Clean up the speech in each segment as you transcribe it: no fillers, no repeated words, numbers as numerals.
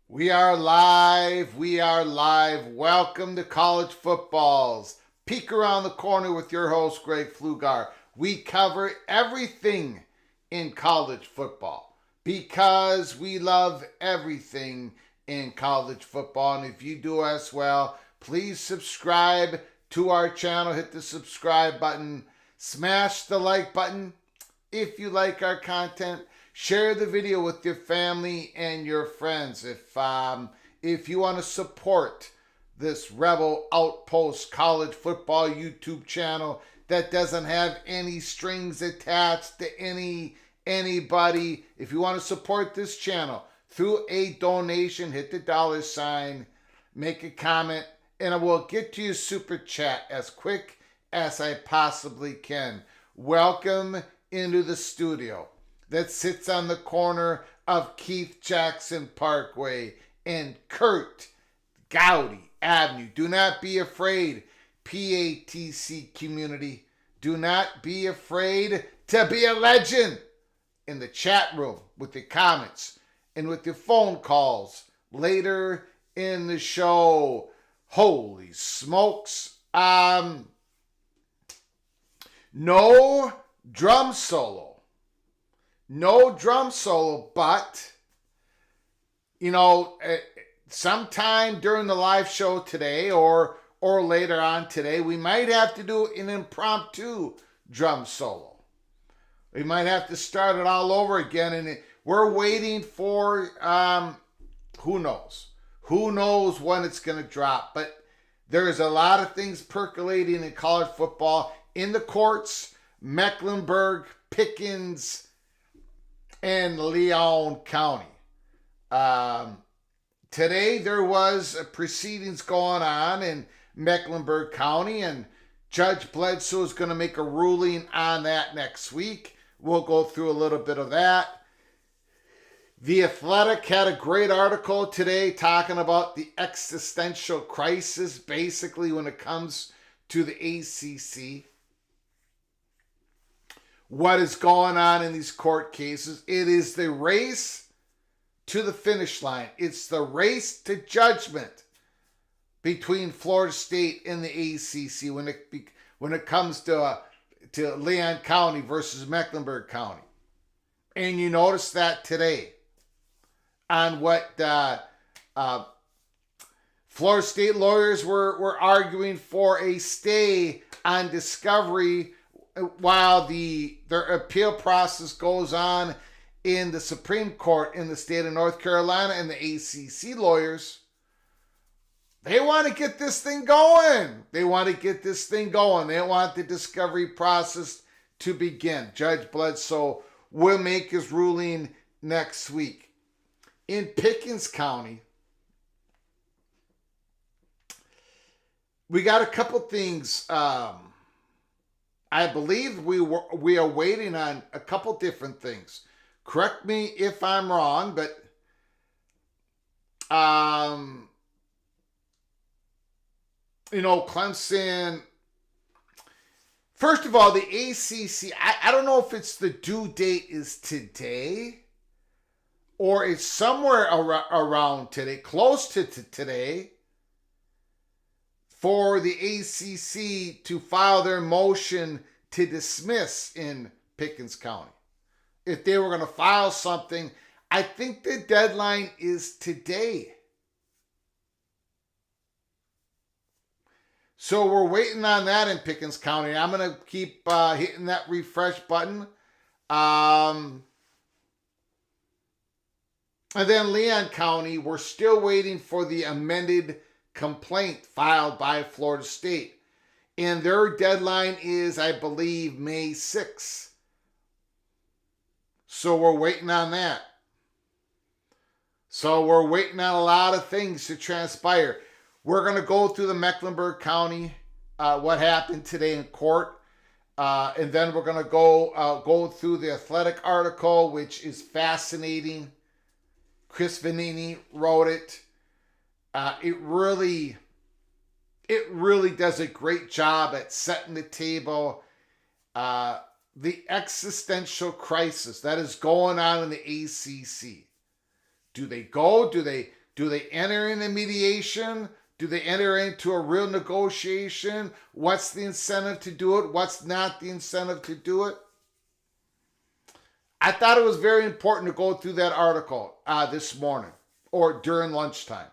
We are live. We are live. Welcome to College Footballs. Peek around the corner with your host, Greg Flugar. We cover everything in college football because we love everything in college football. And if you do as well, please subscribe to our channel. Hit the subscribe button. Smash the like button if you like our content. Share the video with your family and your friends. If you want to support this Rebel Outpost College Football YouTube channel that doesn't have any strings attached to anybody, if you want to support this channel through a donation, hit the $sign, make a comment, and I will get to your super chat as quick as I possibly can. Welcome into the studio that sits on the corner of Keith Jackson Parkway and Kurt Gowdy Avenue. Do not be afraid, PATC community. Do not be afraid to be a legend in the chat room with your comments and with your phone calls later in the show. Holy smokes. No drum solo. No drum solo, but, sometime during the live show today or later on today, we might have to do an impromptu drum solo. We might have to start it all over again, and we're waiting for, who knows? Who knows when it's going to drop, but there's a lot of things percolating in college football in the courts, Mecklenburg, Pickens, and Leon County. today there was proceedings going on in Mecklenburg County, and Judge Bledsoe is going to make a ruling on that next week. We'll go through a little bit of that. The Athletic had a great article today talking about the existential crisis, basically when it comes to the ACC. What is going on in these court cases? It is the race to the finish line. It's the race to judgment between Florida State and the ACC when it comes to Leon County versus Mecklenburg County. And you notice that today on what Florida State lawyers were arguing for a stay on discovery while their appeal process goes on in the Supreme Court in the state of North Carolina. And the ACC lawyers, they want to get this thing going. They want the discovery process to begin. Judge Bledsoe will make his ruling next week. In Pickens County, we got a couple things. I believe we are waiting on a couple different things. Correct me if I'm wrong, but Clemson. First of all, the ACC, I don't know if it's the due date is today or it's somewhere around today, close to today, for the ACC to file their motion to dismiss in Pickens County. If they were going to file something, I think the deadline is today. So we're waiting on that in Pickens County. I'm going to keep hitting that refresh button. And then Leon County, we're still waiting for the amended complaint filed by Florida State. And their deadline is, I believe, May 6th. So we're waiting on that. So we're waiting on a lot of things to transpire. We're going to go through the Mecklenburg County, what happened today in court. And then we're going to go through the Athletic article, which is fascinating. Chris Vanini wrote it. It really does a great job at setting the table. The existential crisis that is going on in the ACC. Do they go? Do they enter into mediation? Do they enter into a real negotiation? What's the incentive to do it? What's not the incentive to do it? I thought it was very important to go through that article this morning or during lunchtime,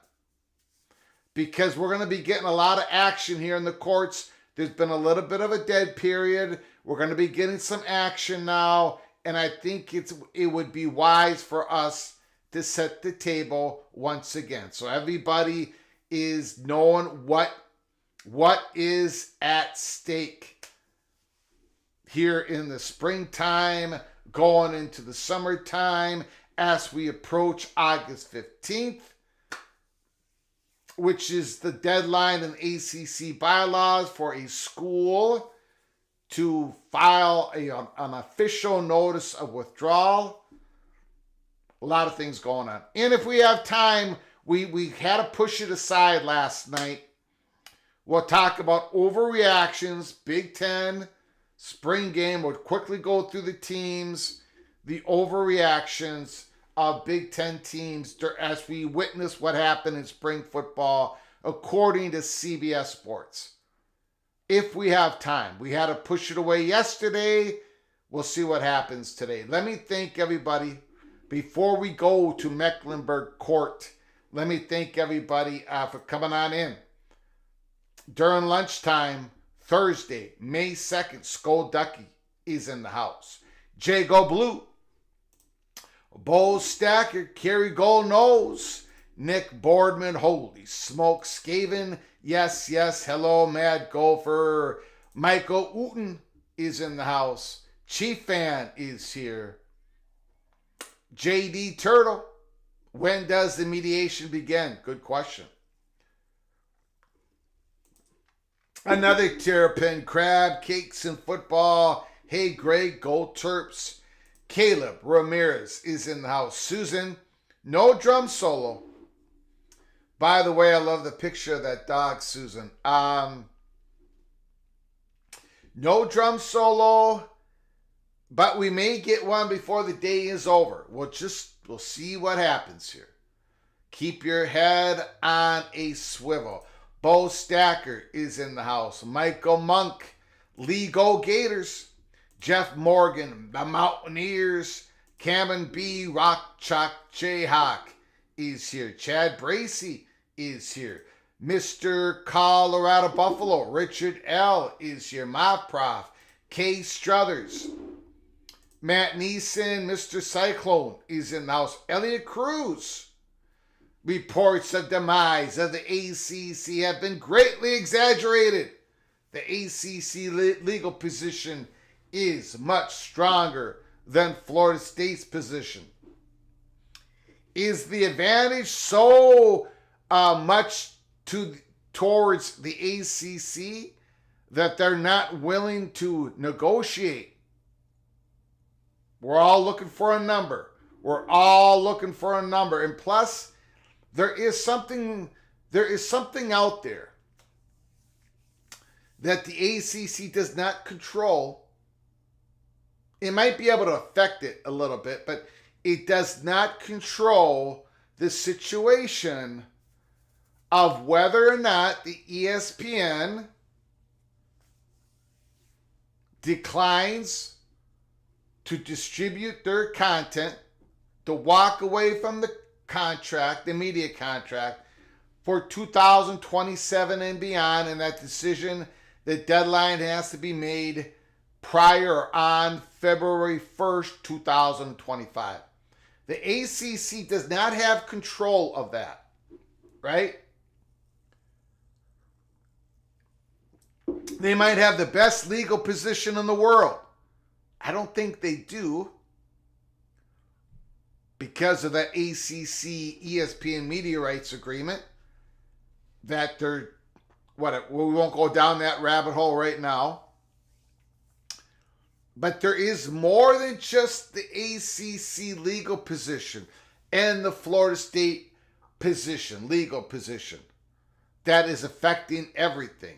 because we're going to be getting a lot of action here in the courts. There's been a little bit of a dead period. We're going to be getting some action now, and I think it would be wise for us to set the table once again, so everybody is knowing what is at stake here in the springtime, going into the summertime, as we approach August 15th, which is the deadline in ACC bylaws for a school to file an official notice of withdrawal. A lot of things going on. And if we have time, we had to push it aside last night. We'll talk about overreactions, Big Ten, spring game. We'll quickly go through the teams, the overreactions of Big Ten teams as we witness what happened in spring football, according to CBS Sports. If we have time. We had to push it away yesterday. We'll see what happens today. Let me thank everybody. Before we go to Mecklenburg Court, let me thank everybody for coming on in. During lunchtime, Thursday, May 2nd, Skull Ducky is in the house. Jay Go Blue, Bo Stacker, Kerry Gold Nose, Nick Boardman, Holy Smoke, Skaven, yes, hello, Mad Gopher, Michael Uten is in the house. Chief Fan is here. JD Turtle, When does the mediation begin? Good question. Another Terrapin crab cakes in football. Hey, Greg, go Terps. Caleb Ramirez is in the house. Susan, no drum solo. By the way, I love the picture of that dog, Susan. No drum solo, but we may get one before the day is over. We'll see what happens here. Keep your head on a swivel. Bo Stacker is in the house. Michael Monk, Lee Go Gators. Jeff Morgan, the Mountaineers. Cameron B. Rock Chalk Jayhawk is here. Chad Bracey is here. Mr. Colorado Buffalo, Richard L. is here. My Prof. Kay Struthers. Matt Neeson, Mr. Cyclone is in the house. Elliot Cruz. Reports of demise of the ACC have been greatly exaggerated. The ACC legal position is much stronger than Florida State's position. Is the advantage so much towards the ACC that they're not willing to negotiate? We're all looking for a number. And plus, there is something out there that the ACC does not control. It might be able to affect it a little bit, but it does not control the situation of whether or not the ESPN declines to distribute their content, to walk away from the contract, the media contract, for 2027 and beyond, and that decision, the deadline has to be made prior or on February 1st, 2025. The ACC does not have control of that, right? They might have the best legal position in the world. I don't think they do, because of that ACC ESPN media rights agreement that they're, we won't go down that rabbit hole right now. But there is more than just the ACC legal position and the Florida State legal position, that is affecting everything.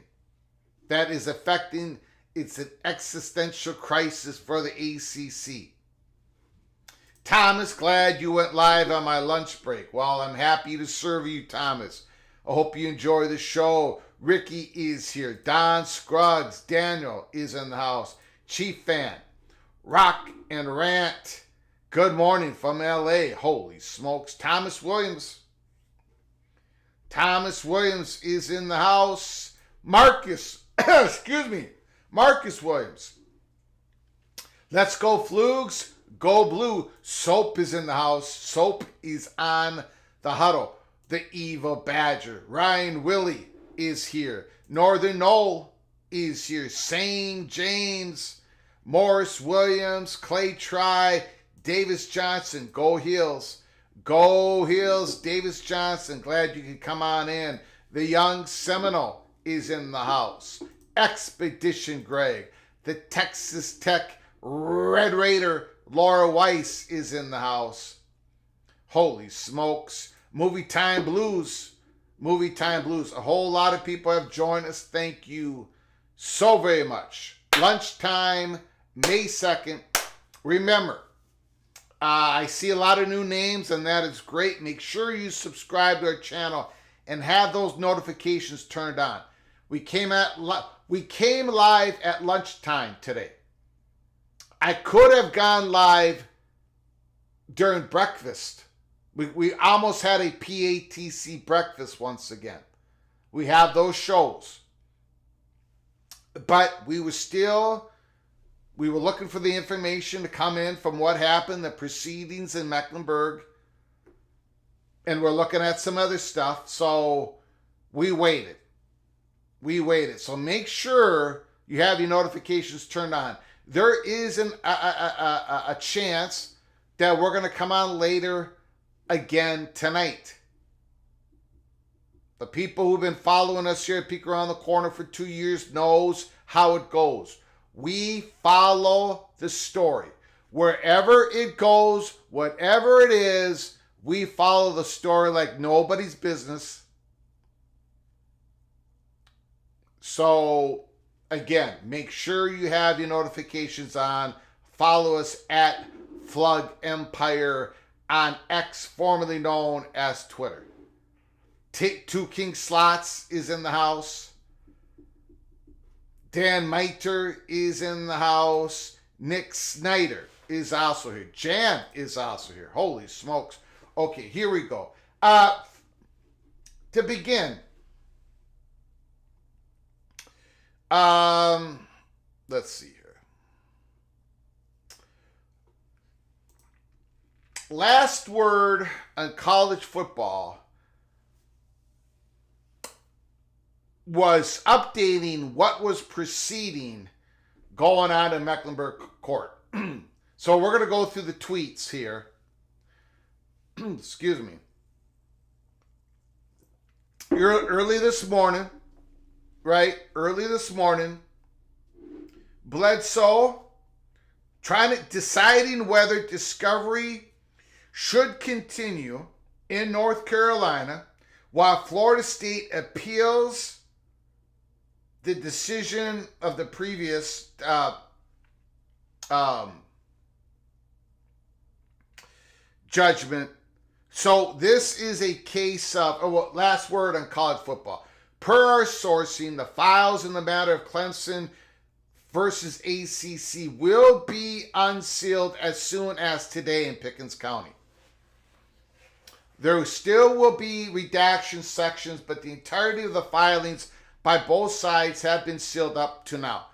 It's an existential crisis for the ACC. Thomas, glad you went live on my lunch break. Well, I'm happy to serve you, Thomas. I hope you enjoy the show. Ricky is here. Don Scruggs, Daniel is in the house. Chief Fan, Rock and Rant. Good morning from LA. Holy smokes. Thomas Williams is in the house. Marcus Williams. Let's go Flugs. Go Blue. Soap is in the house. Soap is on the huddle. The Evil Badger. Ryan Willie is here. Northern Knoll is here. St. James. Morris Williams. Clay Try. Davis Johnson. Go Heels. Go Heels. Davis Johnson. Glad you could come on in. The Young Seminole is in the house. Expedition Greg. The Texas Tech Red Raider Laura Weiss is in the house. Holy smokes. Movie Time Blues. A whole lot of people have joined us. Thank you so very much. Lunchtime, May 2nd. Remember, I see a lot of new names, and that is great. Make sure you subscribe to our channel and have those notifications turned on. We came live at lunchtime today. I could have gone live during breakfast. We almost had a PATC breakfast once again. We have those shows. But we were looking for the information to come in from what happened, the proceedings in Mecklenburg. And we're looking at some other stuff. So we waited. So make sure you have your notifications turned on. There is a chance that we're going to come on later again tonight. The people who've been following us here at Peek Around the Corner for 2 years knows how it goes. We follow the story. Wherever it goes, whatever it is, we follow the story like nobody's business. So, again, make sure you have your notifications on. Follow us at Flug Empire on X, formerly known as Twitter. Two King Slots is in the house. Dan Miter is in the house. Nick Snyder is also here. Jan is also here. Holy smokes. Okay, here we go. To begin, let's see here. Last word on college football was updating what was preceding going on in Mecklenburg court. So we're going to go through the tweets here. Excuse me. Early this morning, right? Early this morning, Bledsoe deciding whether discovery should continue in North Carolina while Florida State appeals the decision of the previous judgment. So this is a case of, last word on college football. Per our sourcing, the files in the matter of Clemson versus ACC will be unsealed as soon as today in Pickens County. There still will be redaction sections, but the entirety of the filings by both sides have been sealed up to now.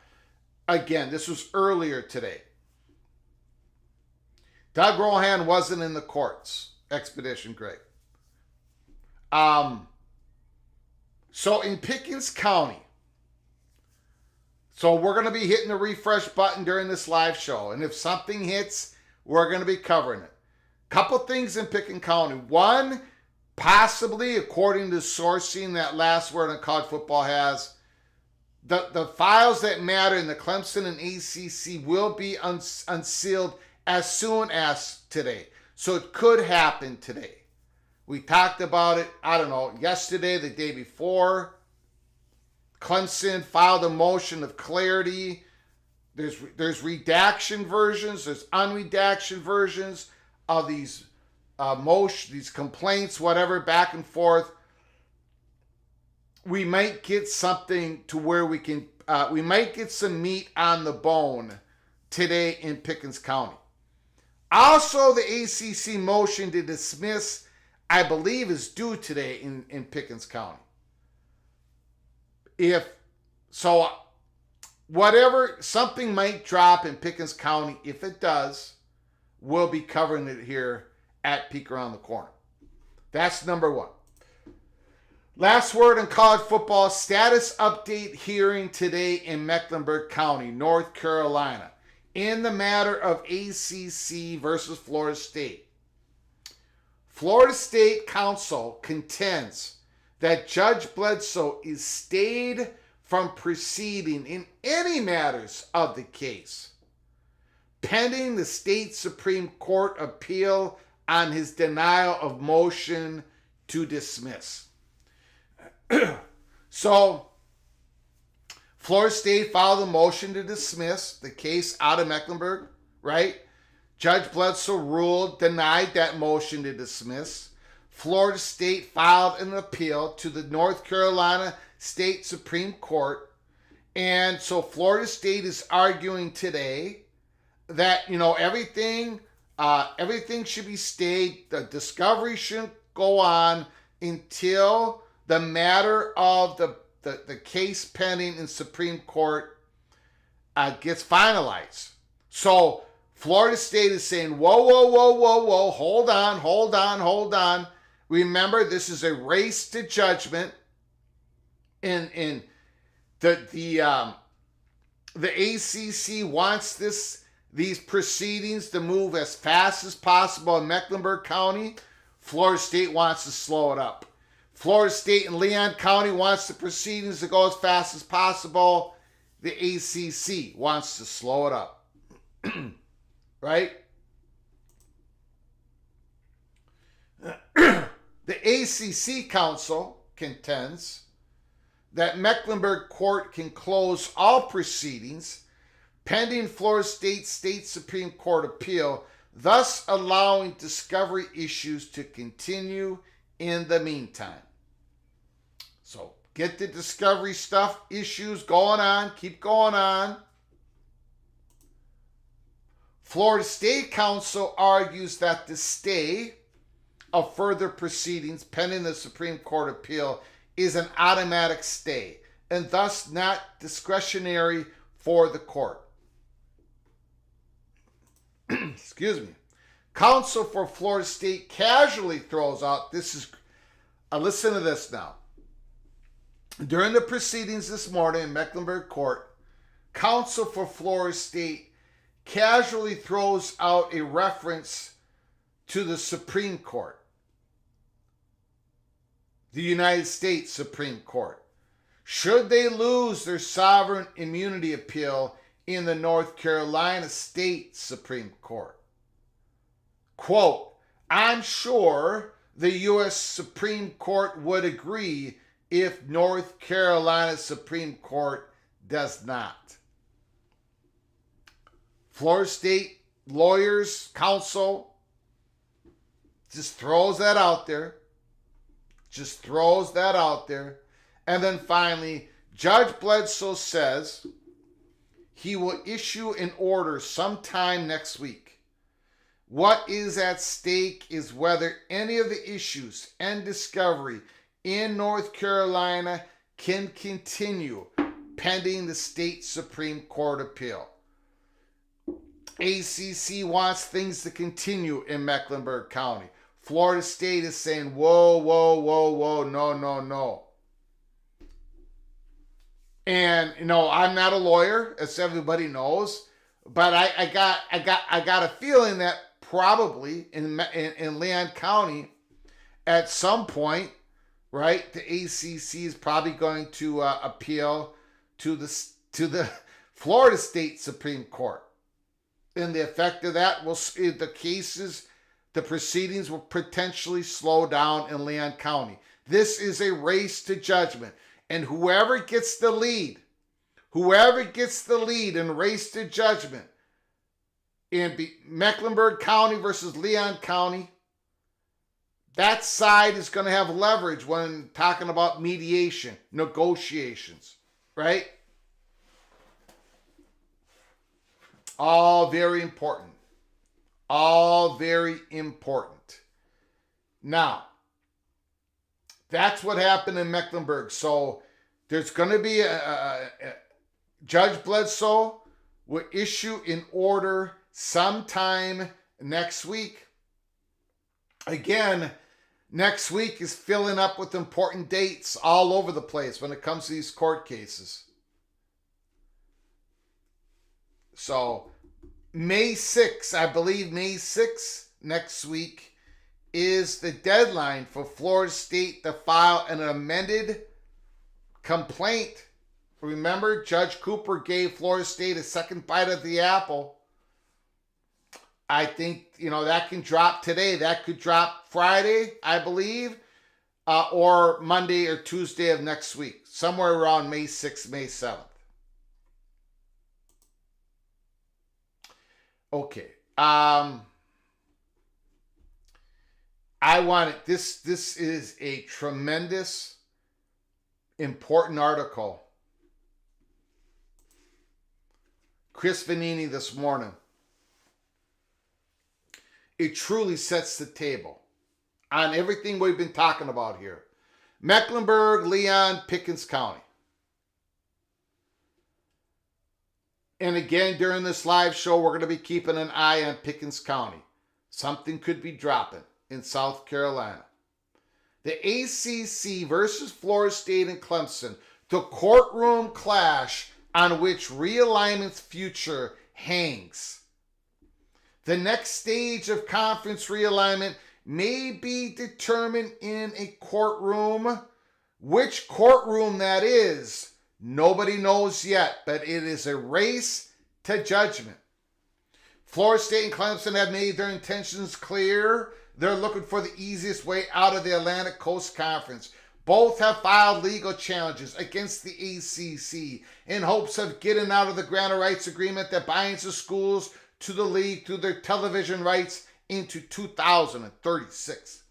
Again, this was earlier today. Doug Rohan wasn't in the courts. Expedition Greg. So in Pickens County, so we're going to be hitting the refresh button during this live show. And if something hits, we're going to be covering it. Couple things in Pickens County. One, possibly, according to sourcing that last word on college football has, the files that matter in the Clemson and ACC will be unsealed as soon as today. So it could happen today. We talked about it, I don't know, yesterday, the day before. Clemson filed a motion of clarity. There's redaction versions, there's unredaction versions of these these complaints, whatever, back and forth. We might get something to where we can, we might get some meat on the bone today in Pickens County. Also, the ACC motion to dismiss, I believe, is due today in Pickens County. Whatever, something might drop in Pickens County. If it does, we'll be covering it here at Peek Around the Corner. That's number one. Last word on college football, status update hearing today in Mecklenburg County, North Carolina, in the matter of ACC versus Florida State. Florida State Council contends that Judge Bledsoe is stayed from proceeding in any matters of the case, pending the state Supreme Court appeal on his denial of motion to dismiss. So, Florida State filed a motion to dismiss the case out of Mecklenburg, right? Judge Bledsoe ruled, denied that motion to dismiss. Florida State filed an appeal to the North Carolina State Supreme Court. And so Florida State is arguing today that, everything should be stayed. The discovery shouldn't go on until the matter of the case pending in Supreme Court gets finalized. So Florida State is saying, whoa, hold on. Remember, this is a race to judgment. In the ACC wants these proceedings to move as fast as possible in Mecklenburg County. Florida State wants to slow it up. Florida State and Leon County wants the proceedings to go as fast as possible. The ACC wants to slow it up. Right? The ACC Council contends that Mecklenburg Court can close all proceedings pending Florida State Supreme Court appeal, thus allowing discovery issues to continue in the meantime. So get the discovery stuff, issues going on, keep going on. Florida State Council argues that the stay of further proceedings pending the Supreme Court appeal is an automatic stay and thus not discretionary for the court. Excuse me. Counsel for Florida State casually throws out, listen to this now. During the proceedings this morning in Mecklenburg Court, counsel for Florida State casually throws out a reference to the Supreme Court, the United States Supreme Court. Should they lose their sovereign immunity appeal in the North Carolina State Supreme Court? Quote, I'm sure the U.S. Supreme Court would agree if North Carolina Supreme Court does not. Florida State lawyers, counsel, just throws that out there. And then finally, Judge Bledsoe says he will issue an order sometime next week. What is at stake is whether any of the issues and discovery in North Carolina can continue pending the state Supreme Court appeal. ACC wants things to continue in Mecklenburg County. Florida State is saying, whoa, no. And, I'm not a lawyer, as everybody knows, but I got a feeling that probably in Leon County, at some point, right, the ACC is probably going to appeal to the Florida State Supreme Court. And the effect of that the proceedings will potentially slow down in Leon County. This is a race to judgment. And whoever gets the lead in race to judgment in Mecklenburg County versus Leon County, that side is going to have leverage when talking about mediation, negotiations, right? All very important. Now, that's what happened in Mecklenburg. So there's going to be a Judge Bledsoe will issue an order sometime next week. Again, next week is filling up with important dates all over the place when it comes to these court cases. So May 6th, I believe May 6th next week is the deadline for Florida State to file an amended complaint. Remember, Judge Cooper gave Florida State a second bite of the apple. I think, that can drop today. That could drop Friday, I believe, or Monday or Tuesday of next week, somewhere around May 6th, May 7th. Okay. This is a tremendous, important article. Chris Vanini this morning. It truly sets the table on everything we've been talking about here. Mecklenburg, Leon, Pickens County. And again, during this live show, we're going to be keeping an eye on Pickens County. Something could be dropping in South Carolina. The ACC versus Florida State and Clemson, the courtroom clash on which realignment's future hangs. The next stage of conference realignment may be determined in a courtroom. Which courtroom that is, nobody knows yet, but it is a race to judgment. Florida State and Clemson have made their intentions clear. They're looking for the easiest way out of the Atlantic Coast Conference. Both have filed legal challenges against the ACC in hopes of getting out of the grant of rights agreement that binds the schools to the league through their television rights into 2036.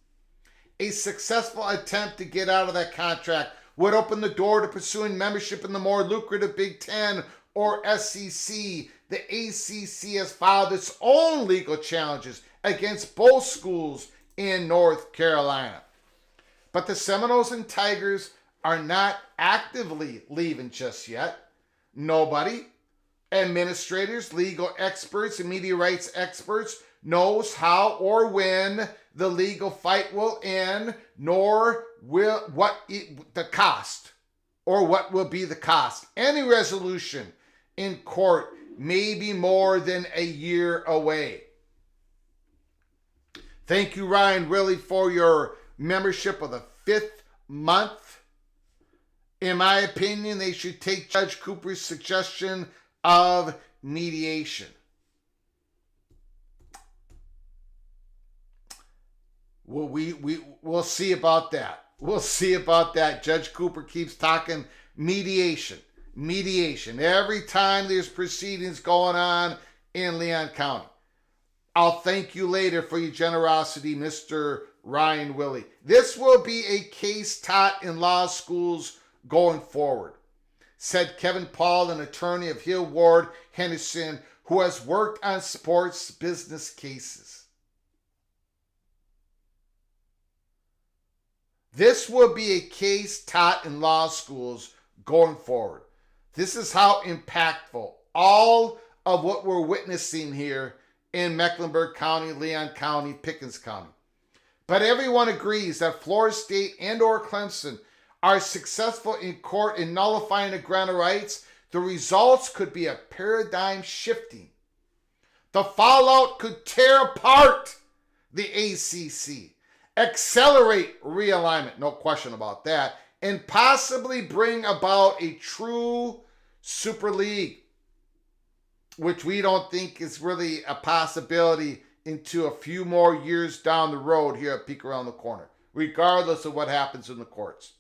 A successful attempt to get out of that contract would open the door to pursuing membership in the more lucrative Big Ten or SEC. The ACC has filed its own legal challenges against both schools in North Carolina. But the Seminoles and Tigers are not actively leaving just yet. Nobody, administrators, legal experts, and media rights experts, knows how or when the legal fight will end, nor will the cost, or what will be the cost. Any resolution in court may be more than a year away. Thank you, Ryan Willie, for your membership of the 5th month. In my opinion, they should take Judge Cooper's suggestion of mediation. Well, we'll see about that. We'll see about that. Judge Cooper keeps talking mediation. Every time there's proceedings going on in Leon County. I'll thank you later for your generosity, Mr. Ryan Willie. This will be a case taught in law schools going forward, said Kevin Paul, an attorney of Hill Ward Henderson, who has worked on sports business cases. This will be a case taught in law schools going forward. This is how impactful all of what we're witnessing here in Mecklenburg County, Leon County, Pickens County. But everyone agrees that Florida State and or Clemson are successful in court in nullifying the grant of rights. The results could be a paradigm shifting. The fallout could tear apart the ACC, accelerate realignment, no question about that, and possibly bring about a true Super League, which we don't think is really a possibility into a few more years down the road here at Peek Around the Corner, regardless of what happens in the courts.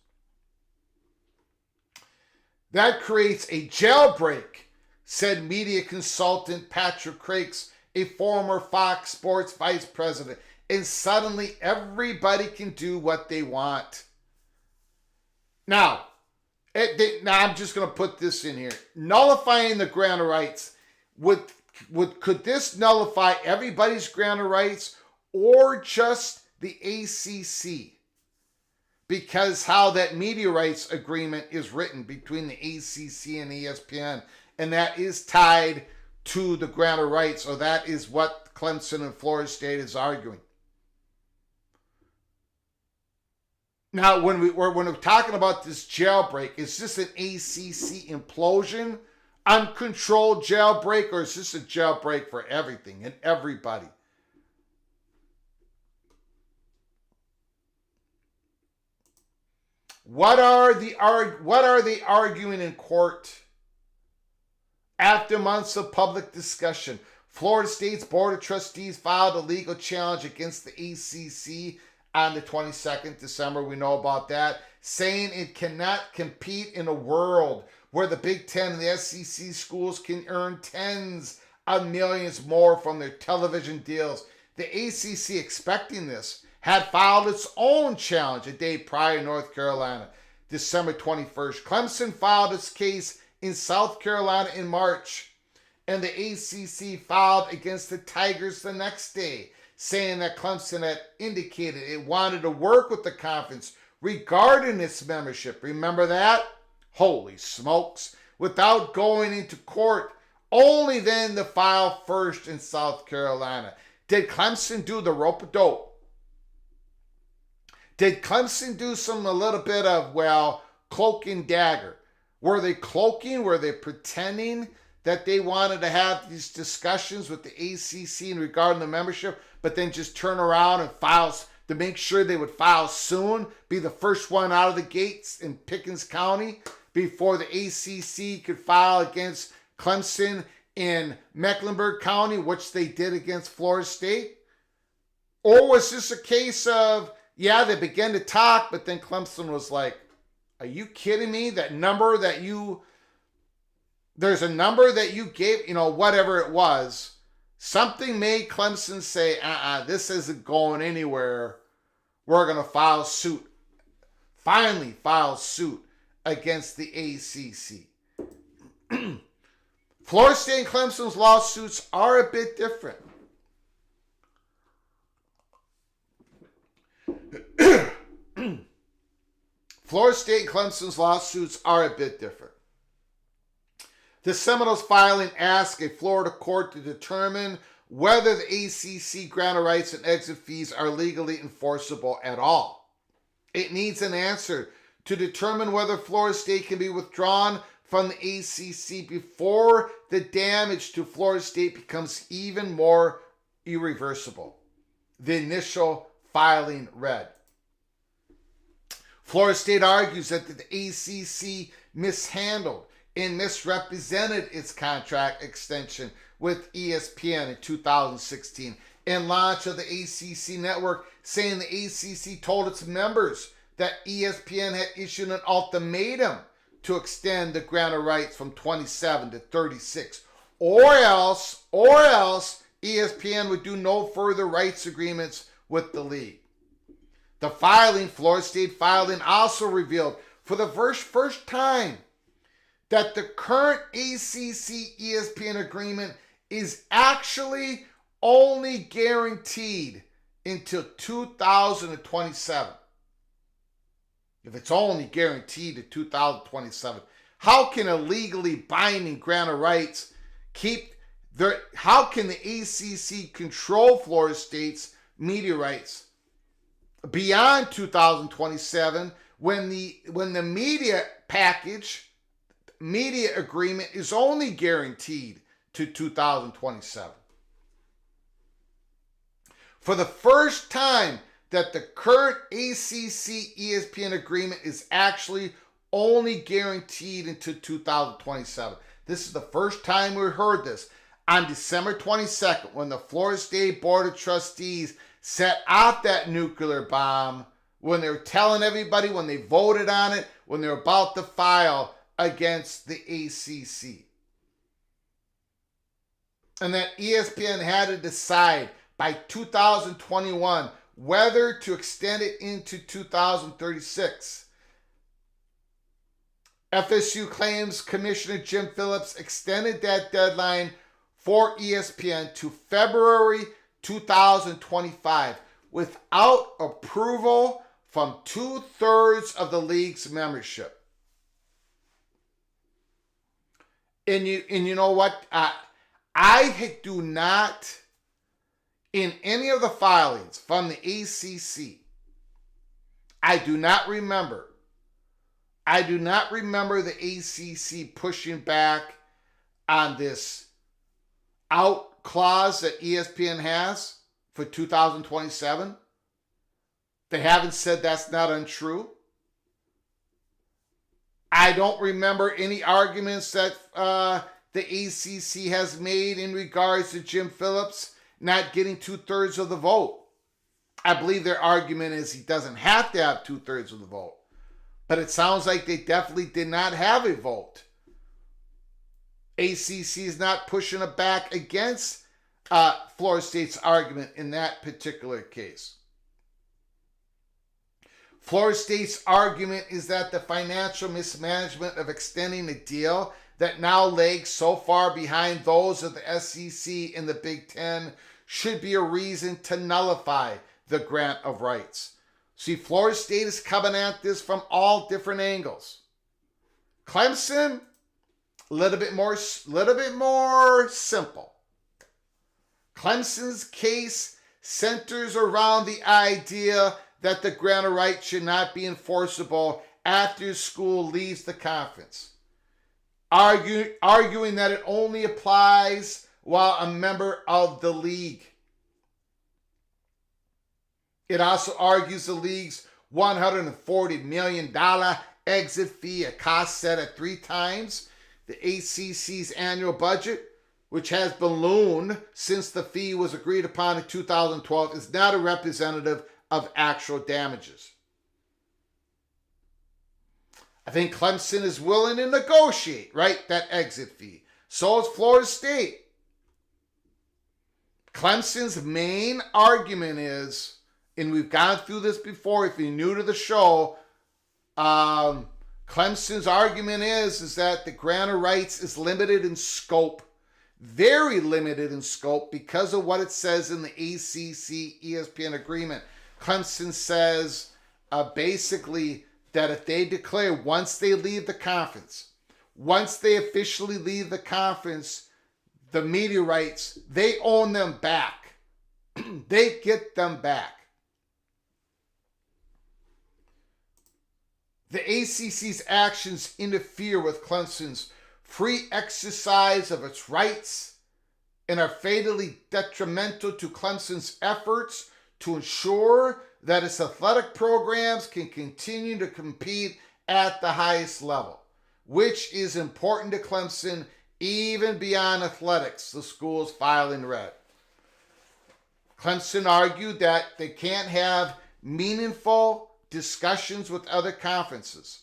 That creates a jailbreak, said media consultant Patrick Crakes, a former Fox Sports vice president, and suddenly everybody can do what they want. Now I'm just going to put this in here. Nullifying the grant of rights, could this nullify everybody's grant of rights or just the ACC? Because how that media rights agreement is written between the ACC and ESPN, and that is tied to the grant of rights, or that is what Clemson and Florida State is arguing. Now, when we're talking about this jailbreak, is this an ACC implosion, uncontrolled jailbreak, or is this a jailbreak for everything and everybody? What are they arguing in court? After months of public discussion, Florida State's Board of Trustees filed a legal challenge against the ACC on the 22nd December. We know about that, saying it cannot compete in a world where the Big Ten and the SEC schools can earn tens of millions more from their television deals. The ACC, expecting this, had filed its own challenge a day prior in North Carolina, December 21st. Clemson filed its case in South Carolina in March, and the ACC filed against the Tigers the next day, saying that Clemson had indicated it wanted to work with the conference regarding its membership. Remember that? Holy smokes. Without going into court, only then to file first in South Carolina. Did Clemson do the rope-a-dope? Did Clemson do a little bit of, cloak and dagger? Were they cloaking? Were they pretending that they wanted to have these discussions with the ACC in regard to the membership, but then just turn around and file to make sure they would file soon, be the first one out of the gates in Pickens County before the ACC could file against Clemson in Mecklenburg County, which they did against Florida State? Or was this a case of, yeah, they began to talk, but then Clemson was like, are you kidding me? There's a number that you gave, whatever it was. Something made Clemson say, this isn't going anywhere. We're going to finally file suit against the ACC. Florida State and Clemson's lawsuits are a bit different. Florida State and Clemson's lawsuits are a bit different. The Seminoles filing asks a Florida court to determine whether the ACC granted rights and exit fees are legally enforceable at all. It needs an answer to determine whether Florida State can be withdrawn from the ACC before the damage to Florida State becomes even more irreversible. The initial filing read. Florida State argues that the ACC mishandled and misrepresented its contract extension with ESPN in 2016 and launch of the ACC network, saying the ACC told its members that ESPN had issued an ultimatum to extend the granted rights from 27 to 36, or else ESPN would do no further rights agreements with the league. The Florida State filing also revealed for the first time that the current ACC ESPN agreement is actually only guaranteed until 2027. If it's only guaranteed to 2027, how can a legally binding grant of rights how can the ACC control Florida State's media rights beyond 2027 when the media agreement is only guaranteed to 2027? For the first time that the current ACC ESPN agreement is actually only guaranteed into 2027. This is the first time we heard this. On December 22nd, when the Florida State Board of Trustees set out that nuclear bomb, when they were telling everybody, when they voted on it, when they were about to file against the ACC. And that ESPN had to decide by 2021 whether to extend it into 2036. FSU claims Commissioner Jim Phillips extended that deadline for ESPN to February 2025 without approval from 2/3 of the league's membership. And you know what? I do not, in any of the filings from the ACC, I do not remember the ACC pushing back on this out clause that ESPN has for 2027. They haven't said that's not untrue. I don't remember any arguments that the ACC has made in regards to Jim Phillips not getting 2/3 of the vote. I believe their argument is he doesn't have to have 2/3 of the vote. But it sounds like they definitely did not have a vote. ACC is not pushing it back against Florida State's argument in that particular case. Florida State's argument is that the financial mismanagement of extending a deal that now lags so far behind those of the SEC and the Big Ten should be a reason to nullify the grant of rights. See, Florida State is coming at this from all different angles. Clemson, a little bit more simple. Clemson's case centers around the idea that the grant of rights should not be enforceable after school leaves the conference. arguing that it only applies while a member of the league. It also argues the league's $140 million exit fee, a cost set at 3 times the ACC's annual budget, which has ballooned since the fee was agreed upon in 2012, is not a representative of actual damages. I think Clemson is willing to negotiate, right, that exit fee. So is Florida State. Clemson's main argument is, and we've gone through this before, if you're new to the show, Clemson's argument is that the grant of rights is limited in scope, very limited in scope, because of what it says in the ACC ESPN agreement. Clemson says basically that if they declare once they leave the conference, once they officially leave the conference, the media rights, they own them back. They get them back. The ACC's actions interfere with Clemson's free exercise of its rights and are fatally detrimental to Clemson's efforts to ensure that its athletic programs can continue to compete at the highest level, which is important to Clemson even beyond athletics, the school's filing read. Clemson argued that they can't have meaningful discussions with other conferences,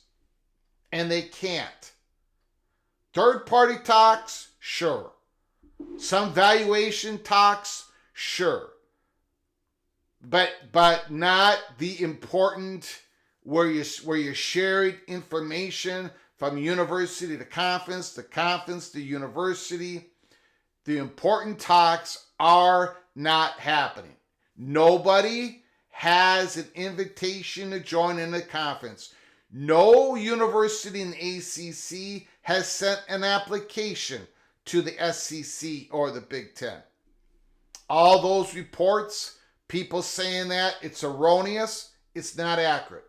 and they can't. Third-party talks, sure. Some valuation talks, sure. But not the important where you're sharing information from university to conference to university. The important talks are not happening. Nobody has an invitation to join in the conference. No university in the ACC has sent an application to the SEC or the Big Ten. All those reports, people saying that it's erroneous, it's not accurate.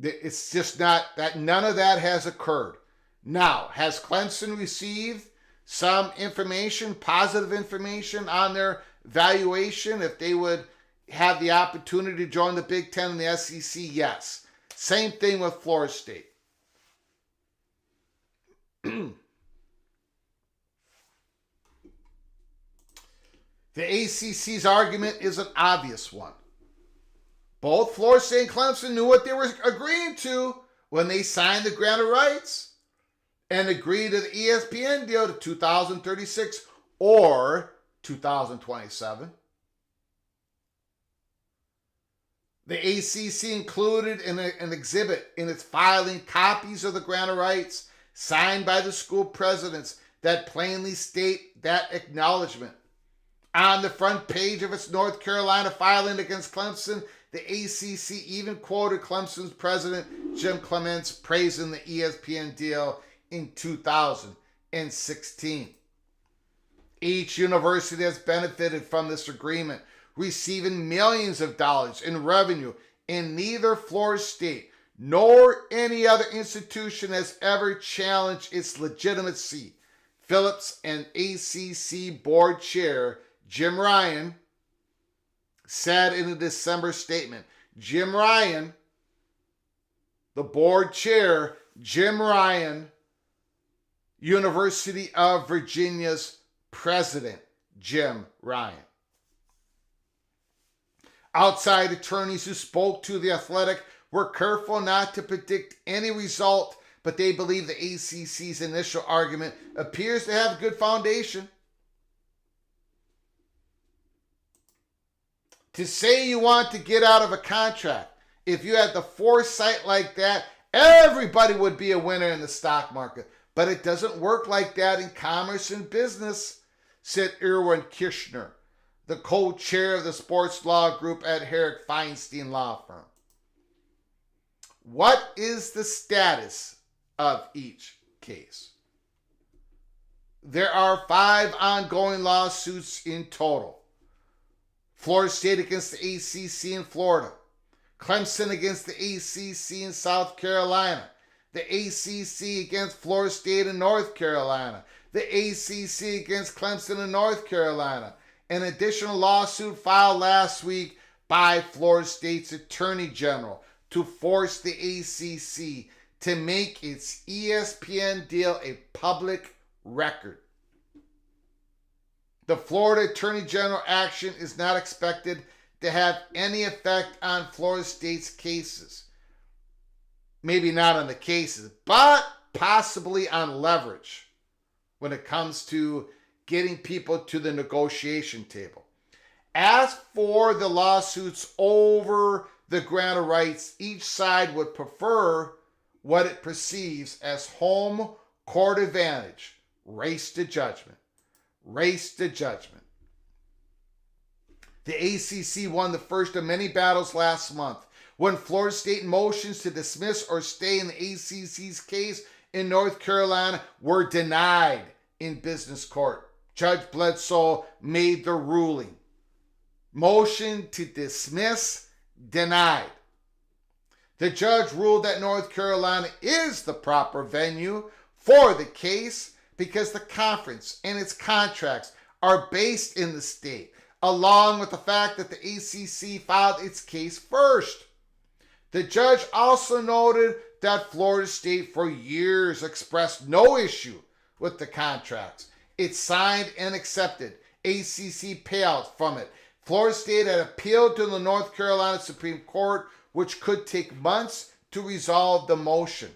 It's just not that, none of that has occurred. Now, has Clemson received some information, positive information on their valuation if they would have the opportunity to join the Big Ten and the SEC? Yes. Same thing with Florida State. The ACC's argument is an obvious one. Both Florida State and Clemson knew what they were agreeing to when they signed the grant of rights and agreed to the ESPN deal to 2036 or 2027. The ACC included in an exhibit in its filing copies of the grant of rights signed by the school presidents that plainly state that acknowledgement. On the front page of its North Carolina filing against Clemson, the ACC even quoted Clemson's president, Jim Clements, praising the ESPN deal in 2016. Each university has benefited from this agreement, receiving millions of dollars in revenue, and neither Florida State nor any other institution has ever challenged its legitimacy. Phillips and ACC board chair Jim Ryan said in a December statement. Jim Ryan, the board chair, Jim Ryan, University of Virginia's president, Jim Ryan. Outside attorneys who spoke to The Athletic were careful not to predict any result, but they believe the ACC's initial argument appears to have a good foundation. To say you want to get out of a contract, if you had the foresight like that, everybody would be a winner in the stock market. But it doesn't work like that in commerce and business, said Irwin Kirshner, the co-chair of the sports law group at Herrick Feinstein Law Firm. What is the status of each case? There are 5 ongoing lawsuits in total. Florida State against the ACC in Florida. Clemson against the ACC in South Carolina. the ACC against Florida State and North Carolina, the ACC against Clemson and North Carolina, an additional lawsuit filed last week by Florida State's Attorney General to force the ACC to make its ESPN deal a public record. The Florida Attorney General action is not expected to have any effect on Florida State's cases. Maybe not on the cases, but possibly on leverage when it comes to getting people to the negotiation table. As for the lawsuits over the grant of rights, each side would prefer what it perceives as home court advantage. Race to judgment. Race to judgment. The ACC won the first of many battles last month when Florida State motions to dismiss or stay in the ACC's case in North Carolina were denied in business court. Judge Bledsoe made the ruling. Motion to dismiss denied. The judge ruled that North Carolina is the proper venue for the case because the conference and its contracts are based in the state, along with the fact that the ACC filed its case first. The judge also noted that Florida State for years expressed no issue with the contracts. It signed and accepted ACC payouts from it. Florida State had appealed to the North Carolina Supreme Court, which could take months to resolve the motion.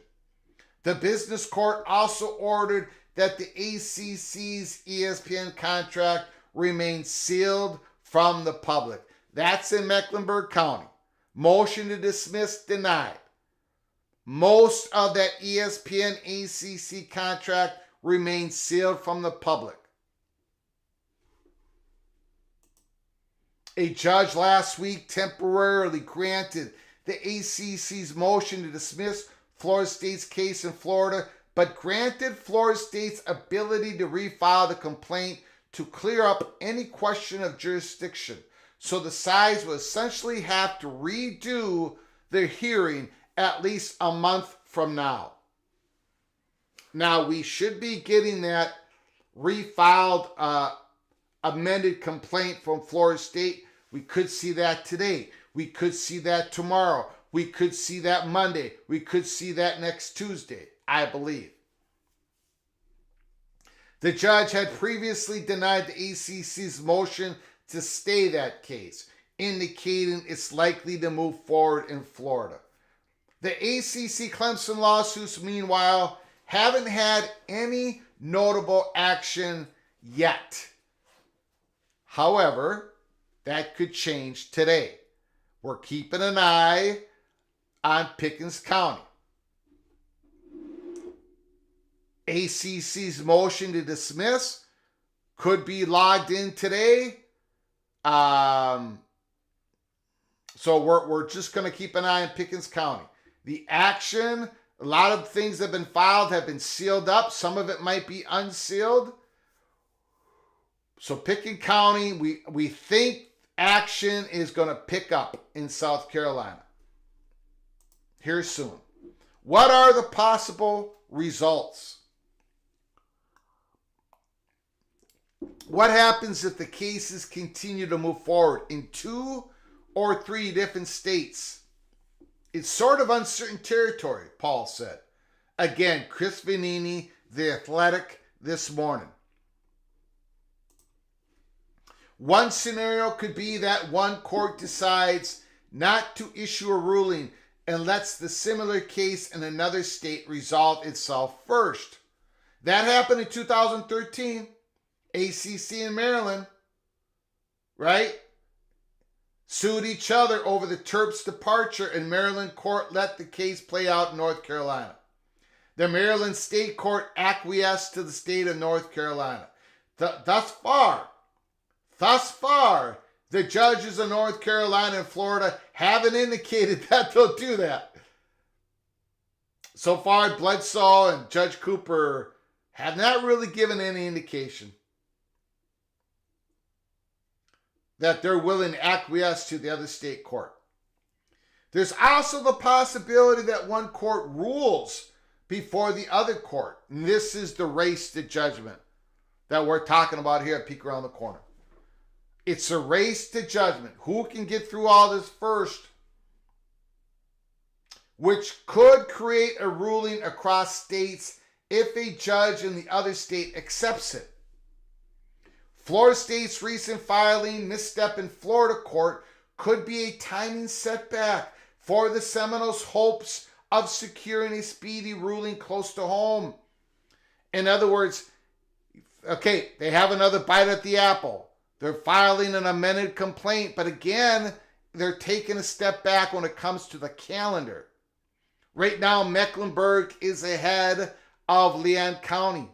The business court also ordered that the ACC's ESPN contract remain sealed from the public. That's in Mecklenburg County. Motion to dismiss denied. Most of that ESPN ACC contract remains sealed from the public. A judge last week temporarily granted the ACC's motion to dismiss Florida State's case in Florida, but granted Florida State's ability to refile the complaint to clear up any question of jurisdiction. So the sides will essentially have to redo the hearing at least a month from now. Now, we should be getting that refiled amended complaint from Florida State. We could see that today. We could see that tomorrow. We could see that Monday. We could see that next Tuesday, I believe. The judge had previously denied the ACC's motion to stay that case, indicating it's likely to move forward in Florida. The ACC Clemson lawsuits, meanwhile, haven't had any notable action yet. However, that could change today. We're keeping an eye on Pickens County. ACC's motion to dismiss could be logged in today. So we're just going to keep an eye on Pickens County. The action, a lot of things that have been filed have been sealed up. Some of it might be unsealed. So Pickens County, we think action is going to pick up in South Carolina here soon. What are the possible results? What happens if the cases continue to move forward in 2 or 3 different states? It's sort of uncertain territory, Paul said. Again, Chris Vanini, The Athletic, this morning. One scenario could be that one court decides not to issue a ruling and lets the similar case in another state resolve itself first. That happened in 2013. ACC in Maryland, right? Sued each other over the Terps' departure, and Maryland court let the case play out in North Carolina. The Maryland State Court acquiesced to the state of North Carolina. Thus far, the judges of North Carolina and Florida haven't indicated that they'll do that. So far, Bledsoe and Judge Cooper have not really given any indication that they're willing to acquiesce to the other state court. There's also the possibility that one court rules before the other court. And this is the race to judgment that we're talking about here at Peek Around the Corner. It's a race to judgment. Who can get through all this first? Which could create a ruling across states if a judge in the other state accepts it. Florida State's recent filing misstep in Florida court could be a timing setback for the Seminoles' hopes of securing a speedy ruling close to home. In other words, okay, they have another bite at the apple. They're filing an amended complaint, but again, they're taking a step back when it comes to the calendar. Right now, Mecklenburg is ahead of Leon County.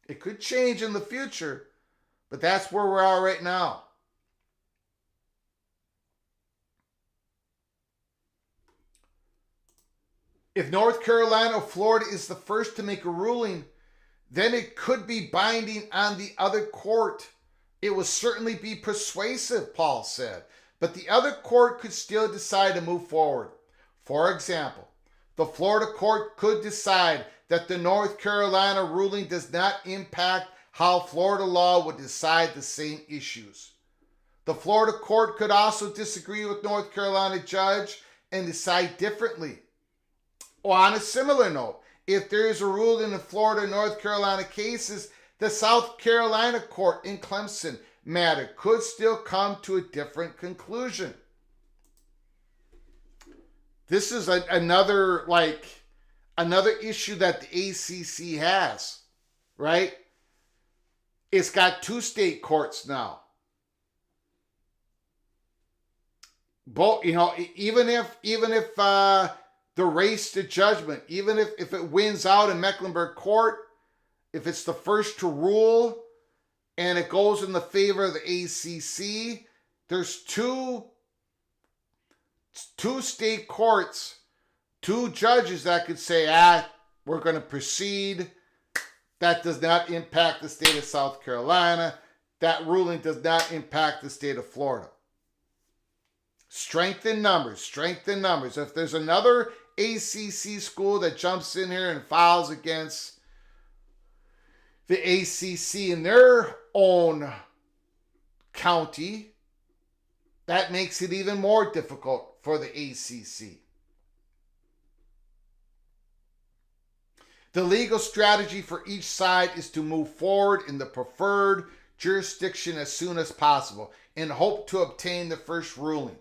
It could change in the future, but that's where we are right now. If North Carolina or Florida is the first to make a ruling, then it could be binding on the other court. It will certainly be persuasive, Paul said, but the other court could still decide to move forward. For example, the Florida court could decide that the North Carolina ruling does not impact how Florida law would decide the same issues. The Florida court could also disagree with North Carolina judge and decide differently. Or on a similar note, if there is a ruling in Florida and North Carolina cases, the South Carolina court in Clemson matter could still come to a different conclusion. This is another issue that the ACC has, right? It's got two state courts now. Both, even if the race to judgment, even if it wins out in Mecklenburg court, if it's the first to rule and it goes in the favor of the ACC, there's two state courts, two judges that could say, we're going to proceed. That does not impact the state of South Carolina. That ruling does not impact the state of Florida. Strength in numbers, strength in numbers. If there's another ACC school that jumps in here and files against the ACC in their own county, that makes it even more difficult for the ACC. The legal strategy for each side is to move forward in the preferred jurisdiction as soon as possible and hope to obtain the first ruling.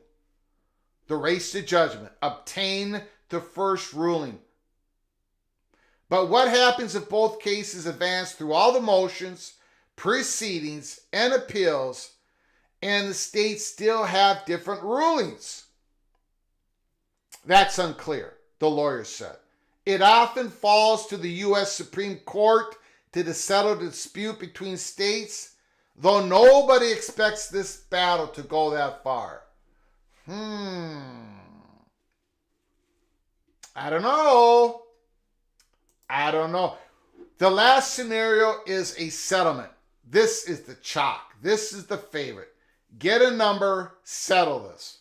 The race to judgment, obtain the first ruling. But what happens if both cases advance through all the motions, proceedings, and appeals, and the states still have different rulings? That's unclear, the lawyer said. It often falls to the U.S. Supreme Court to settle the dispute between states, though nobody expects this battle to go that far. I don't know. The last scenario is a settlement. This is the chalk. This is the favorite. Get a number, settle this.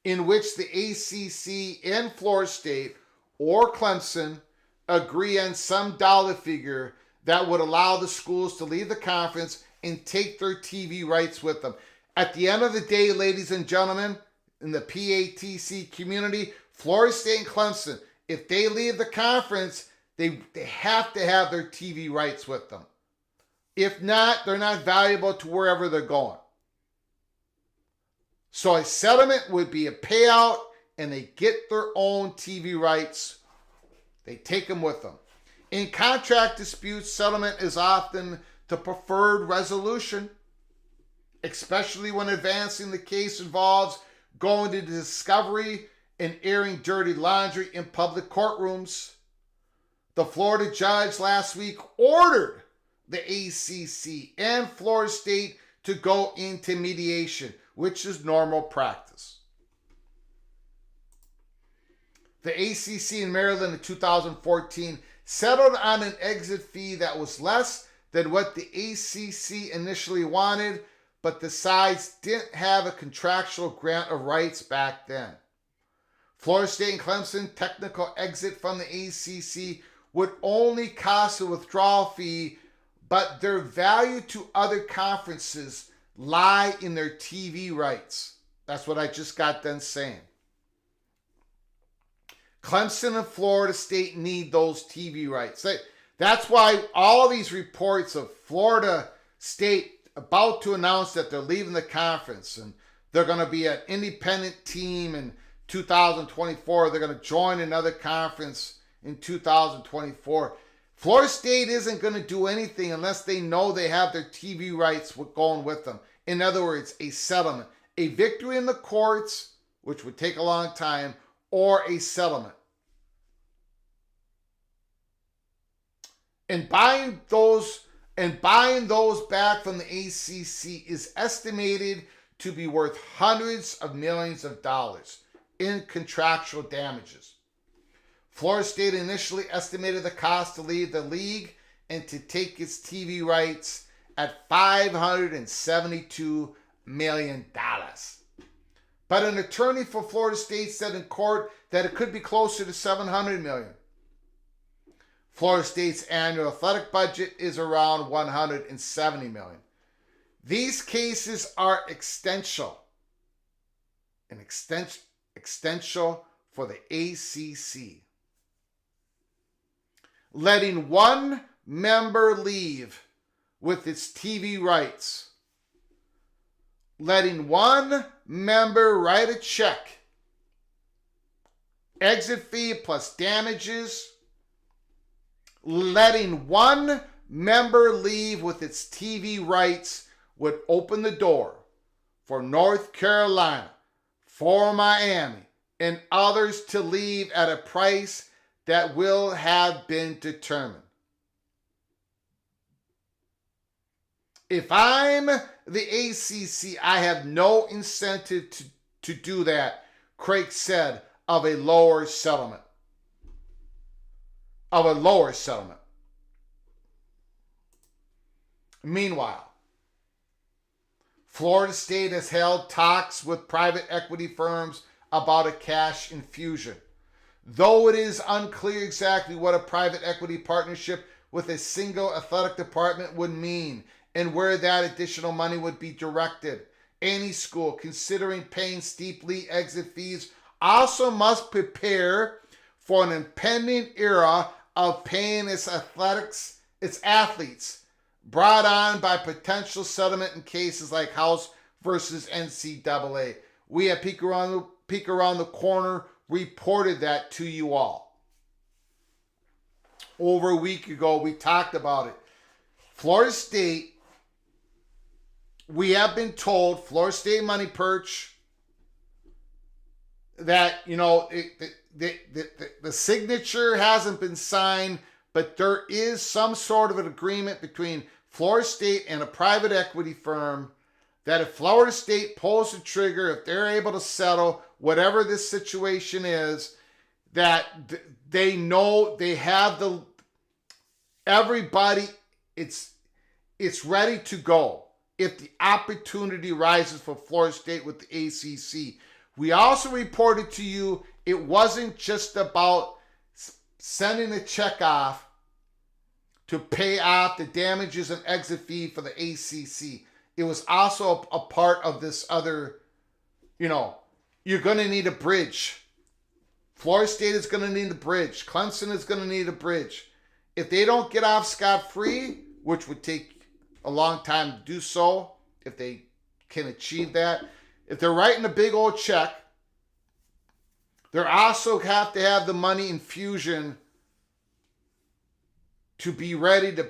In which the ACC and Florida State or Clemson agree on some dollar figure that would allow the schools to leave the conference and take their TV rights with them. At the end of the day, ladies and gentlemen, in the PATC community, Florida State and Clemson, if they leave the conference, they have to have their TV rights with them. If not, they're not valuable to wherever they're going. So a settlement would be a payout, and they get their own TV rights. They take them with them. In contract disputes, settlement is often the preferred resolution, especially when advancing the case involves going to discovery and airing dirty laundry in public courtrooms. The Florida judge last week ordered the ACC and Florida State to go into mediation, which is normal practice. The ACC in Maryland in 2014 settled on an exit fee that was less than what the ACC initially wanted, but the sides didn't have a contractual grant of rights back then. Florida State and Clemson technical exit from the ACC would only cost a withdrawal fee, but their value to other conferences lie in their TV rights. That's what I just got done saying. Clemson and Florida State need those TV rights. That's why all these reports of Florida State about to announce that they're leaving the conference and they're going to be an independent team in 2024. They're going to join another conference in 2024. Florida State isn't going to do anything unless they know they have their TV rights going with them. In other words, a settlement. A victory in the courts, which would take a long time, or a settlement. And buying those back from the ACC is estimated to be worth hundreds of millions of dollars in contractual damages. Florida State initially estimated the cost to leave the league and to take its TV rights at $572 million. But an attorney for Florida State said in court that it could be closer to $700 million. Florida State's annual athletic budget is around $170 million. These cases are existential. An existential for the ACC. Letting one member leave with its TV rights. Letting one member write a check. Exit fee plus damages. Letting one member leave with its TV rights would open the door for North Carolina, for Miami, and others to leave at a price that will have been determined. If I'm the ACC, I have no incentive to do that, Craig said, of a lower settlement. Meanwhile, Florida State has held talks with private equity firms about a cash infusion. Though it is unclear exactly what a private equity partnership with a single athletic department would mean and where that additional money would be directed, any school considering paying steep league exit fees also must prepare for an impending era of paying its athletes, brought on by potential settlement in cases like House versus NCAA. We at Peek Around the Corner reported that to you all. Over a week ago, we talked about it. Florida State, we have been told, Florida State Money Perch, that, the signature hasn't been signed, but there is some sort of an agreement between Florida State and a private equity firm that if Florida State pulls the trigger, if they're able to settle whatever this situation is, that they know they have everybody, it's ready to go if the opportunity rises for Florida State with the ACC. We also reported to you it wasn't just about sending a check off to pay off the damages and exit fee for the ACC. It was also a part of this other, you're going to need a bridge. Florida State is going to need a bridge. Clemson is going to need a bridge. If they don't get off scot-free, which would take a long time to do so, if they can achieve that, if they're writing a big old check, they also have to have the money infusion to be ready to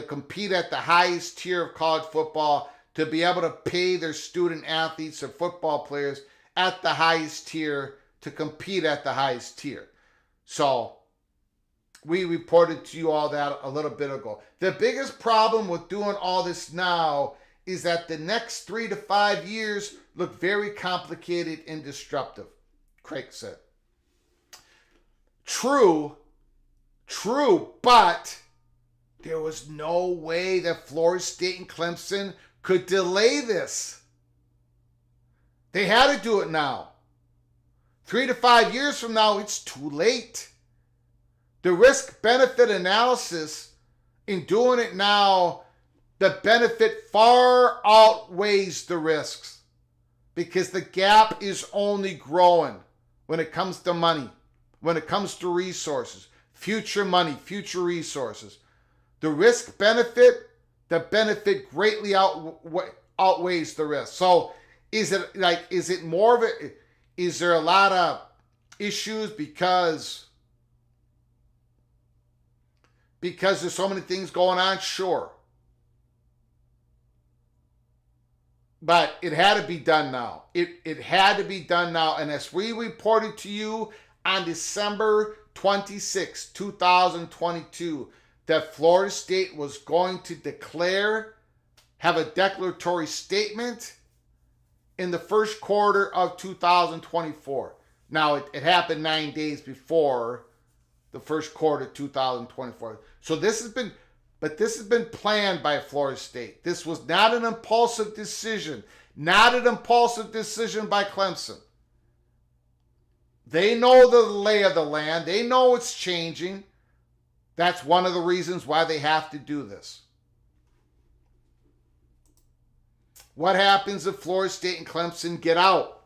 compete at the highest tier of college football, to be able to pay their student athletes or football players at the highest tier, to compete at the highest tier. So we reported to you all that a little bit ago. The biggest problem with doing all this now is that the next 3 to 5 years look very complicated and disruptive, Craig said. True, but there was no way that Florida State and Clemson could delay this. They had to do it now. 3 to 5 years from now, it's too late. The risk-benefit analysis in doing it now, the benefit far outweighs the risks because the gap is only growing when it comes to money, when it comes to resources, future money, future resources. The risk-benefit, the benefit greatly outweighs the risk. So is it more of a, is there a lot of issues because there's so many things going on? Sure. But it had to be done now. It had to be done now. And as we reported to you on December 26, 2022, that Florida State was going to have a declaratory statement in the first quarter of 2024. Now, it happened 9 days before the first quarter of 2024. So this has been planned by Florida State. This was not an impulsive decision. Not an impulsive decision by Clemson. They know the lay of the land. They know it's changing. That's one of the reasons why they have to do this. What happens if Florida State and Clemson get out?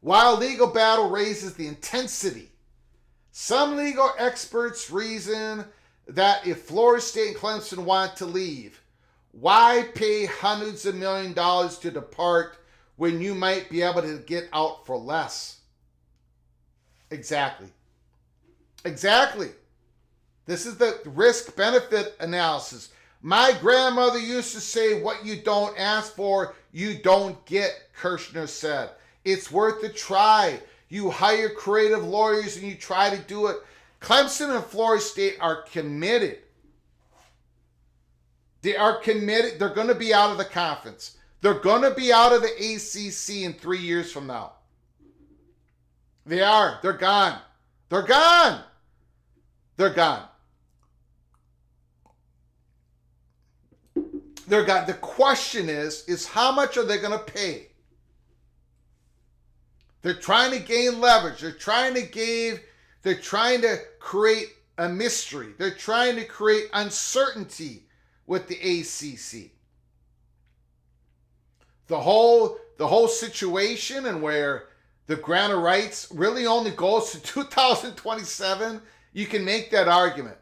While legal battle raises the intensity, some legal experts reason that if Florida State and Clemson want to leave, why pay hundreds of $millions to depart when you might be able to get out for less? Exactly. This is the risk-benefit analysis. My grandmother used to say, what you don't ask for, you don't get, Kirshner said. It's worth a try. You hire creative lawyers and you try to do it. Clemson and Florida State are committed. They are committed. They're going to be out of the conference. They're going to be out of the ACC in 3 years from now. They are. They're gone. They're gone. They're gone. They're gone. The question is how much are they going to pay? They're trying to gain leverage. They're trying to create a mystery. They're trying to create uncertainty with the ACC. The whole situation and where the grant of rights really only goes to 2027, you can make that argument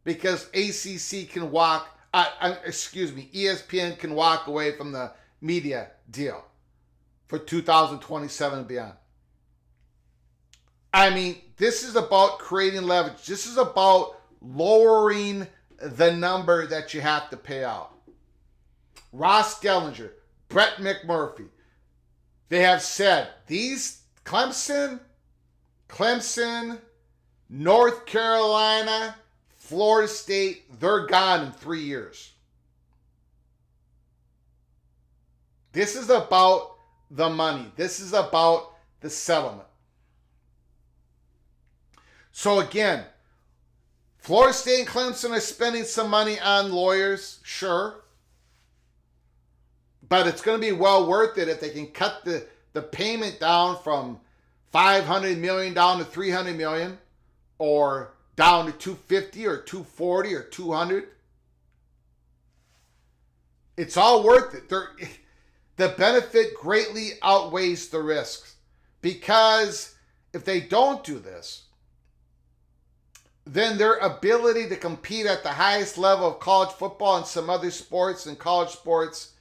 because ESPN can walk away from the media deal for 2027 and beyond. I mean, this is about creating leverage. This is about lowering the number that you have to pay out. Ross Dellinger, Brett McMurphy, they have said these Clemson, North Carolina, Florida State, they're gone in 3 years. This is about the money. This is about the settlement. So again, Florida State and Clemson are spending some money on lawyers, sure. But it's going to be well worth it if they can cut the payment down from $500 million down to $300 million or down to $250 or $240 or $200. It's all worth it. The benefit greatly outweighs the risks because if they don't do this, then their ability to compete at the highest level of college football and some other sports and college sports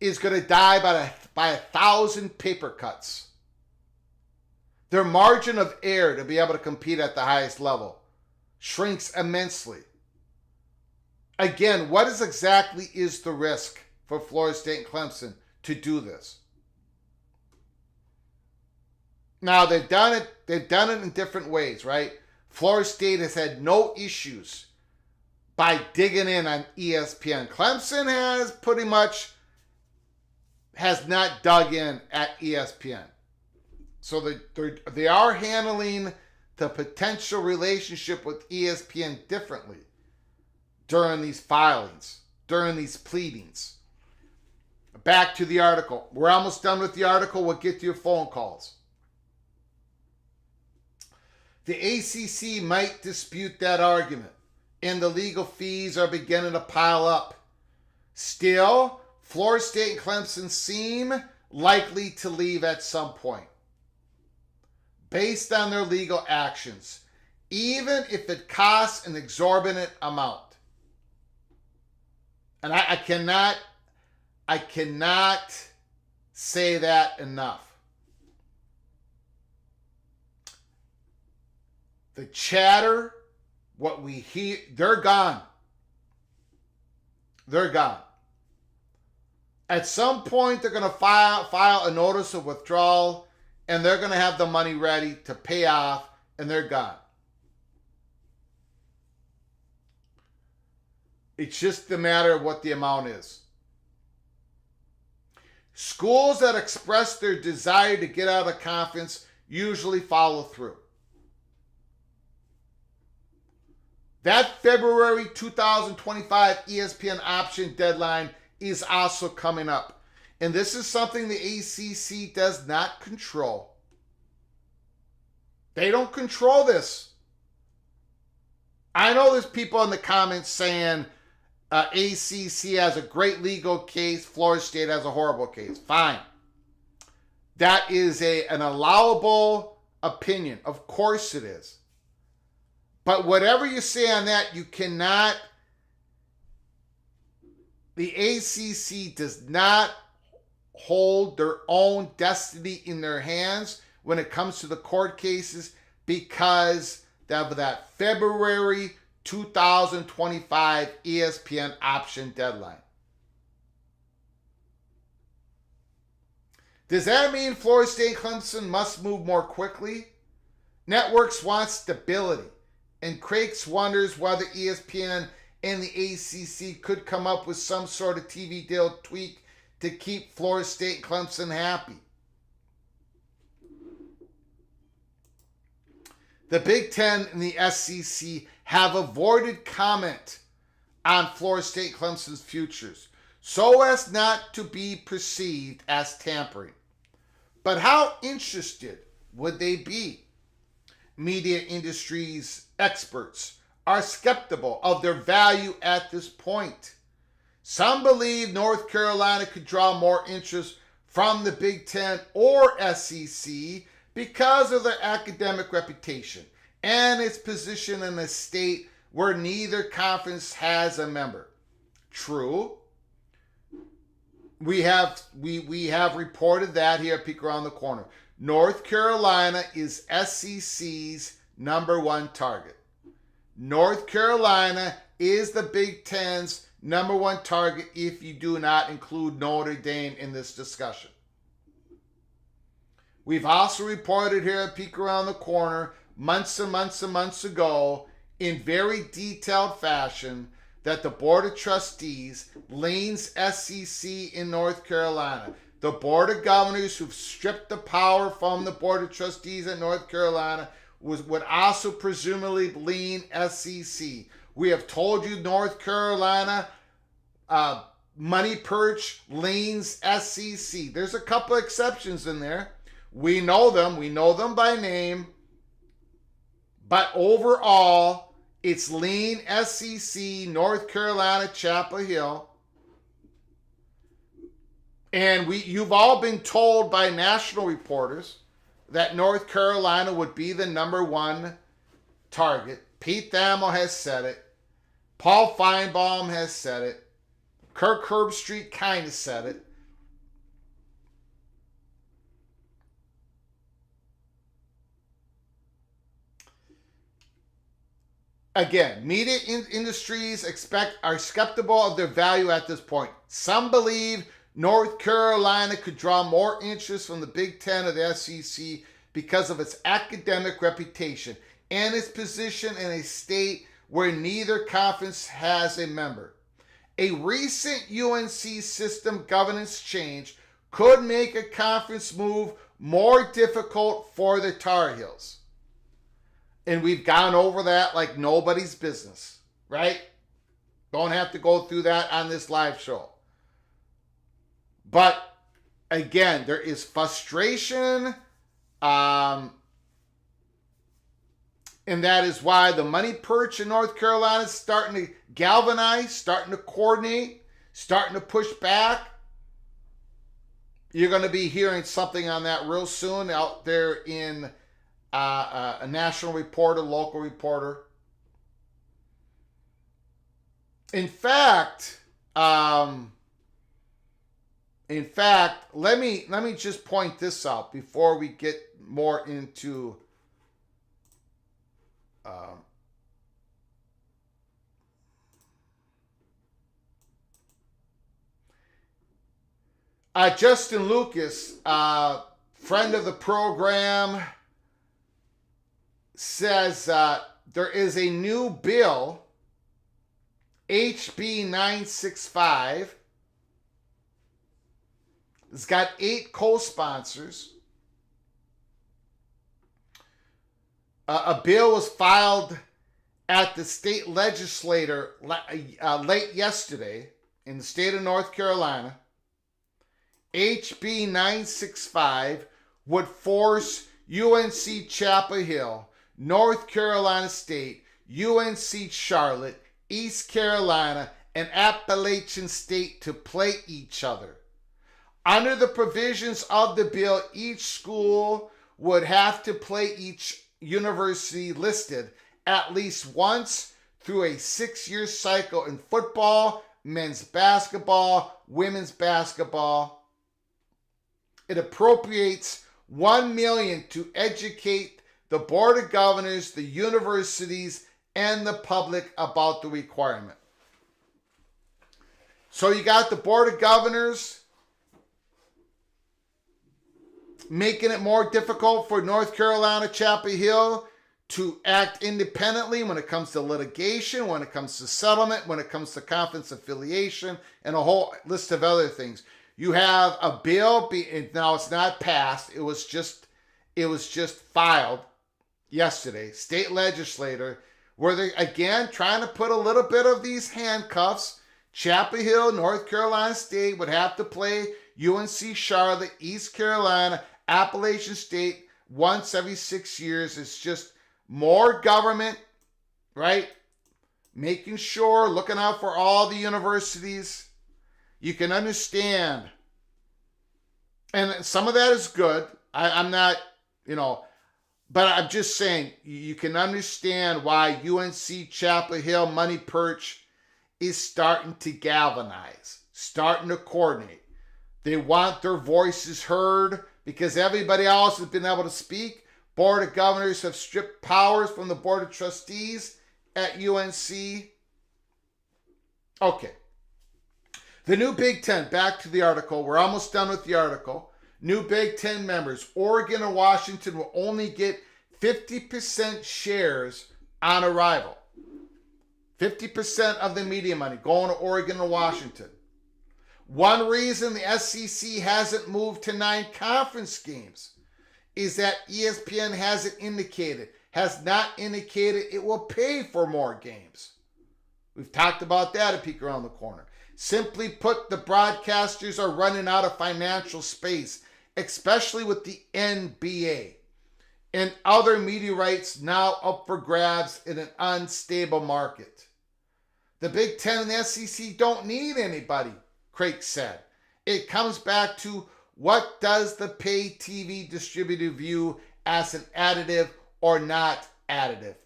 is going to die by 1,000 paper cuts. Their margin of error to be able to compete at the highest level shrinks immensely. Again, what exactly is the risk for Florida State and Clemson to do this? Now, they've done it in different ways, right? Florida State has had no issues by digging in on ESPN. Clemson has not dug in at ESPN. So they are handling the potential relationship with ESPN differently during these filings, during these pleadings. back to the article. We're almost done with the article. We'll get to your phone calls. The ACC might dispute that argument, and the legal fees are beginning to pile up. Still, Florida State and Clemson seem likely to leave at some point, based on their legal actions, even if it costs an exorbitant amount. And I cannot say that enough. The chatter, what we hear, they're gone. They're gone. At some point, they're going to file a notice of withdrawal, and they're going to have the money ready to pay off, and they're gone. It's just a matter of what the amount is. Schools that express their desire to get out of conference usually follow through. That February 2025 ESPN option deadline is also coming up. And this is something the ACC does not control. They don't control this. I know there's people in the comments saying ACC has a great legal case, Florida State has a horrible case. Fine. That is an allowable opinion. Of course it is. But whatever you say on that, you cannot, the ACC does not hold their own destiny in their hands when it comes to the court cases because of that February 2025 ESPN option deadline. Does that mean Florida State and Clemson must move more quickly? Networks want stability, and Crakes wonders whether ESPN and the ACC could come up with some sort of TV deal tweak to keep Florida State and Clemson happy. The Big Ten and the SEC have avoided comment on Florida State Clemson's futures so as not to be perceived as tampering. But how interested would they be? Media industry's experts are skeptical of their value at this point. Some believe North Carolina could draw more interest from the Big Ten or SEC because of their academic reputation and its position in a state where neither conference has a member. True. We have reported that here at Peek Around the Corner. North Carolina is SEC's number one target. North Carolina is the Big Ten's number one target if you do not include Notre Dame in this discussion. We've also reported here at Peek Around the Corner months and months and months ago in very detailed fashion that the Board of Trustees leans SEC in North Carolina. The Board of Governors who've stripped the power from the Board of Trustees in North Carolina would also presumably lean SEC. We have told you North Carolina money perch leans SEC. There's a couple exceptions in there. We know them by name. But overall, it's lean SEC, North Carolina, Chapel Hill. And you've all been told by national reporters that North Carolina would be the number one target. Pete Thamel has said it. Paul Feinbaum has said it. Kirk Herbstreit kind of said it. Again, media industries are skeptical of their value at this point. Some believe North Carolina could draw more interest from the Big Ten or the SEC because of its academic reputation and its position in a state where neither conference has a member. A recent UNC system governance change could make a conference move more difficult for the Tar Heels. And we've gone over that like nobody's business, right? Don't have to go through that on this live show. But again, there is frustration, and that is why the money perch in North Carolina is starting to galvanize, starting to coordinate, starting to push back. You're going to be hearing something on that real soon out there in a national reporter, local reporter. In fact, let me just point this out before we get more into Justin Lucas, friend of the program, says there is a new bill, HB 965. It's got 8 co-sponsors. A bill was filed at the state legislature late yesterday in the state of North Carolina. HB 965 would force UNC Chapel Hill, North Carolina State, UNC Charlotte, East Carolina, and Appalachian State to play each other. Under the provisions of the bill, each school would have to play each university listed at least once through a 6-year cycle in football, men's basketball, women's basketball. It appropriates $1 million to educate the Board of Governors, the universities, and the public about the requirement. So you got the Board of Governors making it more difficult for North Carolina Chapel Hill to act independently when it comes to litigation, when it comes to settlement, when it comes to conference affiliation, and a whole list of other things. You have a bill, now it's not passed, it was just filed yesterday, state legislature, where they're again trying to put a little bit of these handcuffs. Chapel Hill, North Carolina State would have to play UNC Charlotte, East Carolina, Appalachian State once every 6 years. It's just more government, right? Making sure, looking out for all the universities. You can understand. And some of that is good. I'm not, but I'm just saying, you can understand why UNC Chapel Hill money perch is starting to galvanize, starting to coordinate. They want their voices heard because everybody else has been able to speak. Board of Governors have stripped powers from the Board of Trustees at UNC. Okay. The new Big Ten, back to the article. We're almost done with the article. New Big Ten members, Oregon and Washington, will only get 50% shares on arrival. 50% of the media money going to Oregon and Washington. One reason the SEC hasn't moved to 9 conference games is that ESPN has not indicated it will pay for more games. We've talked about that at Peek Around the Corner. Simply put, the broadcasters are running out of financial space, especially with the NBA and other media rights now up for grabs in an unstable market. The Big Ten and the SEC don't need anybody, Craig said. It comes back to, what does the pay TV distributor view as an additive or not additive?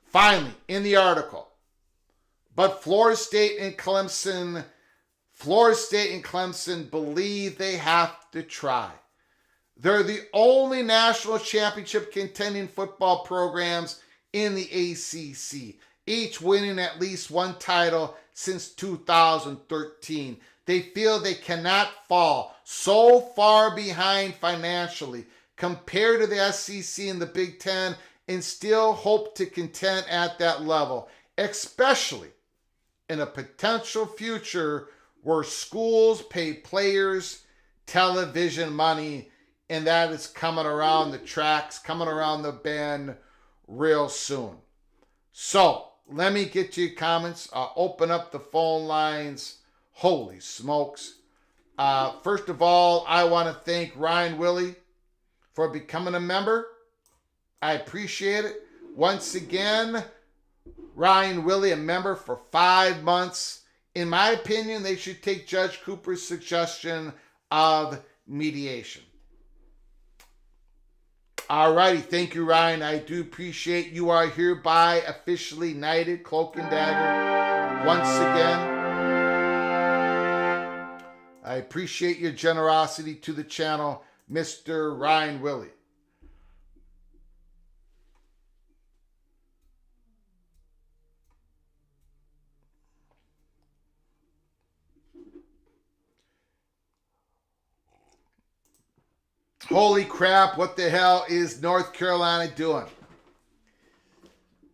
Finally, in the article, but Florida State and Clemson believe they have to try. They're the only national championship contending football programs in the ACC, each winning at least one title since 2013. They feel they cannot fall so far behind financially compared to the SEC and the Big Ten and still hope to contend at that level, especially in a potential future where schools pay players television money, and that is coming around the tracks, coming around the bend real soon. So, let me get to your comments. I'll open up the phone lines. Holy smokes. First of all, I want to thank Ryan Willie for becoming a member. I appreciate it. Once again, Ryan Willie, a member for 5 months. In my opinion, they should take Judge Cooper's suggestion of mediation. Alrighty, thank you, Ryan. I do appreciate you are hereby officially knighted, Cloak and Dagger, once again. I appreciate your generosity to the channel, Mr. Ryan Willie. Holy crap, what the hell is North Carolina doing?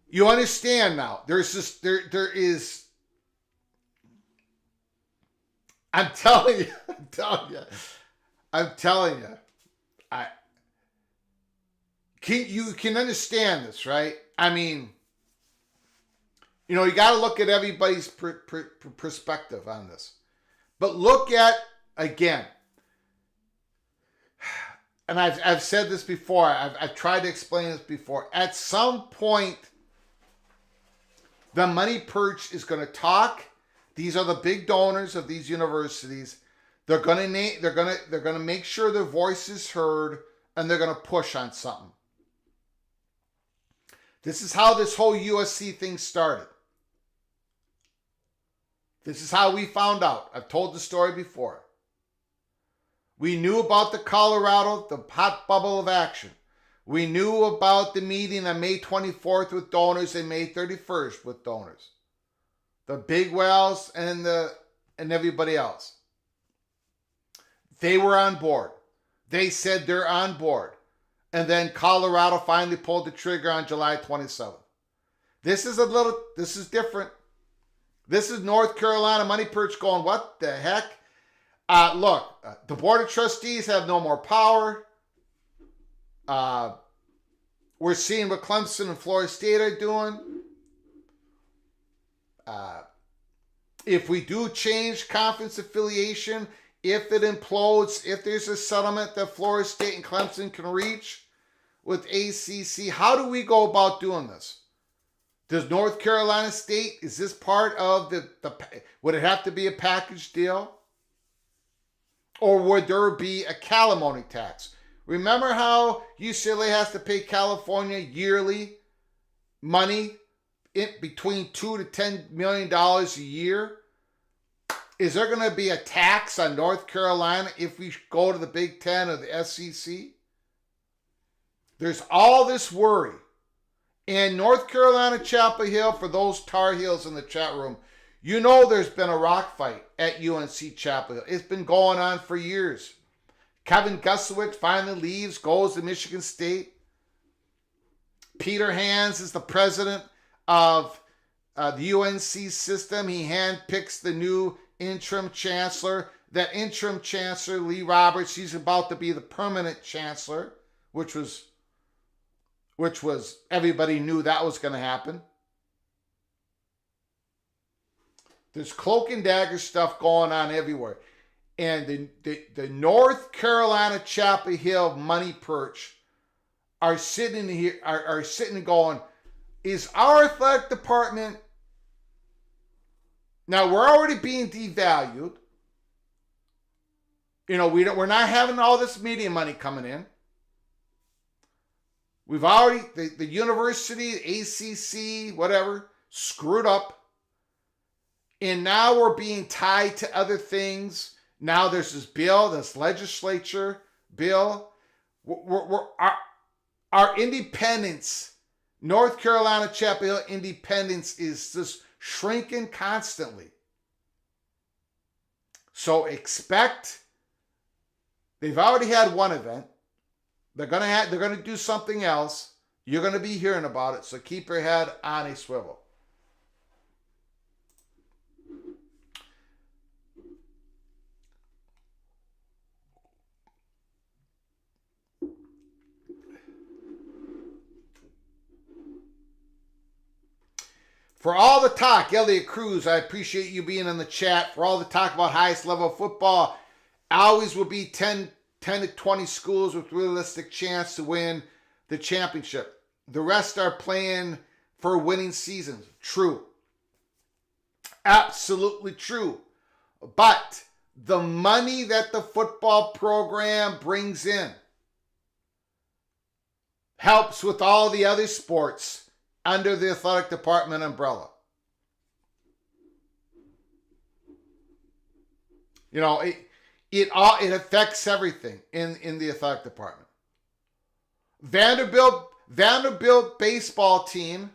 You understand now. There is I'm telling you. You can understand this, right? I mean, you got to look at everybody's perspective on this. But look at, again, and I've said this before, I've tried to explain this before. At some point, the money perch is going to talk. These are the big donors of these universities. They're going to make sure their voice is heard, and they're going to push on something. This is how this whole USC thing started. This is how we found out. I've told the story before. We knew about the Colorado, the hot bubble of action. We knew about the meeting on May 24th with donors and May 31st with donors. The big whales and everybody else. They were on board. They said they're on board. And then Colorado finally pulled the trigger on July 27th. This is different. This is North Carolina money perch going, what the heck? Look, the Board of Trustees have no more power. We're seeing what Clemson and Florida State are doing. If we do change conference affiliation, if it implodes, if there's a settlement that Florida State and Clemson can reach with ACC, how do we go about doing this? Does North Carolina State, is this part of would it have to be a package deal? Or would there be a calimony tax? Remember how UCLA has to pay California yearly money between $2 to $10 million a year? Is there going to be a tax on North Carolina if we go to the Big Ten or the SEC? There's all this worry. And North Carolina Chapel Hill, for those Tar Heels in the chat room, there's been a rock fight at UNC Chapel Hill. It's been going on for years. Kevin Gusowitz finally leaves, goes to Michigan State. Peter Hans is the president of the UNC system. He handpicks the new interim chancellor. That interim chancellor, Lee Roberts, he's about to be the permanent chancellor, which was everybody knew that was going to happen. There's cloak and dagger stuff going on everywhere. And the North Carolina Chapel Hill money perch are sitting here, are sitting and going, is our athletic department, now we're already being devalued. We're not having all this media money coming in. We've already, the university, ACC, whatever, screwed up. And now we're being tied to other things. Now there's this bill, this legislature bill. Our independence, North Carolina Chapel Hill independence is just shrinking constantly. So expect, they've already had one event. They're gonna do something else. You're gonna be hearing about it. So keep your head on a swivel. For all the talk, Elliot Cruz, I appreciate you being in the chat. For all the talk about highest level football, always will be 10 to 20 schools with realistic chance to win the championship. The rest are playing for winning seasons. True. Absolutely true. But the money that the football program brings in helps with all the other sports under the athletic department umbrella. You know, it affects everything in the athletic department. Vanderbilt baseball team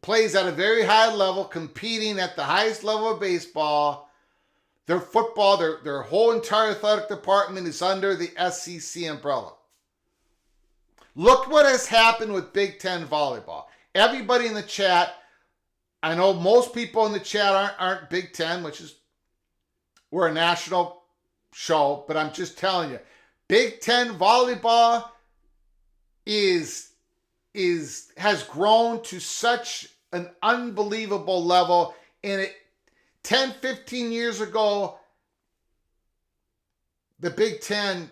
plays at a very high level, competing at the highest level of baseball. Their football, their whole entire athletic department is under the SEC umbrella. Look what has happened with Big Ten volleyball. Everybody in the chat, I know most people in the chat aren't Big Ten, which is, we're a national show, but I'm just telling you, Big Ten volleyball has grown to such an unbelievable level. And 10, 15 years ago, the Big Ten,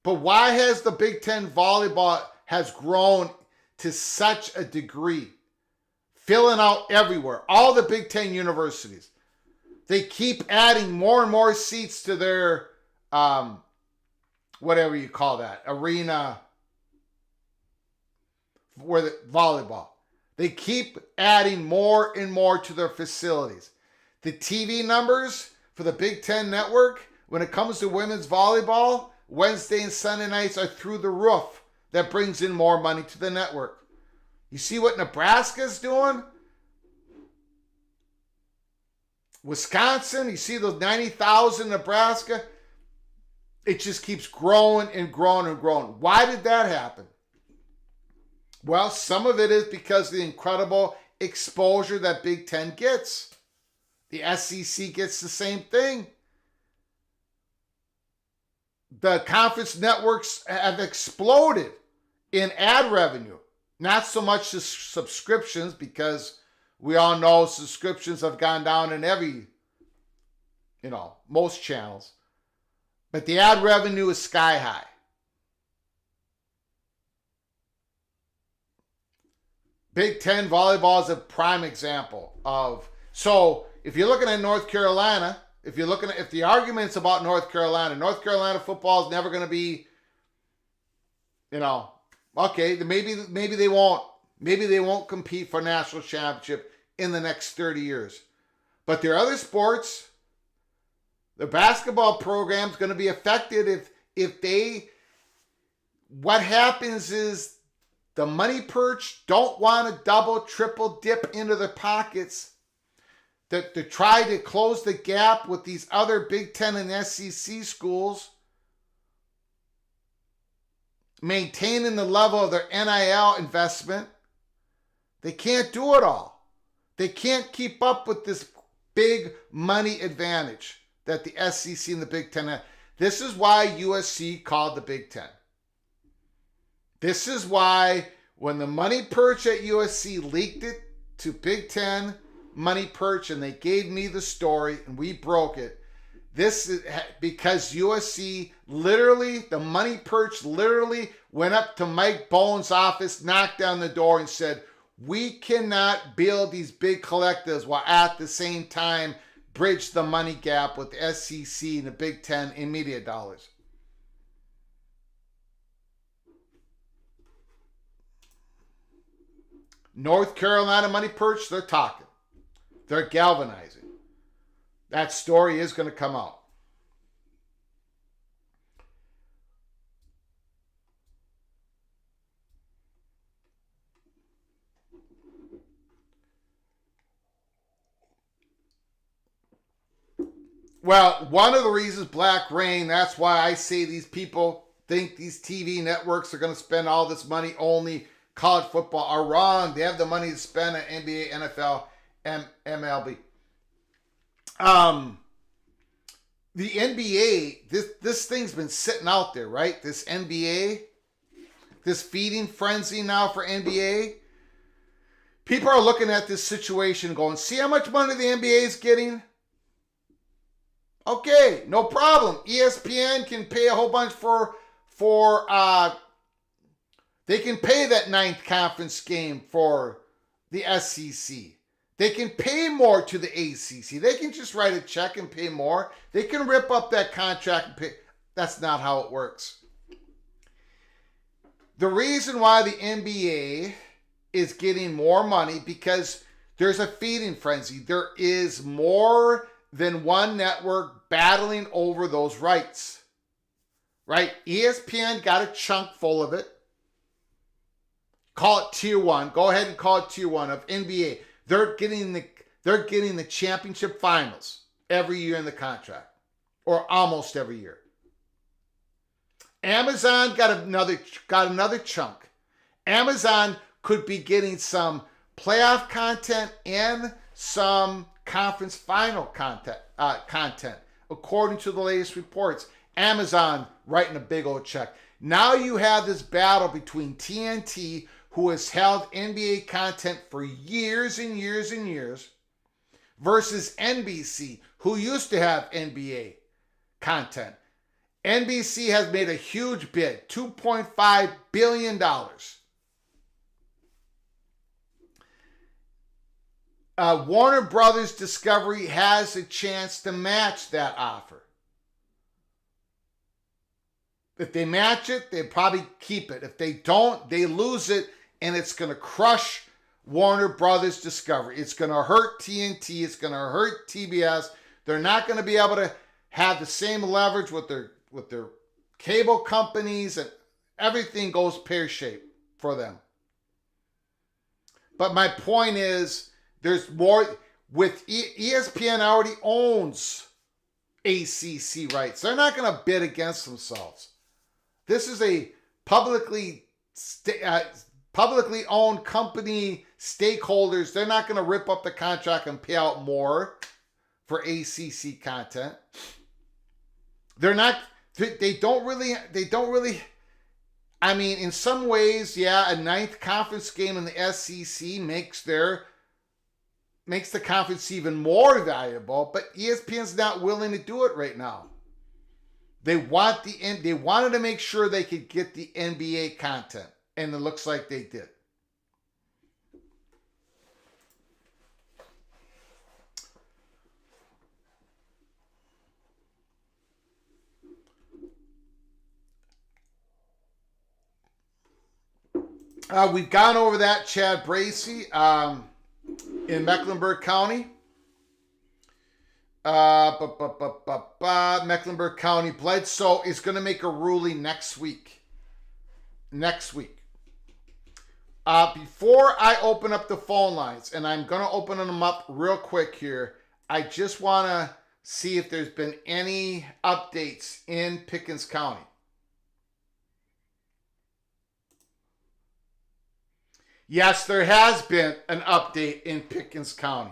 But why has the Big Ten volleyball has grown to such a degree? Filling out everywhere. All the Big Ten universities. They keep adding more and more seats to their, whatever you call that, arena, where the volleyball. They keep adding more and more to their facilities. The TV numbers for the Big Ten network, when it comes to women's volleyball, Wednesday and Sunday nights are through the roof. That brings in more money to the network. You see what Nebraska's doing? Wisconsin, you see those 90,000 Nebraska? It just keeps growing and growing and growing. Why did that happen? Well, some of it is because of the incredible exposure that Big Ten gets. The SEC gets the same thing. The conference networks have exploded in ad revenue. Not so much the subscriptions, because we all know subscriptions have gone down in every, most channels. But the ad revenue is sky high. Big Ten volleyball is a prime example of, so if you're looking at North Carolina, if the argument's about North Carolina football is never going to be, okay, maybe they won't compete for national championship in the next 30 years. But there are other sports. The basketball program's going to be affected what happens is the money perch don't want to double, triple dip into their pockets to try to close the gap with these other Big Ten and SEC schools, maintaining the level of their NIL investment. They can't do it all. They can't keep up with this big money advantage that the SEC and the Big Ten have. This is why USC called the Big Ten. This is why when the money perch at USC leaked it to Big Ten money perch, and they gave me the story and we broke it. This is because USC the money perch literally went up to Mike Bohn's office, knocked down the door and said, we cannot build these big collectives while at the same time bridge the money gap with the SEC and the Big Ten in media dollars. North Carolina money perch, they're talking. They're galvanizing. That story is going to come out. Well, one of the reasons Black Rain, that's why I say these people think these TV networks are going to spend all this money only college football are wrong. They have the money to spend on NBA, NFL, MLB. The NBA, this thing's been sitting out there, right? This NBA, this feeding frenzy now for NBA. People are looking at this situation going, see how much money the NBA is getting? Okay, no problem. ESPN can pay a whole bunch for they can pay that ninth conference game for the SEC. They can pay more to the ACC. They can just write a check and pay more. They can rip up that contract and pay. That's not how it works. The reason why the NBA is getting more money because there's a feeding frenzy. There is more than one network battling over those rights. Right? ESPN got a chunk full of it. Call it tier one. Go ahead and call it tier one of NBA. They're getting the championship finals every year in the contract, or almost every year. Amazon got another chunk. Amazon could be getting some playoff content and some conference final content, according to the latest reports. Amazon writing a big old check. Now you have this battle between TNT, who has held NBA content for years and years and years, versus NBC, who used to have NBA content. NBC has made a huge bid, $2.5 billion. Warner Brothers Discovery has a chance to match that offer. If they match it, they probably keep it. If they don't, they lose it, and it's going to crush Warner Brothers Discovery. It's going to hurt TNT. It's going to hurt TBS. They're not going to be able to have the same leverage with their cable companies, and everything goes pear-shaped for them. But my point is, there's more. With ESPN already owns ACC rights. They're not going to bid against themselves. This is a publicly owned company, stakeholders. They're not going to rip up the contract and pay out more for ACC content. They're not. They don't really. I mean, in some ways, yeah, a ninth conference game in the SEC makes the conference even more valuable, but ESPN's not willing to do it right now. They wanted to make sure they could get the NBA content, and it looks like they did. We've gone over that, Chad Bracey, in Mecklenburg County. Mecklenburg County, Bledsoe is going to make a ruling next week. Before I open up the phone lines, and I'm going to open them up real quick here, I just want to see if there's been any updates in Pickens County. Yes, there has been an update in Pickens County.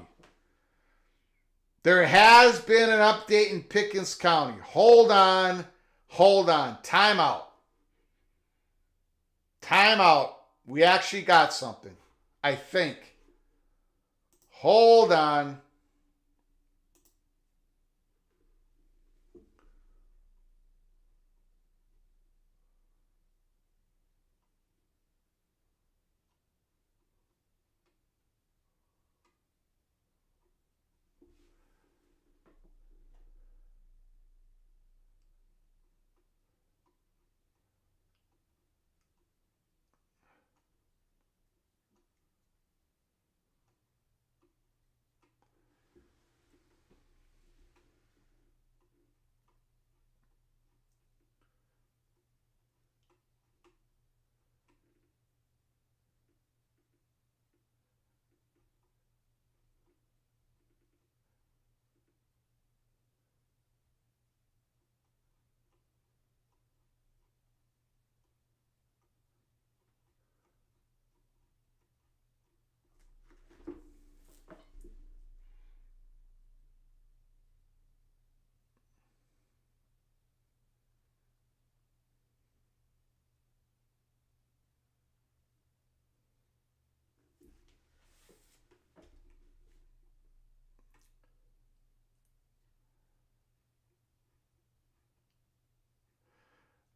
There has been an update in Pickens County. Hold on. Time out. We actually got something, I think. Hold on.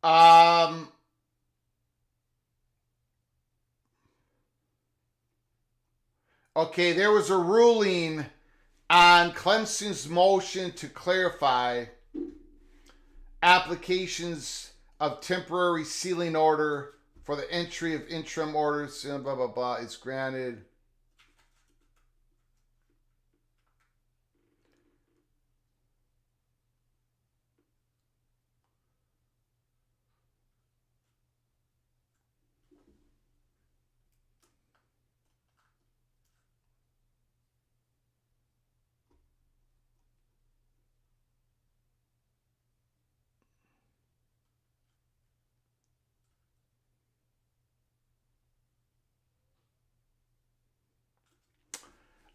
Um, okay, there was a ruling on Clemson's motion to clarify applications of temporary sealing order for the entry of interim orders, blah, blah, blah, is granted.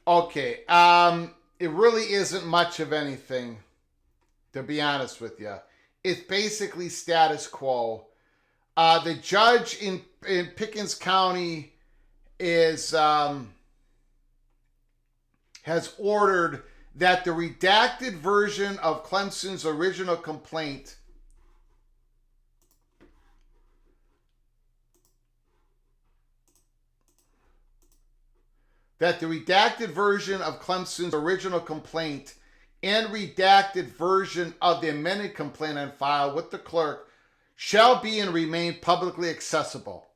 Okay, it really isn't much of anything, to be honest with you. It's basically status quo. The judge in Pickens County is has ordered that the redacted version of Clemson's original complaint and redacted version of the amended complaint on file with the clerk shall be and remain publicly accessible.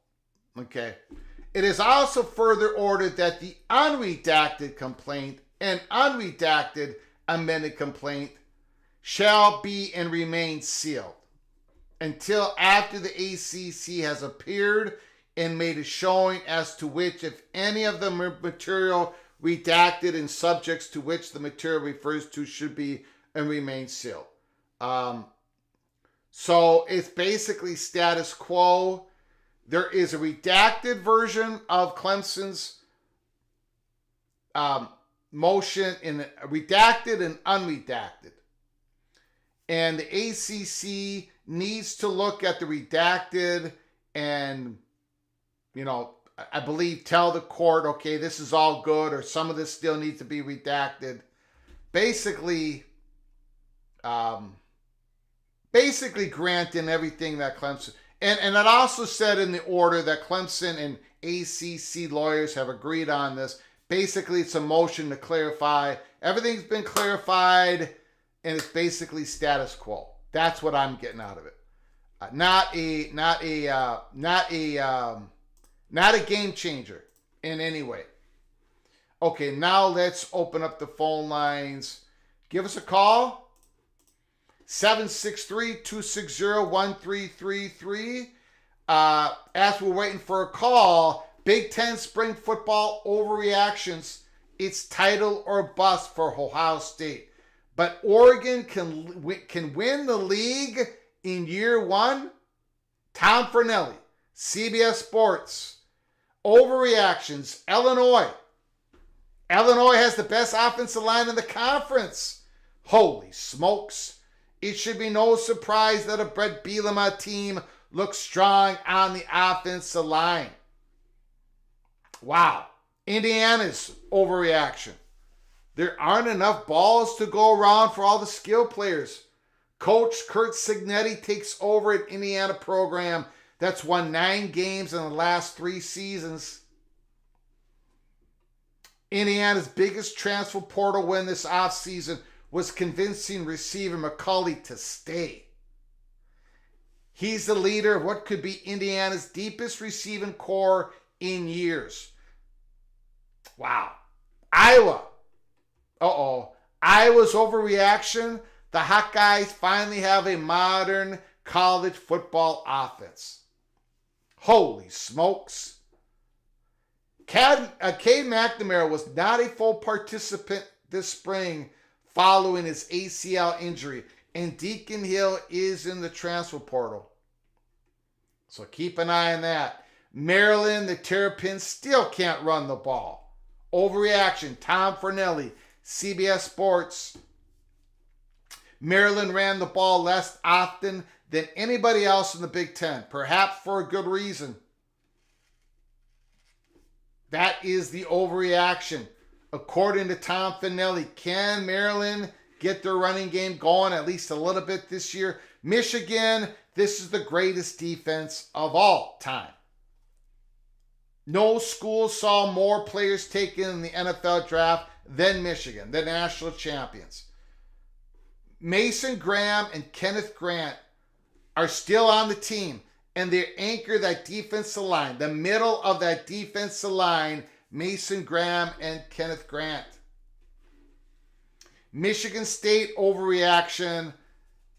Okay. It is also further ordered that the unredacted complaint and unredacted amended complaint shall be and remain sealed until after the ACC has appeared and made a showing as to which, if any, of the material redacted and subjects to which the material refers to should be and remain sealed. So it's basically status quo. There is a redacted version of Clemson's motion, in redacted and unredacted. And the ACC needs to look at the redacted and, I believe tell the court, okay, this is all good, or some of this still needs to be redacted. Basically granting everything that Clemson, and it also said in the order that Clemson and ACC lawyers have agreed on this. Basically, it's a motion to clarify. Everything's been clarified, and it's basically status quo. That's what I'm getting out of it. Not a game changer in any way. Okay, now let's open up the phone lines. Give us a call. 763-260-1333. As we're waiting for a call, Big Ten spring football overreactions. It's title or bust for Ohio State. But Oregon can win the league in year one. Tom Fornelli, CBS Sports. Overreactions. Illinois has the best offensive line in the conference. Holy smokes. It should be no surprise that a Brett Bielema team looks strong on the offensive line. Wow. Indiana's overreaction. There aren't enough balls to go around for all the skill players. Coach Kurt Cignetti takes over an Indiana program that's won 9 games in the last 3 seasons. Indiana's biggest transfer portal win this offseason was convincing receiver McCulley to stay. He's the leader of what could be Indiana's deepest receiving core in years. Wow. Iowa. Iowa's overreaction. The Hawkeyes finally have a modern college football offense. Holy smokes. Cade McNamara was not a full participant this spring following his ACL injury, and Deacon Hill is in the transfer portal. So keep an eye on that. Maryland, the Terrapins still can't run the ball. Overreaction, Tom Fornelli, CBS Sports. Maryland ran the ball less often than anybody else in the Big Ten, perhaps for a good reason. That is the overreaction. According to Tom Fornelli, can Maryland get their running game going at least a little bit this year? Michigan, this is the greatest defense of all time. No school saw more players taken in the NFL draft than Michigan, the national champions. Mason Graham and Kenneth Grant are still on the team, and they anchor that defensive line, the middle of that defensive line, Mason Graham and Kenneth Grant. Michigan State overreaction,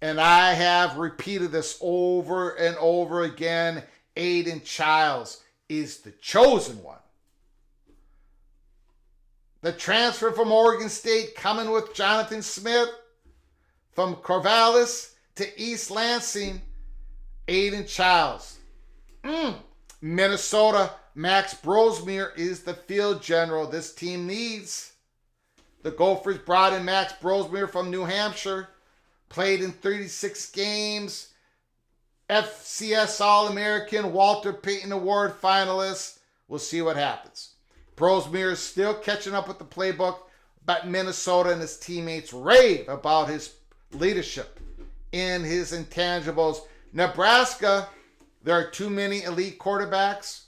and I have repeated this over and over again, Aiden Childs is the chosen one. The transfer from Oregon State coming with Jonathan Smith from Corvallis to East Lansing, Aiden Childs. Minnesota, Max Brosmere is the field general this team needs. The Gophers brought in Max Brosmere from New Hampshire, played in 36 games, FCS All-American, Walter Payton Award finalist. We'll see what happens. Brosmere is still catching up with the playbook, but Minnesota and his teammates rave about his leadership in his intangibles. Nebraska, there are too many elite quarterbacks.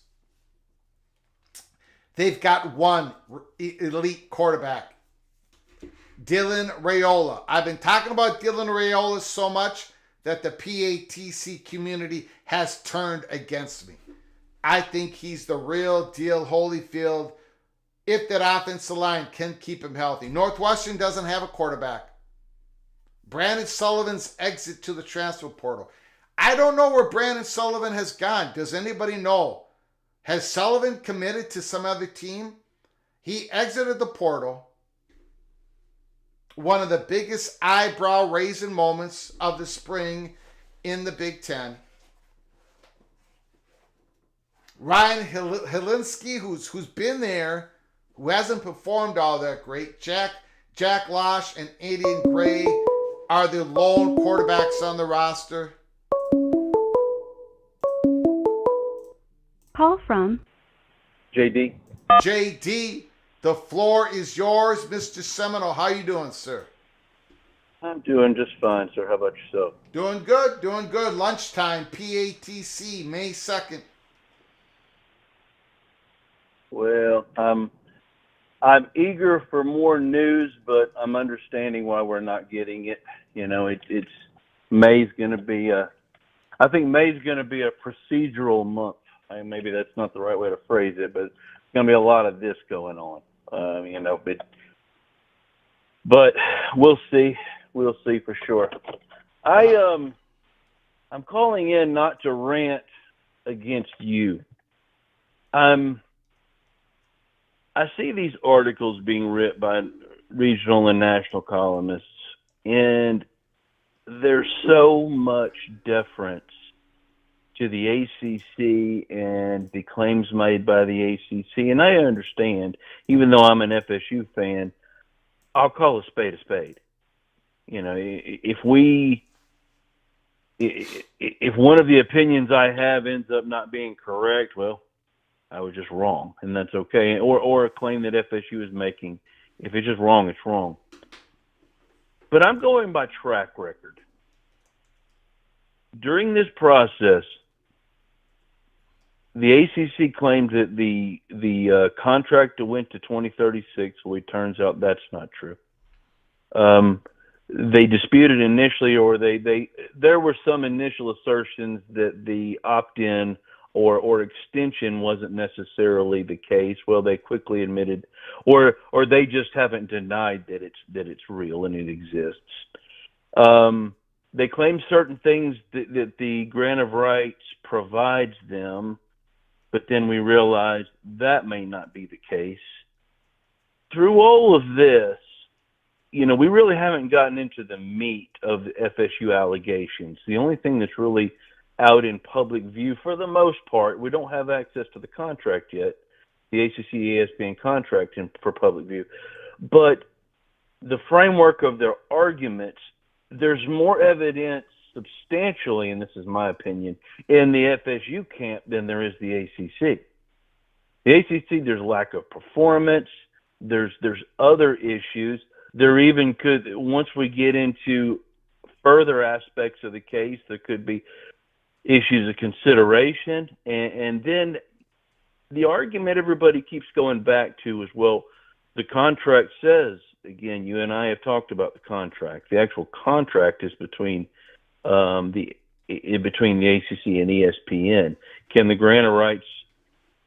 They've got one elite quarterback, Dylan Raiola. I've been talking about Dylan Raiola so much that the PATC community has turned against me. I think he's the real deal, Holyfield, if that offensive line can keep him healthy. Northwestern doesn't have a quarterback. Brandon Sullivan's exit to the transfer portal. I don't know where Brandon Sullivan has gone. Does anybody know? Has Sullivan committed to some other team? He exited the portal. One of the biggest eyebrow-raising moments of the spring in the Big Ten. Ryan Helinski, who's been there, who hasn't performed all that great. Jack Losh and Aiden Gray are the lone quarterbacks on the roster. Call from JD. JD, the floor is yours, Mr. Seminole. How you doing, sir? I'm doing just fine, sir. How about yourself? Doing good, doing good. Lunchtime, PATC, May 2nd. Well, I'm eager for more news, but I'm understanding why we're not getting it. You know, it's May's going to be I think May's going to be a procedural month. I mean, maybe that's not the right way to phrase it, but it's going to be a lot of this going on. You know, but we'll see. We'll see for sure. I'm calling in not to rant against you. I see these articles being written by regional and national columnists, and there's so much deference to the ACC and the claims made by the ACC. And I understand, even though I'm an FSU fan, I'll call a spade a spade. You know, if one of the opinions I have ends up not being correct, well, I was just wrong, and that's okay. Or a claim that FSU is making. If it's just wrong, it's wrong. But I'm going by track record. During this process, the ACC claims that the contract went to 2036. Well, it turns out that's not true. They disputed initially, or there were some initial assertions that the opt-in or extension wasn't necessarily the case. Well, they quickly admitted, or they just haven't denied that it's real and it exists. They claim certain things that the grant of rights provides them, but then we realize that may not be the case. Through all of this, you know, we really haven't gotten into the meat of the FSU allegations. The only thing that's really out in public view, for the most part, we don't have access to the contract yet, the ACC-ESPN contract for public view. But the framework of their arguments, there's more evidence substantially, and this is my opinion, in the FSU camp than there is the ACC. The ACC, there's lack of performance. There's other issues. There even could, once we get into further aspects of the case. There could be issues of consideration. And then the argument everybody keeps going back to is, well, the contract says, again, you and I have talked about the contract. The actual contract is between the ACC and ESPN. Can the grant of rights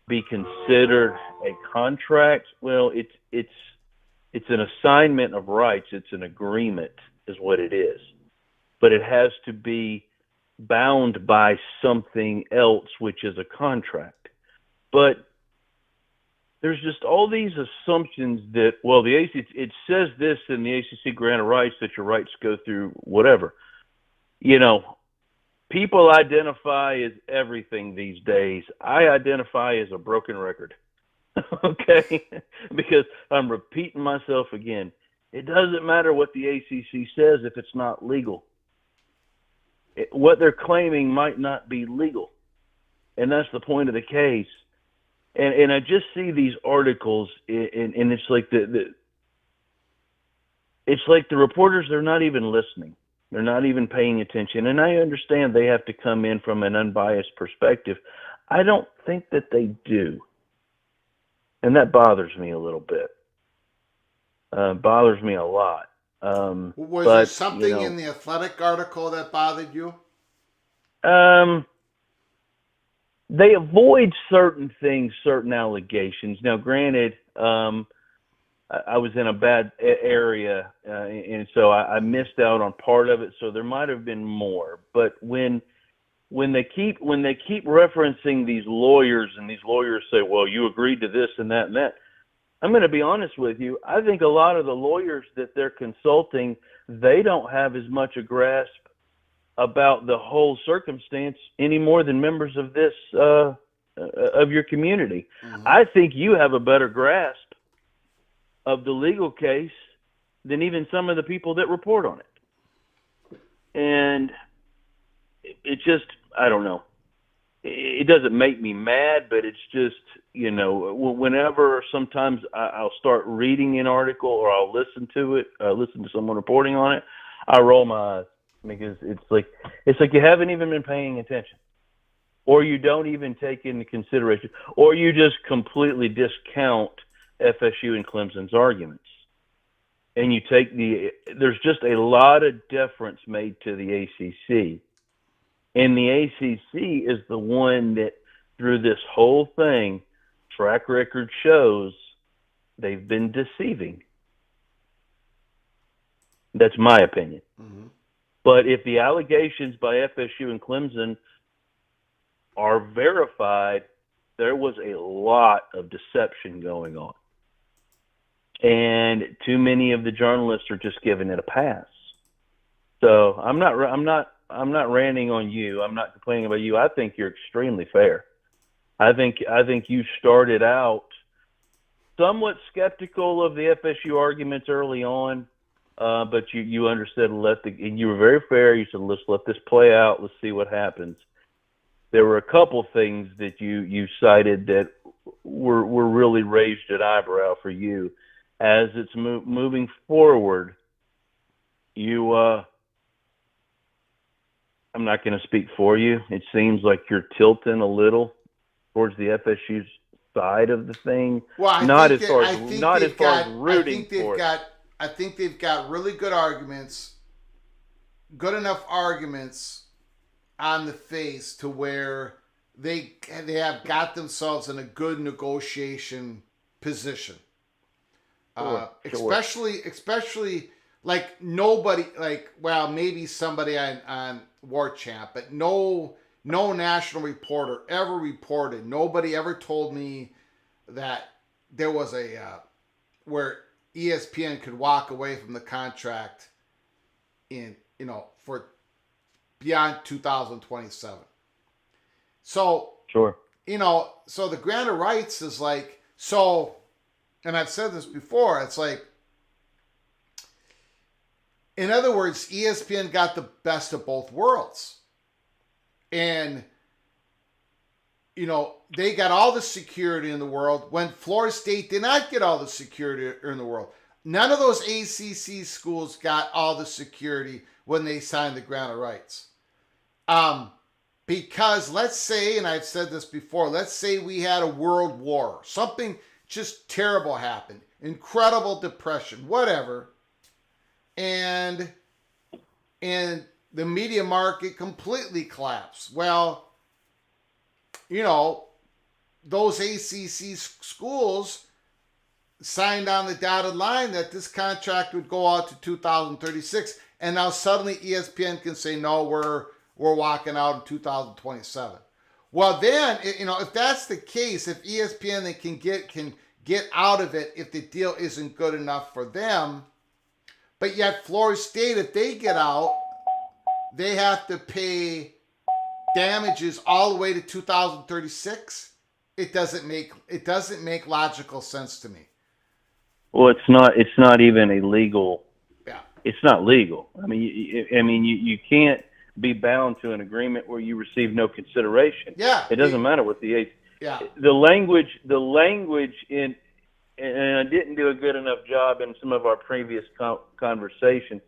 be considered a contract? Well, it's an assignment of rights. It's an agreement, is what it is. But it has to be bound by something else, which is a contract. But there's just all these assumptions that, well, the ACC, it says this in the ACC grant of rights that your rights go through whatever. You know, people identify as everything these days. I identify as a broken record, okay? Because I'm repeating myself again. It doesn't matter what the ACC says if it's not legal. What they're claiming might not be legal, and that's the point of the case. And I just see these articles, and it's like the reporters, they're not even listening. They're not even paying attention. And I understand they have to come in from an unbiased perspective. I don't think that they do. And that bothers me a little bit. Bothers me a lot. Was there something in the Athletic article that bothered you? They avoid certain things, certain allegations. Now, granted, I was in a bad area, and so I missed out on part of it. So there might have been more. But when they keep referencing these lawyers, and these lawyers say, "Well, you agreed to this and that and that," I'm going to be honest with you. I think a lot of the lawyers that they're consulting, they don't have as much a grasp about the whole circumstance any more than members of this of your community. Mm-hmm. I think you have a better grasp of the legal case than even some of the people that report on it. And it just, I don't know. It doesn't make me mad, but it's just, whenever sometimes I'll start reading an article or I'll listen to someone reporting on it, I roll my eyes because it's like you haven't even been paying attention, or you don't even take into consideration, or you just completely discount FSU and Clemson's arguments. And you take there's just a lot of deference made to the ACC. And the ACC is the one that, through this whole thing, track record shows they've been deceiving. That's my opinion. Mm-hmm. But if the allegations by FSU and Clemson are verified, there was a lot of deception going on. And too many of the journalists are just giving it a pass. So I'm not ranting on you. I'm not complaining about you. I think you're extremely fair. I think you started out somewhat skeptical of the FSU arguments early on, but you understood and you were very fair. You said, let's let this play out. Let's see what happens. There were a couple things that you cited that were really raised an eyebrow for you. As it's moving forward, I'm not going to speak for you. It seems like you're tilting a little towards the FSU side of the thing. Well, I think they've got really good arguments, good enough arguments on the face to where they have got themselves in a good negotiation position. Especially like nobody, like, well, maybe somebody on War Chant, but no national reporter ever reported. Nobody ever told me that there was where ESPN could walk away from the contract for beyond 2027. So, sure. So the grant of rights is like, so, and I've said this before, it's like, in other words, ESPN got the best of both worlds. And, they got all the security in the world when Florida State did not get all the security in the world. None of those ACC schools got all the security when they signed the grant of rights. Because let's say, and I've said this before, let's say we had a world war, something just terrible happened, incredible depression, whatever, and the media market completely collapsed. Well, those ACC schools signed on the dotted line that this contract would go out to 2036, and now suddenly ESPN can say, no, we're walking out in 2027. Well, then, if that's the case, if ESPN they can get out of it if the deal isn't good enough for them, but yet Florida State, if they get out, they have to pay damages all the way to 2036. It doesn't make logical sense to me. Well, it's not even a legal. Yeah. It's not legal. I mean, you can't be bound to an agreement where you receive no consideration. Yeah. It doesn't matter what the yeah. The language in, and I didn't do a good enough job in some of our previous conversations.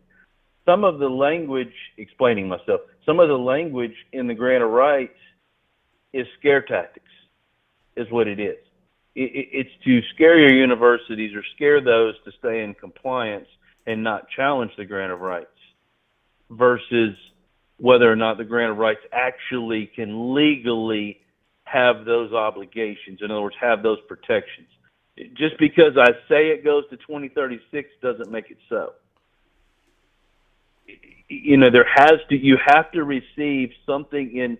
Some of the language, explaining myself, some of the language in the grant of rights is scare tactics, is what it is. It's to scare your universities or scare those to stay in compliance and not challenge the grant of rights, versus whether or not the grant of rights actually can legally have those obligations. In other words, have those protections. Just because I say it goes to 2036 doesn't make it so. You have to receive something in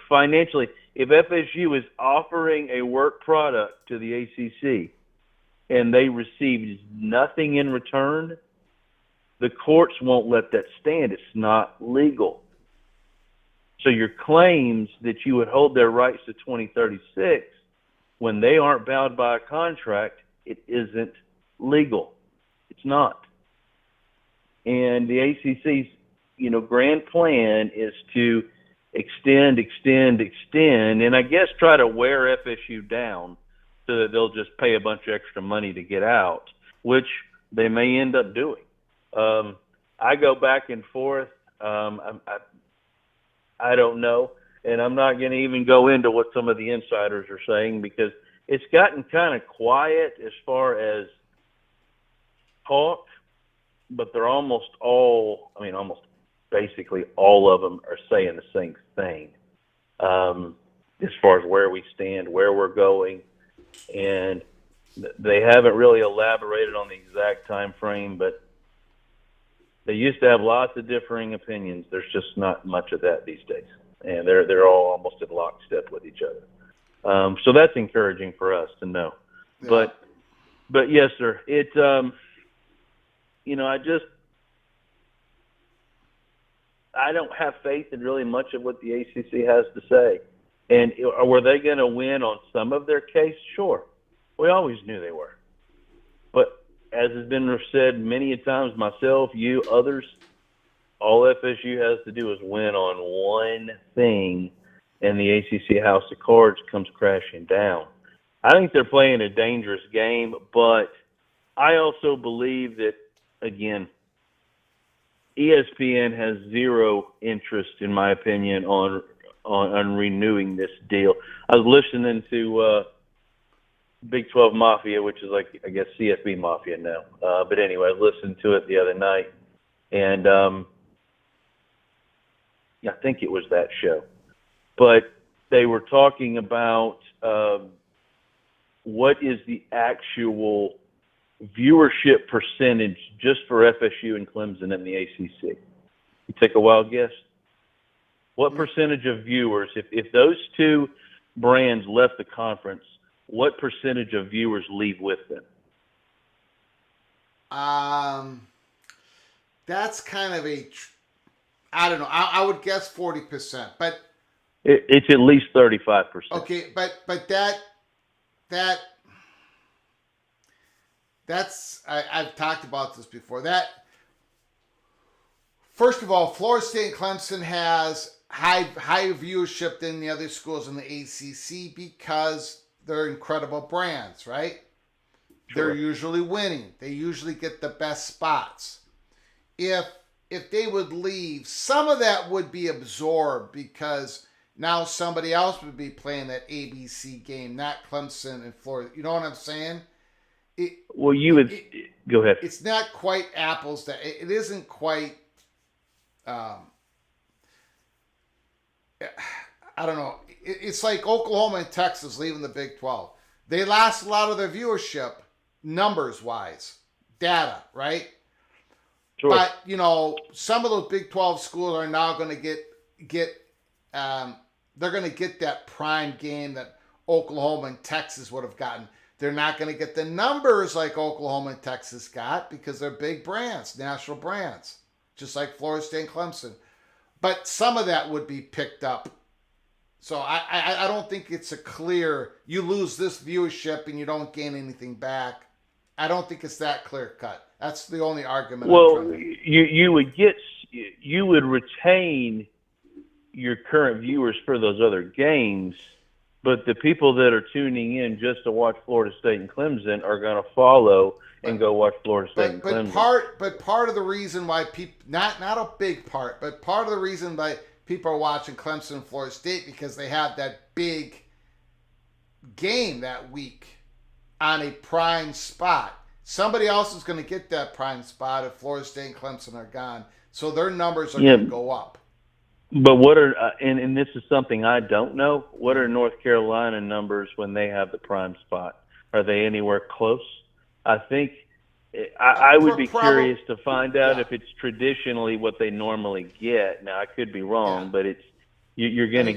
financially. If FSU is offering a work product to the ACC and they receive nothing in return, the courts won't let that stand. It's not legal. So your claims that you would hold their rights to 2036 when they aren't bound by a contract, it isn't legal. It's not. And the ACC's, grand plan is to extend, and I guess try to wear FSU down so that they'll just pay a bunch of extra money to get out, which they may end up doing. I go back and forth. I don't know, and I'm not going to even go into what some of the insiders are saying, because it's gotten kind of quiet as far as talk, but they're almost basically all of them are saying the same thing, as far as where we stand, where we're going, and they haven't really elaborated on the exact time frame, but they used to have lots of differing opinions. There's just not much of that these days, and they're all almost in lockstep with each other. So that's encouraging for us to know. Yeah. But yes, sir. I don't have faith in really much of what the ACC has to say. And were they going to win on some of their case? Sure. We always knew they were. But as has been said many a times, myself, you, others, all FSU has to do is win on one thing, and the ACC house of cards comes crashing down. I think they're playing a dangerous game, but I also believe that, again, ESPN has zero interest, in my opinion, on renewing this deal. I was listening to Big 12 Mafia, which is like, I guess, CFB Mafia now. But anyway, I listened to it the other night, and I think it was that show. But they were talking about what is the actual viewership percentage just for FSU and Clemson in the ACC. You take a wild guess? What percentage of viewers, if those two brands left the conference, what percentage of viewers leave with them? That's kind of I don't know. I would guess 40%, but it's at least 35%. Okay, but that's I've talked about this before. That, first of all, Florida State and Clemson has high viewership than the other schools in the ACC because they're incredible brands, right? they're usually winning. They usually get the best spots. If they would leave, some of that would be absorbed because now somebody else would be playing that ABC game, not Clemson and Florida. You know what I'm saying? Go ahead. It's not quite apples to. It isn't quite. I don't know. It's like Oklahoma and Texas leaving the Big 12. They lost a lot of their viewership, numbers-wise, data, right? Sure. But, some of those Big 12 schools are now going to get they're going to get that prime game that Oklahoma and Texas would have gotten. They're not going to get the numbers like Oklahoma and Texas got because they're big brands, national brands, just like Florida State and Clemson. But some of that would be picked up. So I don't think it's a clear, you lose this viewership and you don't gain anything back. I don't think it's that clear cut. That's the only argument. Well, you would retain your current viewers for those other games, but the people that are tuning in just to watch Florida State and Clemson are going to follow and go watch Florida State and Clemson. But part of the reason why people, not a big part, but part of the reason why people are watching Clemson and Florida State because they have that big game that week on a prime spot. Somebody else is going to get that prime spot if Florida State and Clemson are gone. So their numbers are going to go up. But what are and this is something I don't know. What are North Carolina numbers when they have the prime spot? Are they anywhere close? I think I would be curious to find out if it's traditionally what they normally get. Now I could be wrong, but it's you're going to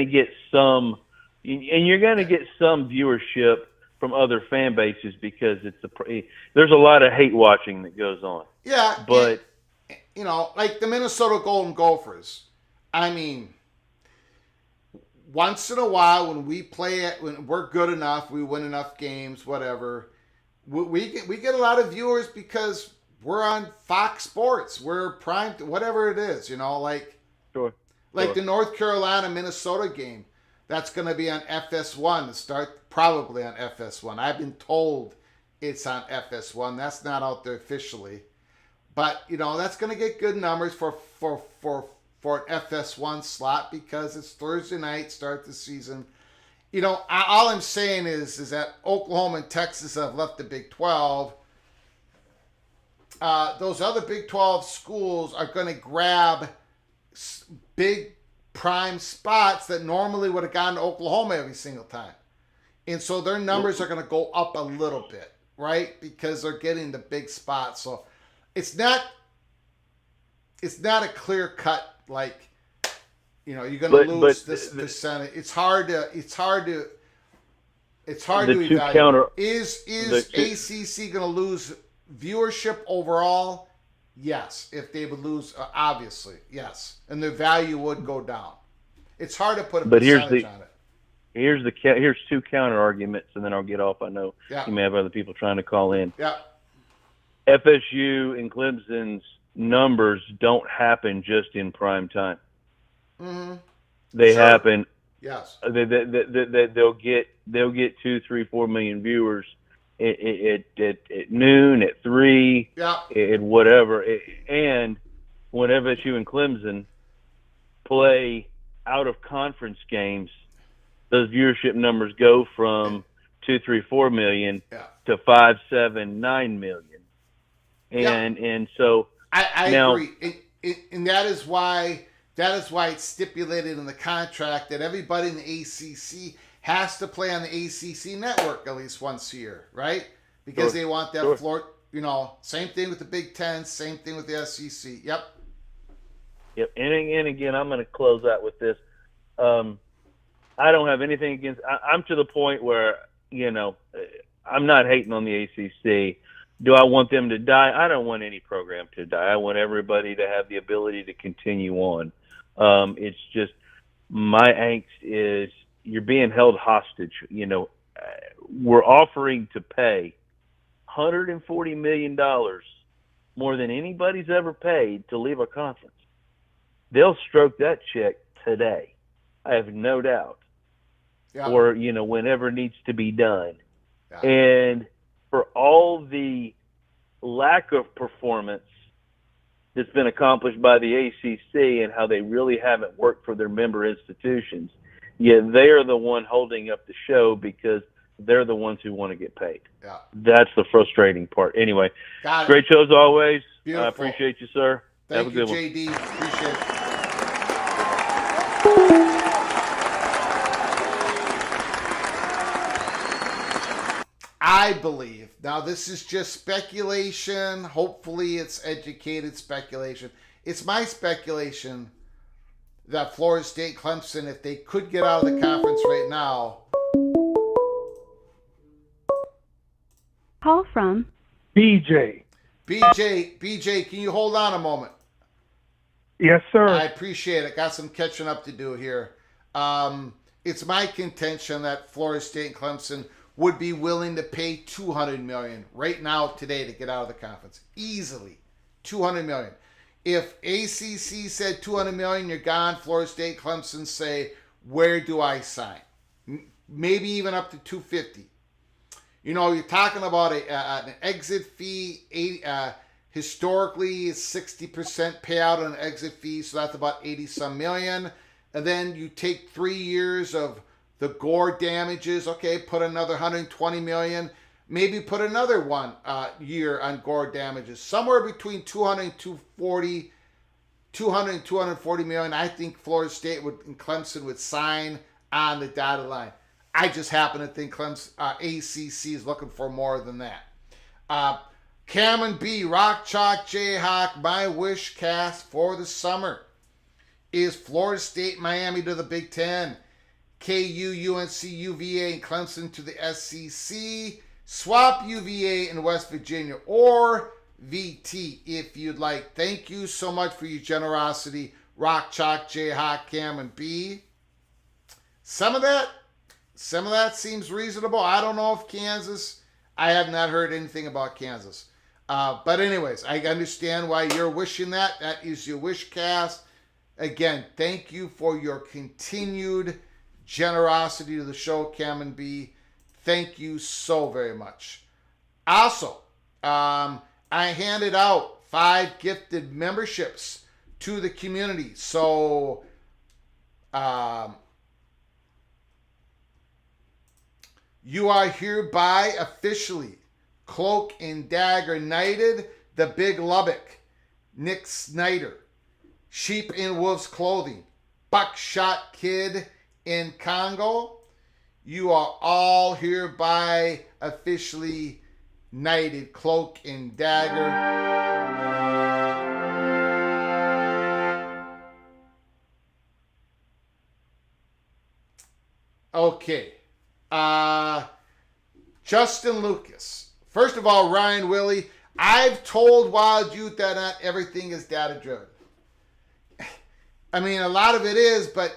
get some, and you're going to get some viewership from other fan bases because there's a lot of hate watching that goes on. Yeah, but like the Minnesota Golden Gophers. I mean, once in a while when we play it, when we're good enough, we win enough games, whatever. We get a lot of viewers because we're on Fox Sports. We're prime, whatever it is, Sure. The North Carolina Minnesota game. That's going to be on FS1 to start, probably on FS1. I've been told it's on FS1. That's not out there officially. But, that's going to get good numbers for an FS1 slot because it's Thursday night, start the season. All I'm saying is that Oklahoma and Texas have left the Big 12. Those other Big 12 schools are going to grab big prime spots that normally would have gone to Oklahoma every single time. And so their numbers are going to go up a little bit, right? Because they're getting the big spots. So it's not a clear cut you're going to lose this percentage. It's hard to evaluate. Is ACC going to lose viewership overall? Yes. If they would lose, obviously, yes, and the value would go down. It's hard to put a percentage on it. Here's two counter arguments, and then I'll get off. I know you may have other people trying to call in. Yeah. FSU and Clemson's numbers don't happen just in prime time. Mm-hmm. They happen. Yes. They'll get 2, 3, 4 million viewers at noon, at 3, at whatever. And when FSU and Clemson play out of conference games, those viewership numbers go from 2, 3, 4 million to 5, 7, 9 million. And so I agree. And that is why it's stipulated in the contract that everybody in the ACC has to play on the ACC network at least once a year, right? Because they want that floor. Same thing with the Big Ten, same thing with the SEC. Yep. And again, I'm going to close out with this. I don't have anything against. I'm to the point where I'm not hating on the ACC. Do I want them to die? I don't want any program to die. I want everybody to have the ability to continue on. It's just my angst is you're being held hostage. We're offering to pay $140 million more than anybody's ever paid to leave a conference. They'll stroke that check today. I have no doubt. Yeah. Or, whenever it needs to be done. Yeah. And for all the lack of performance that's been accomplished by the ACC and how they really haven't worked for their member institutions, yet they are the one holding up the show because they're the ones who want to get paid. Yeah. That's the frustrating part. Anyway, Got it. Great show as always. Beautiful. I appreciate you, sir. Thank Have a good you, one. JD. Appreciate it. I believe, now this is just speculation, hopefully it's educated speculation. It's my speculation that Florida State, Clemson, if they could get out of the conference right now. Call from BJ. BJ, can you hold on a moment? Yes, sir. I appreciate it. Got some catching up to do here. It's my contention that Florida State and Clemson would be willing to pay $200 million right now today to get out of the conference. Easily. $200 million. If ACC said $200 million, you're gone. Florida State, Clemson say, where do I sign? Maybe even up to $250. You know, you're talking about an exit fee. Historically, 60% payout on an exit fee, so that's about 80-some million. And then you take 3 years of the Gore damages. Okay, put another $120 million. Maybe put another year on Gore damages. Somewhere between 200 and 240, 200 and 240 million. I think Florida State and Clemson would sign on the dotted line. I just happen to think Clemson ACC is looking for more than that. Cameron B, Rock Chalk Jayhawk, my wish cast for the summer is Florida State, Miami to the Big Ten, KU, UNC, UVA, and Clemson to the SEC. Swap UVA and West Virginia or VT if you'd like. Thank you so much for your generosity, Rock Chalk Jayhawk, Cameron B. Some of that seems reasonable. I don't know if Kansas. I have not heard anything about Kansas. But anyways, I understand why you're wishing that. That is your wish cast. Again, thank you for your continued generosity to the show, Cameron B. Thank you so very much. Also, I handed out 5 gifted memberships to the community. So, you are hereby officially Cloak and Dagger Knighted, the Big Lubbock, Nick Snyder, Sheep in Wolf's Clothing, Buckshot Kid in Congo. You are all hereby officially knighted, Cloak and Dagger. Okay. Justin Lucas. First of all, Ryan Willie, I've told Wild Youth that not everything is data driven. I mean, a lot of it is, but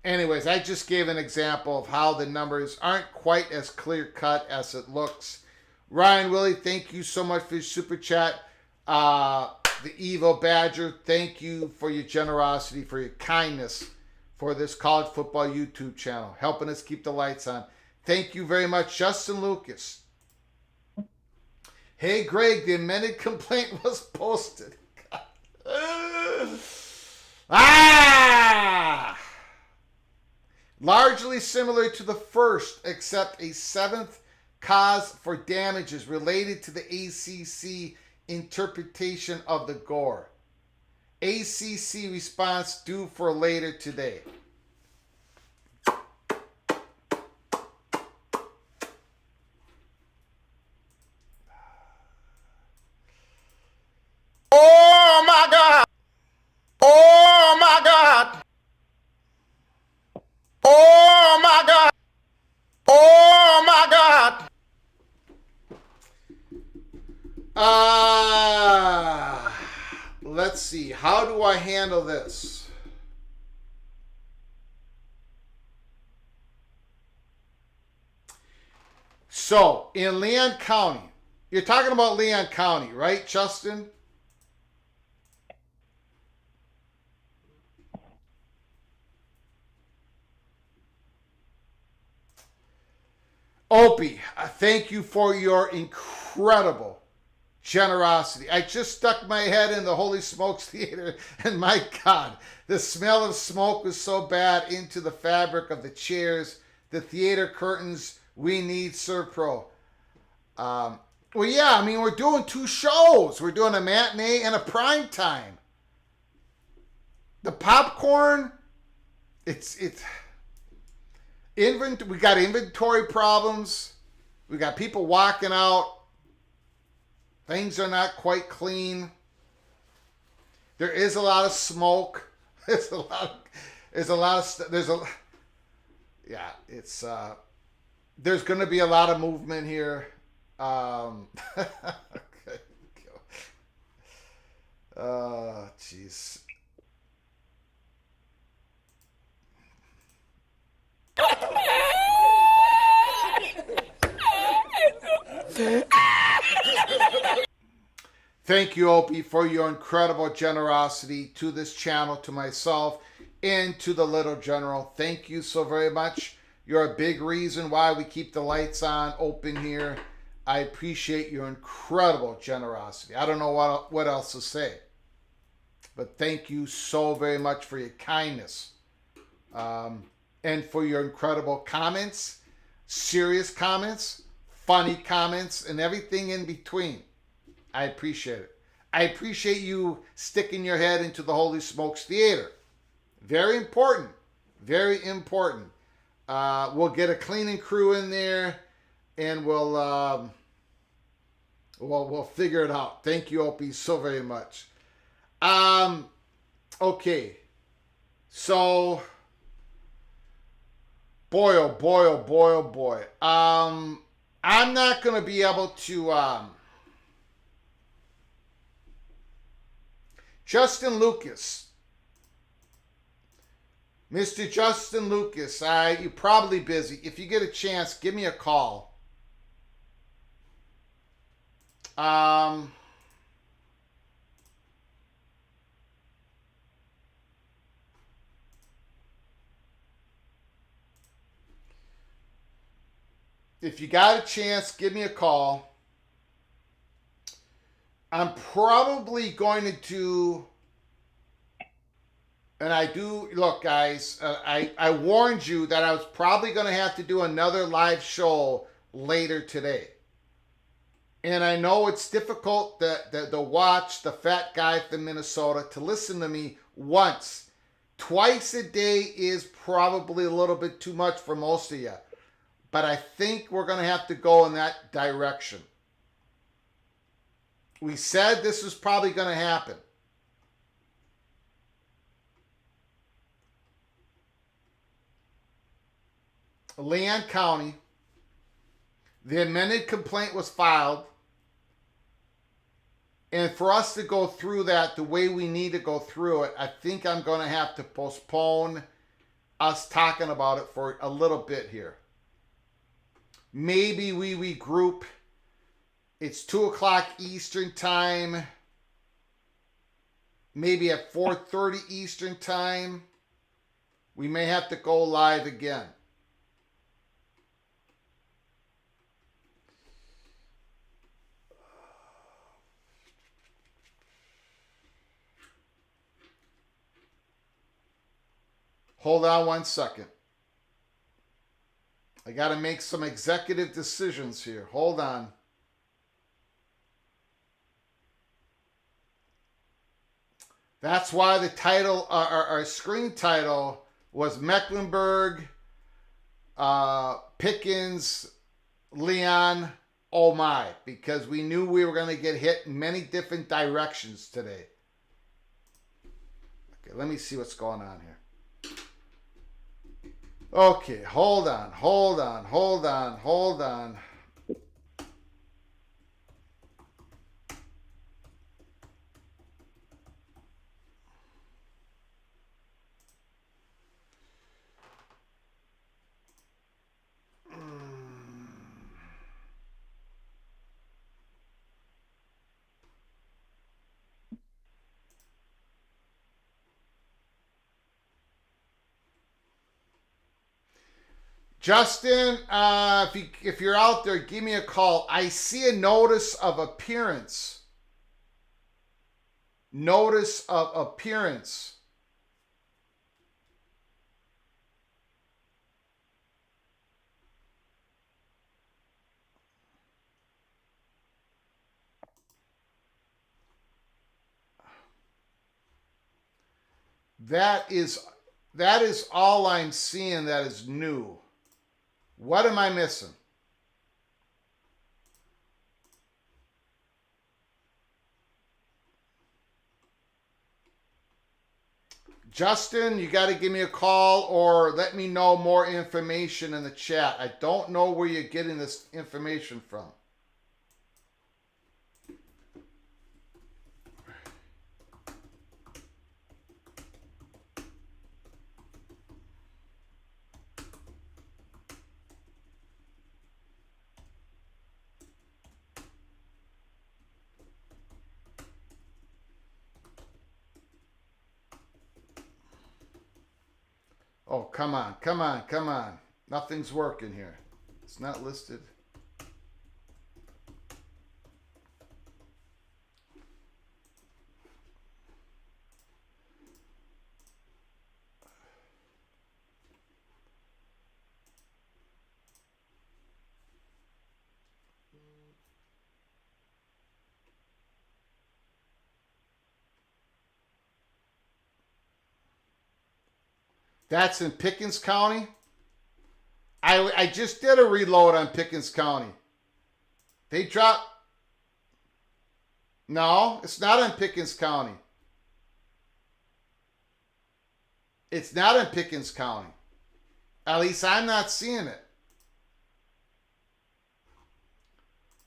anyways, I just gave an example of how the numbers aren't quite as clear cut as it looks. Ryan Willie, thank you so much for your super chat. The Evil Badger, thank you for your generosity, for your kindness for this college football YouTube channel, helping us keep the lights on. Thank you very much, Justin Lucas. Hey, Greg, the amended complaint was posted. Largely similar to the first, except a 7th cause for damages related to the ACC interpretation of the Gore. ACC response due for later today. Oh my God! Oh my God! Oh my God! Oh my God! Let's see. How do I handle this? So, in Leon County, you're talking about Leon County, right, Justin? Opie, thank you for your incredible generosity. I just stuck my head in the Holy Smokes Theater, and my God, the smell of smoke was so bad into the fabric of the chairs, the theater curtains. We need Serpro. Well, yeah, I mean, we're doing 2 shows. We're doing a matinee and a prime time. The popcorn, we got inventory problems. We got people walking out. Things are not quite clean. There is a lot of smoke. There's a lot of yeah, it's there's going to be a lot of movement here. Jeez. Thank you, Opie, for your incredible generosity to this channel, to myself, and to the little general. Thank you so very much. You're a big reason why we keep the lights on open here. I appreciate your incredible generosity. I don't know what else to say. But thank you so very much for your kindness. And for your incredible comments, serious comments, funny comments, and everything in between. I appreciate it. I appreciate you sticking your head into the Holy Smokes Theater. Very important. Very important. We'll get a cleaning crew in there, and we'll figure it out. Thank you, Opie, so very much. Okay. So, boy, oh boy, oh boy, oh boy. I'm not going to be able to... Justin Lucas. Mr. Justin Lucas, you're probably busy. If you get a chance, give me a call. If you got a chance, give me a call. I'm probably going to do, and I do, look guys, I warned you that I was probably going to have to do another live show later today. And I know it's difficult to watch the fat guy from Minnesota, to listen to me once. Twice a day is probably a little bit too much for most of you. But I think we're going to have to go in that direction. We said this was probably going to happen. Leon County, the amended complaint was filed. And for us to go through that the way we need to go through it, I think I'm going to have to postpone us talking about it for a little bit here. Maybe we regroup. It's 2 o'clock Eastern time. Maybe at 4:30 Eastern time. We may have to go live again. Hold on one second. I got to make some executive decisions here. Hold on. That's why the title, our screen title was Mecklenburg, Pickens, Leon, oh my, because we knew we were going to get hit in many different directions today. Okay, let me see what's going on here. Okay, hold on. Justin, if you're out there, give me a call. I see a notice of appearance. Notice of appearance. That is all I'm seeing that is new. What am I missing? Justin, you got to give me a call or let me know more information in the chat. I don't know where you're getting this information from. Oh, come on, come on, come on. Nothing's working here. It's not listed. That's in Pickens County. I just did a reload on Pickens County. They dropped. No, it's not in Pickens County. It's not in Pickens County. At least I'm not seeing it.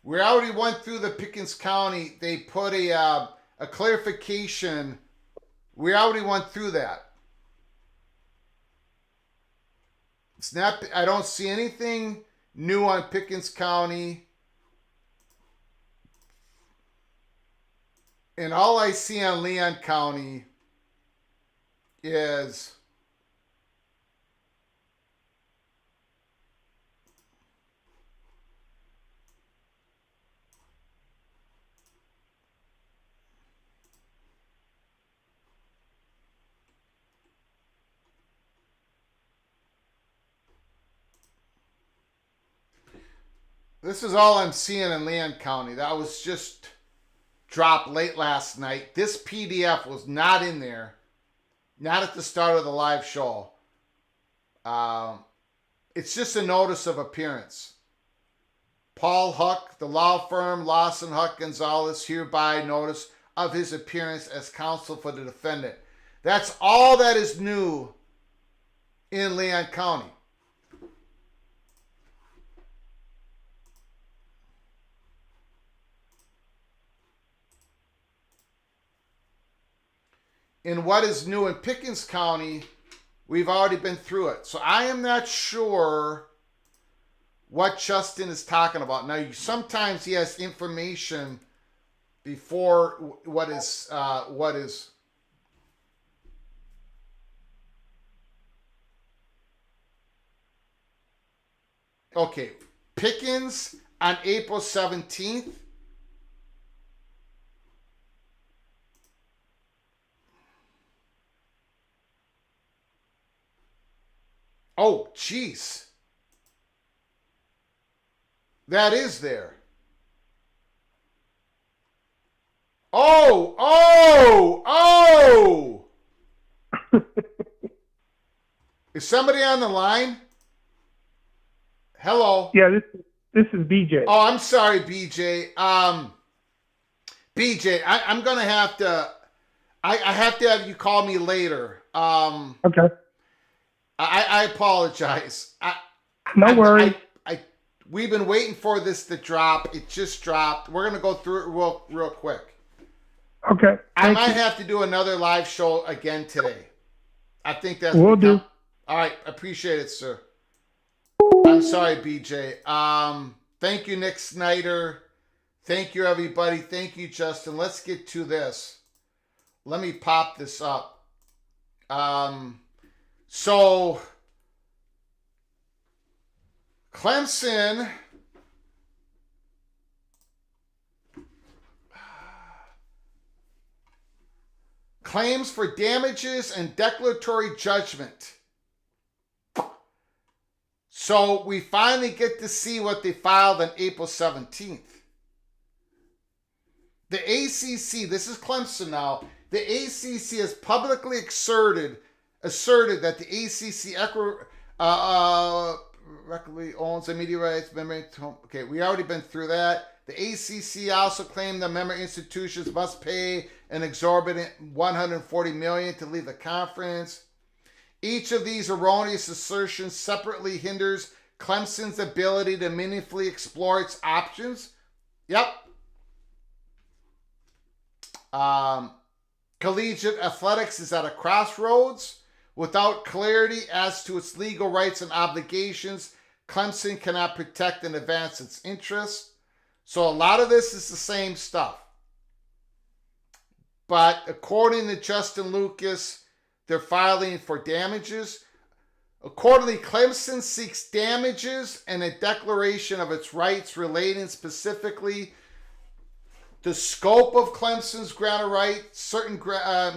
We already went through the Pickens County. They put a clarification. We already went through that. It's not. I don't see anything new on Pickens County. And all I see on Leon County is this is all I'm seeing in Leon County. That was just dropped late last night. This PDF was not in there. Not at the start of the live show. It's just a notice of appearance. Paul Huck, the law firm Lawson Huck Gonzalez, hereby notice of his appearance as counsel for the defendant. That's all that is new in Leon County. In what is new in Pickens County, we've already been through it. So I am not sure what Justin is talking about. Now, sometimes he has information before what is. Okay, Pickens on April 17th. Oh, jeez. That is there. Oh. Is somebody on the line? Hello. Yeah, this is BJ. Oh, I'm sorry, BJ. BJ, I'm gonna have to. I have to have you call me later. Okay. I apologize. No worries. We've been waiting for this to drop. It just dropped. We're gonna go through it real quick. Okay. I might have to do another live show again today. I think that's Will do. All right, appreciate it, sir. I'm sorry, BJ. Thank you, Nick Snyder. Thank you, everybody. Thank you, Justin. Let's get to this. Let me pop this up. So Clemson claims for damages and declaratory judgment. So we finally get to see what they filed on April 17th. The ACC, this is Clemson now, the ACC has publicly asserted that the ACC regularly owns the media rights. Okay, we already been through that. The ACC also claimed the member institutions must pay an exorbitant $140 million to leave the conference. Each of these erroneous assertions separately hinders Clemson's ability to meaningfully explore its options. Yep. Collegiate athletics is at a crossroads. Without clarity as to its legal rights and obligations, Clemson cannot protect and advance its interests. So a lot of this is the same stuff. But according to Justin Lucas, they're filing for damages. Accordingly, Clemson seeks damages and a declaration of its rights relating specifically the scope of Clemson's grant of rights, certain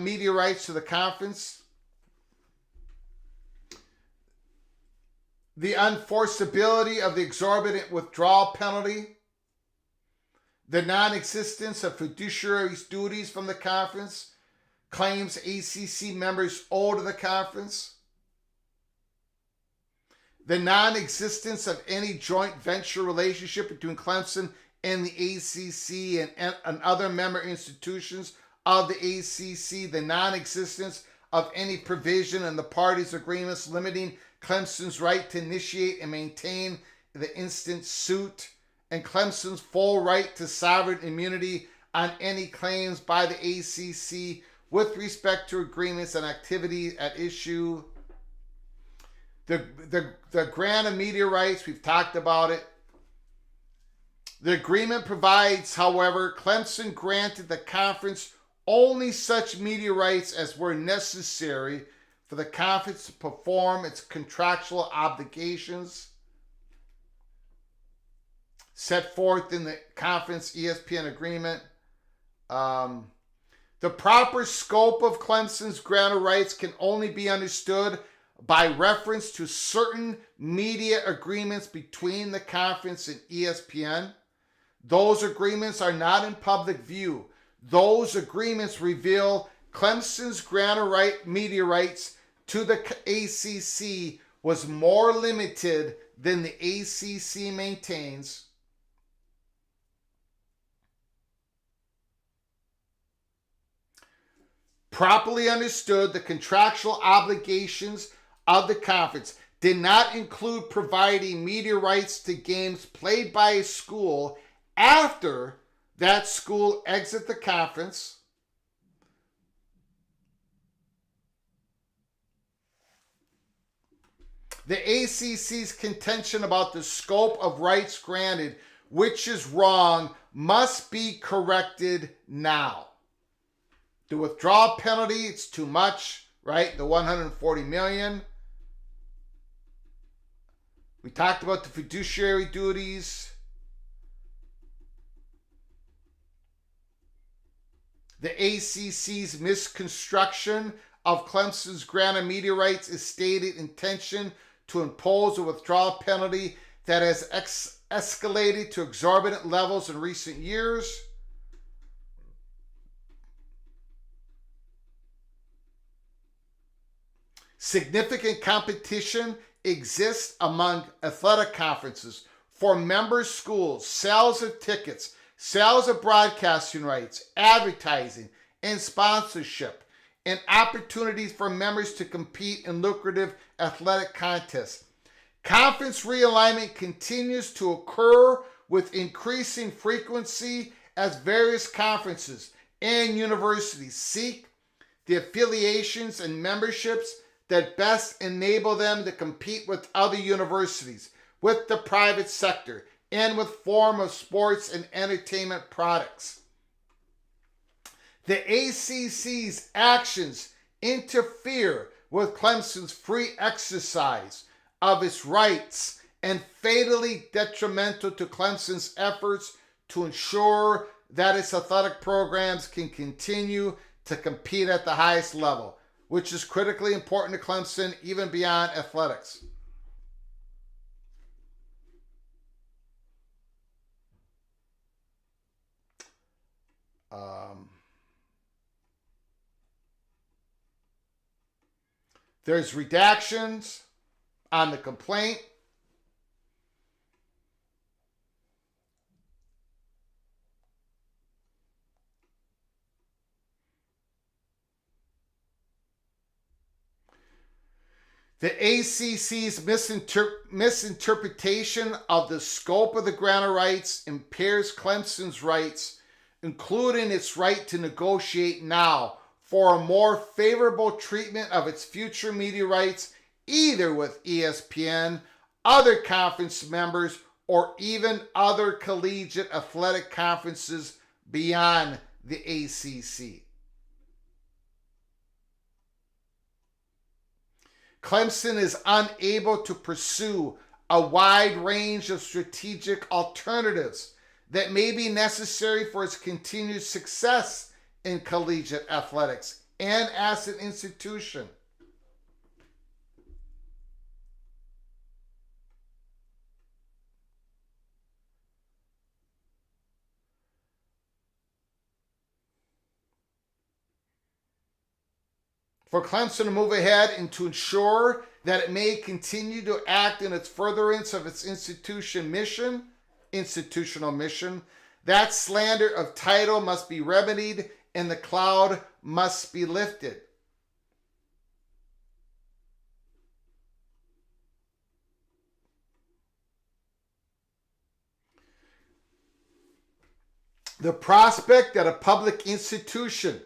media rights to the conference, the unenforceability of the exorbitant withdrawal penalty, the non-existence of fiduciary duties from the conference, claims ACC members owe to the conference, the non-existence of any joint venture relationship between Clemson and the ACC and other member institutions of the ACC, the non-existence of any provision in the parties' agreements limiting Clemson's right to initiate and maintain the instant suit, and Clemson's full right to sovereign immunity on any claims by the ACC with respect to agreements and activity at issue. The grant of media rights, we've talked about it. The agreement provides, however, Clemson granted the conference only such media rights as were necessary for the conference to perform its contractual obligations set forth in the conference ESPN agreement. The proper scope of Clemson's grant of rights can only be understood by reference to certain media agreements between the conference and ESPN. Those agreements are not in public view. Those agreements reveal Clemson's grant of media rights to the ACC was more limited than the ACC maintains. Properly understood, the contractual obligations of the conference did not include providing media rights to games played by a school after that school exit the conference. The ACC's contention about the scope of rights granted, which is wrong, must be corrected now. The withdrawal penalty, it's too much, right? The $140 million. We talked about the fiduciary duties. The ACC's misconstruction of Clemson's grant of media rights is stated intention to impose a withdrawal penalty that has escalated to exorbitant levels in recent years. Significant competition exists among athletic conferences for member schools, sales of tickets, sales of broadcasting rights, advertising, and sponsorship, and opportunities for members to compete in lucrative athletic contests. Conference realignment continues to occur with increasing frequency as various conferences and universities seek the affiliations and memberships that best enable them to compete with other universities, with the private sector, and with form of sports and entertainment products. The ACC's actions interfere with Clemson's free exercise of its rights and fatally detrimental to Clemson's efforts to ensure that its athletic programs can continue to compete at the highest level, which is critically important to Clemson even beyond athletics. There's redactions on the complaint. The ACC's misinterpretation of the scope of the grant of rights impairs Clemson's rights, including its right to negotiate now for a more favorable treatment of its future media rights, either with ESPN, other conference members, or even other collegiate athletic conferences beyond the ACC. Clemson is unable to pursue a wide range of strategic alternatives that may be necessary for its continued success in collegiate athletics and as an institution. For Clemson to move ahead and to ensure that it may continue to act in its furtherance of its institutional mission, that slander of title must be remedied and the cloud must be lifted. The prospect that a public institution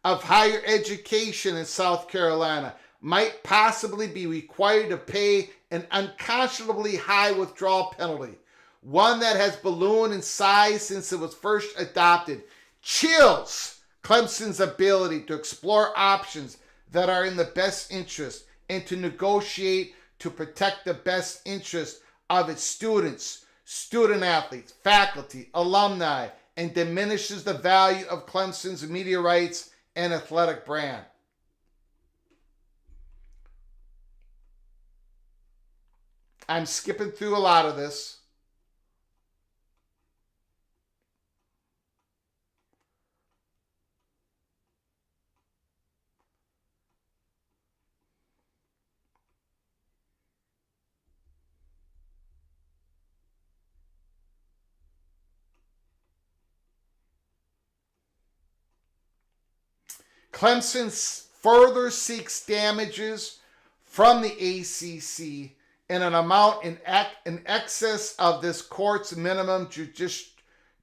of higher education in South Carolina might possibly be required to pay an unconscionably high withdrawal penalty, one that has ballooned in size since it was first adopted, chills Clemson's ability to explore options that are in the best interest and to negotiate to protect the best interest of its students, student athletes, faculty, alumni, and diminishes the value of Clemson's media rights and athletic brand. I'm skipping through a lot of this. Clemson further seeks damages from the ACC in an amount in excess of this court's minimum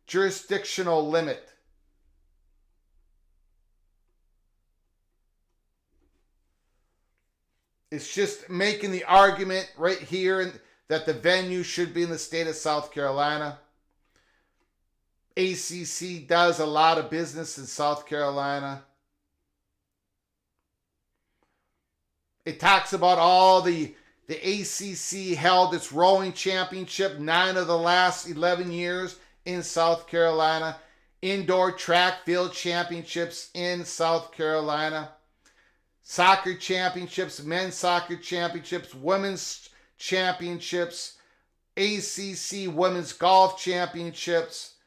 jurisdictional limit. It's just making the argument right here that the venue should be in the state of South Carolina. ACC does a lot of business in South Carolina. It talks about all the ACC held its rowing championship 9 of the last 11 years in South Carolina. Indoor track field championships in South Carolina. Soccer championships, men's soccer championships, women's championships, ACC women's golf championships,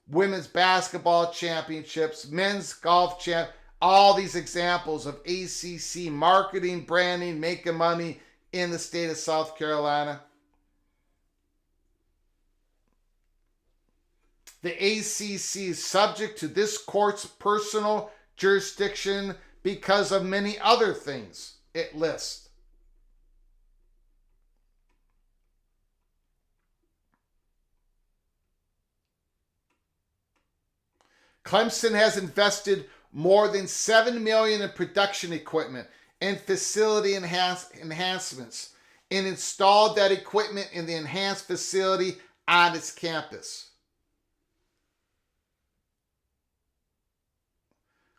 women's basketball championships, men's golf championships. All these examples of ACC marketing, branding, making money in the state of South Carolina. The ACC is subject to this court's personal jurisdiction because of many other things it lists. Clemson has invested more than $7 million in production equipment and facility enhancements, and installed that equipment in the enhanced facility on its campus.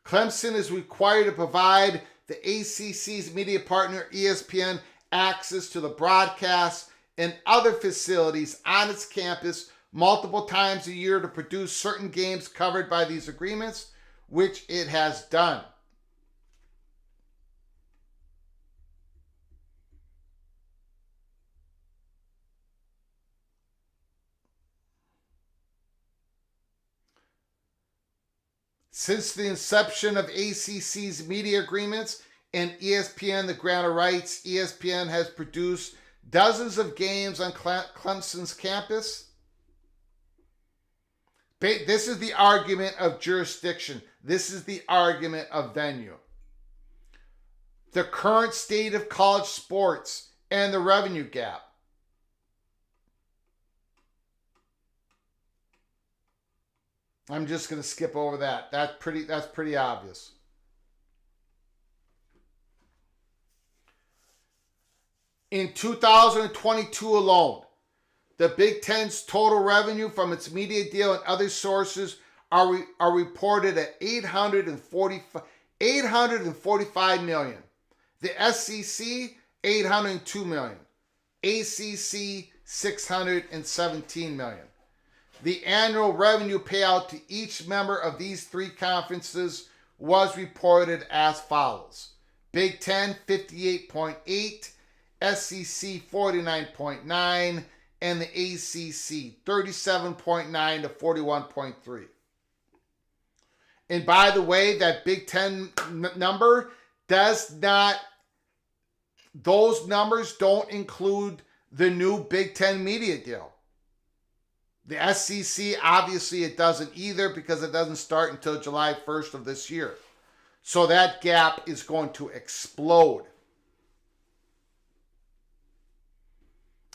Clemson is required to provide the ACC's media partner ESPN access to the broadcasts and other facilities on its campus multiple times a year to produce certain games covered by these agreements, which it has done. Since the inception of ACC's media agreements and ESPN, the grant of rights, ESPN has produced dozens of games on Clemson's campus. This is the argument of jurisdiction. This is the argument of venue. The current state of college sports and the revenue gap. I'm just going to skip over that. That's pretty obvious. In 2022 alone, the Big Ten's total revenue from its media deal and other sources are reported at $845 million. The SEC, $802 million. ACC, $617 million. The annual revenue payout to each member of these three conferences was reported as follows. Big Ten, 58.8, SEC, 49.9, and the ACC, 37.9 to 41.3. And by the way, that Big Ten number those numbers don't include the new Big Ten media deal. The SEC, obviously it doesn't either because it doesn't start until July 1st of this year. So that gap is going to explode.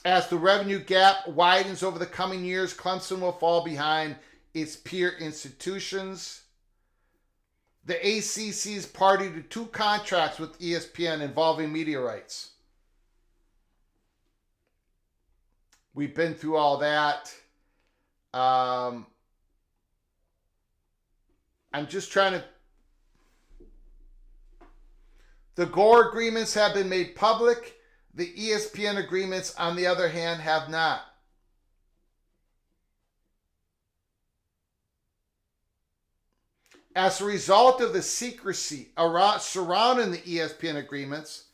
As the revenue gap widens over the coming years, Clemson will fall behind its peer institutions. The ACC is party to 2 contracts with ESPN involving media rights. We've been through all that. I'm just trying to... The Gore agreements have been made public. The ESPN agreements, on the other hand, have not. As a result of the secrecy surrounding the ESPN agreements,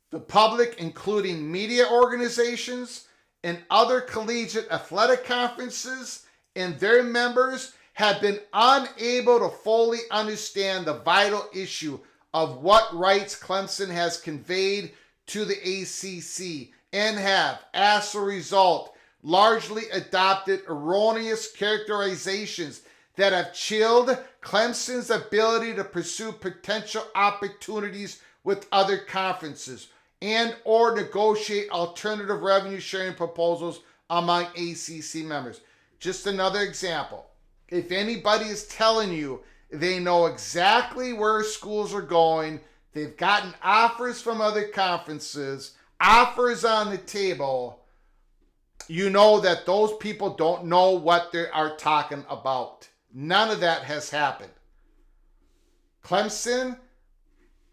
the public, including media organizations and other collegiate athletic conferences and their members, have been unable to fully understand the vital issue of what rights Clemson has conveyed to the ACC and have, as a result, largely adopted erroneous characterizations that have chilled Clemson's ability to pursue potential opportunities with other conferences and or negotiate alternative revenue sharing proposals among ACC members. Just another example. If anybody is telling you they know exactly where schools are going, they've gotten offers from other conferences, offers on the table, you know that those people don't know what they are talking about. None of that has happened. Clemson,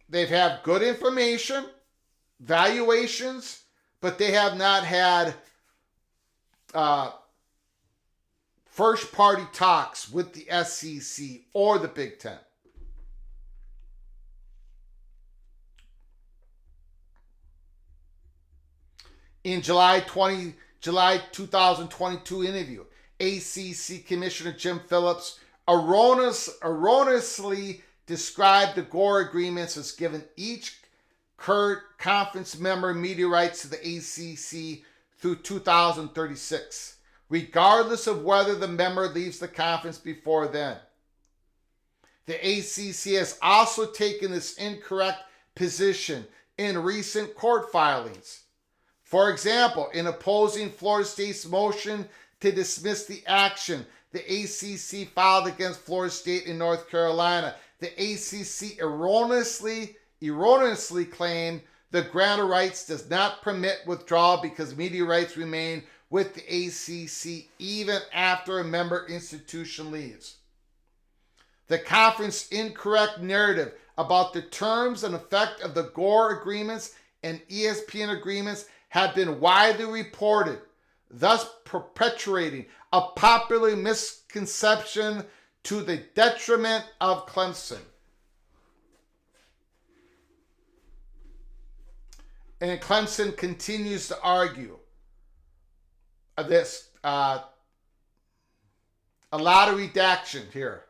they've had good information, valuations, but they have not had first-party talks with the SEC or the Big Ten. In July 2022 interview, ACC Commissioner Jim Phillips erroneously described the Gore agreements as giving each current conference member media rights to the ACC through 2036, regardless of whether the member leaves the conference before then. The ACC has also taken this incorrect position in recent court filings. For example, in opposing Florida State's motion to dismiss the action the ACC filed against Florida State in North Carolina, the ACC erroneously claimed the grant of rights does not permit withdrawal because media rights remain with the ACC even after a member institution leaves. The conference's incorrect narrative about the terms and effect of the Gore agreements and ESPN agreements have been widely reported, thus perpetuating a popular misconception to the detriment of Clemson. And Clemson continues to argue this. A lot of redaction here.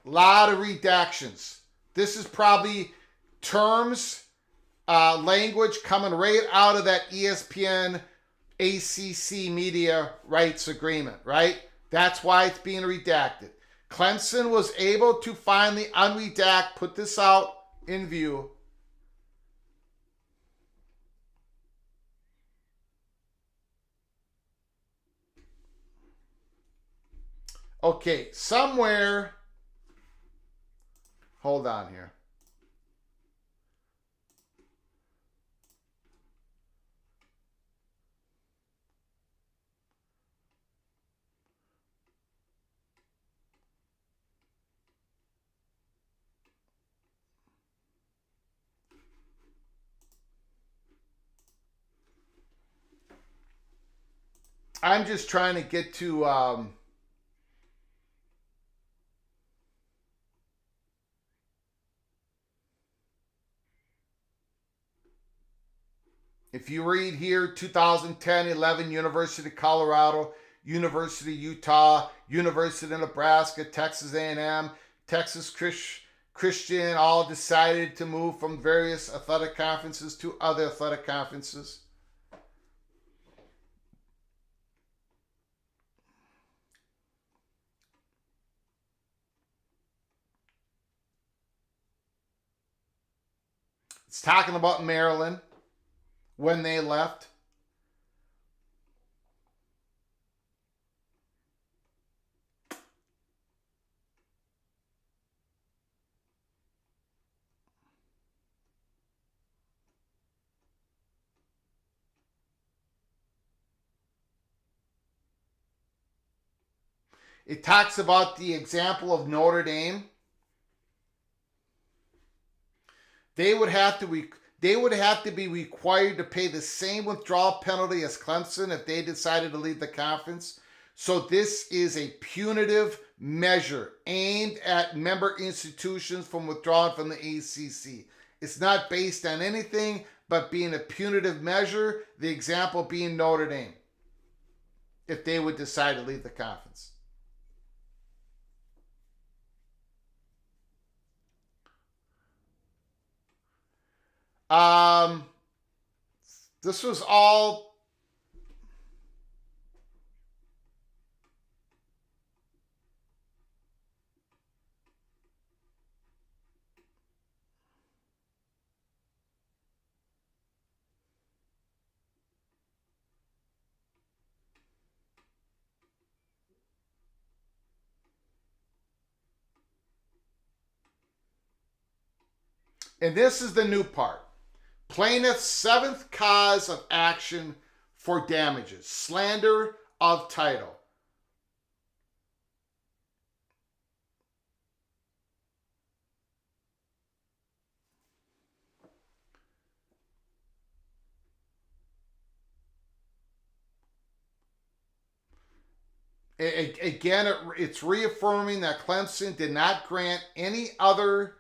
A lot of redactions. This is probably terms, language coming right out of that ESPN ACC media rights agreement, right? That's why it's being redacted. Clemson was able to finally unredact, put this out in view. Okay, somewhere, hold on here. I'm just trying to get to if you read here, 2010, 11, University of Colorado, University of Utah, University of Nebraska, Texas A&M, Texas Christian, all decided to move from various athletic conferences to other athletic conferences. It's talking about Maryland when they left. It talks about the example of Notre Dame. They would have to be required to pay the same withdrawal penalty as Clemson if they decided to leave the conference. So this is a punitive measure aimed at member institutions from withdrawing from the ACC. It's not based on anything but being a punitive measure, the example being Notre Dame, if they would decide to leave the conference. This was all and this is the new part. Plaintiff's seventh cause of action for damages, slander of title. Again, it's reaffirming that Clemson did not grant any other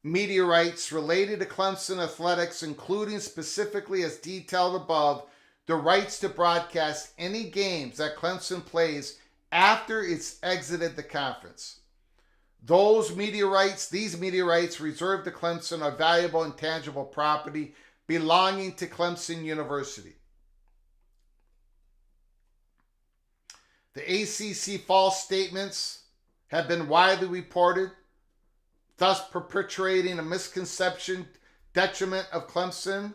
media rights related to Clemson athletics, including specifically as detailed above, the rights to broadcast any games that Clemson plays after it's exited the conference. These media rights reserved to Clemson are valuable and tangible property belonging to Clemson University. The ACC false statements have been widely reported, thus perpetuating a misconception detriment of Clemson.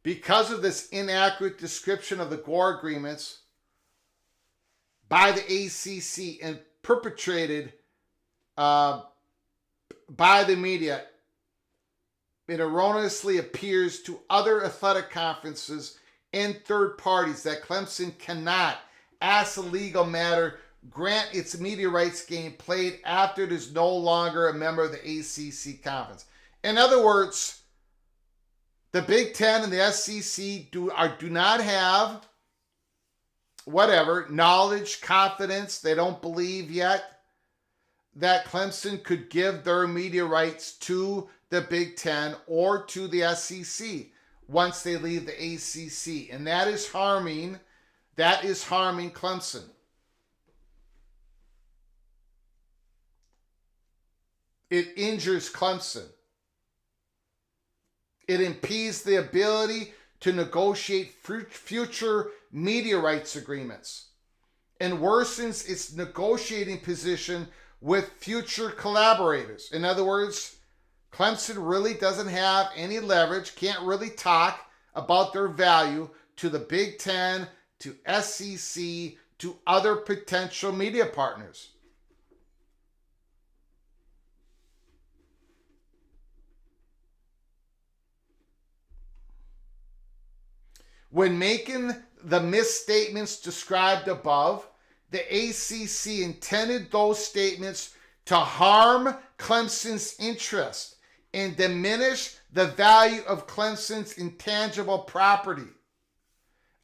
Because of this inaccurate description of the Gore agreements by the ACC and perpetrated by the media, it erroneously appears to other athletic conferences and third parties that Clemson cannot as a legal matter, grant its media rights game played after it is no longer a member of the ACC conference. In other words, the Big Ten and the SEC do not have knowledge, confidence. They don't believe yet that Clemson could give their media rights to the Big Ten or to the SEC once they leave the ACC. And that is harming Clemson. It injures Clemson. It impedes the ability to negotiate future media rights agreements and worsens its negotiating position with future collaborators. In other words, Clemson really doesn't have any leverage, can't really talk about their value to the Big Ten, to SEC, to other potential media partners. When making the misstatements described above, the ACC intended those statements to harm Clemson's interest and diminish the value of Clemson's intangible property.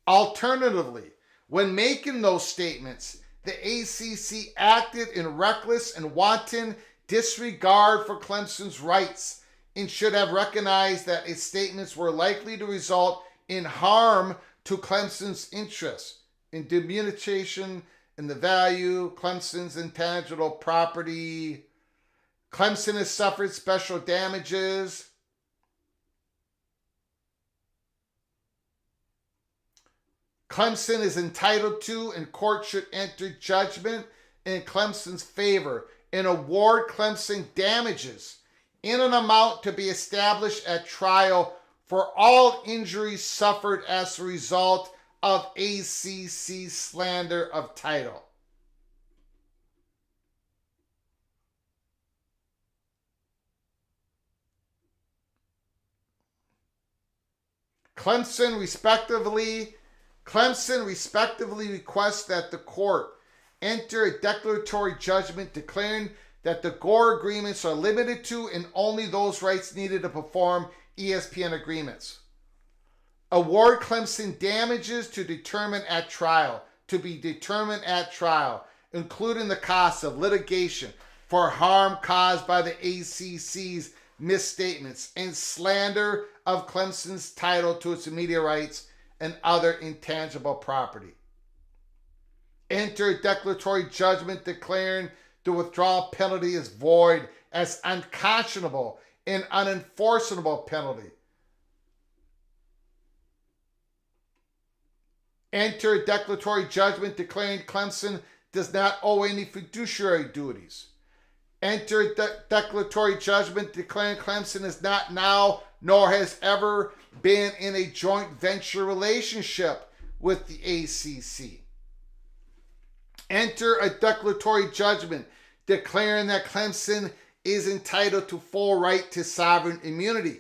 Alternatively, when making those statements, the ACC acted in reckless and wanton disregard for Clemson's rights and should have recognized that its statements were likely to result in harm to Clemson's interests, in diminution in the value, Clemson's intangible property. Clemson has suffered special damages. Clemson is entitled to, and court should enter judgment in Clemson's favor and award Clemson damages in an amount to be established at trial for all injuries suffered as a result of ACC slander of title. Clemson respectively requests that the court enter a declaratory judgment declaring that the Gore agreements are limited to and only those rights needed to perform ESPN agreements. Award Clemson damages to be determined at trial, including the cost of litigation for harm caused by the ACC's misstatements and slander of Clemson's title to its media rights and other intangible property. Enter a declaratory judgment declaring the withdrawal penalty is void as unconscionable and unenforceable penalty. Enter a declaratory judgment declaring Clemson does not owe any fiduciary duties. Enter a declaratory judgment declaring Clemson is not now nor has ever been in a joint venture relationship with the ACC. Enter a declaratory judgment declaring that Clemson is entitled to full right to sovereign immunity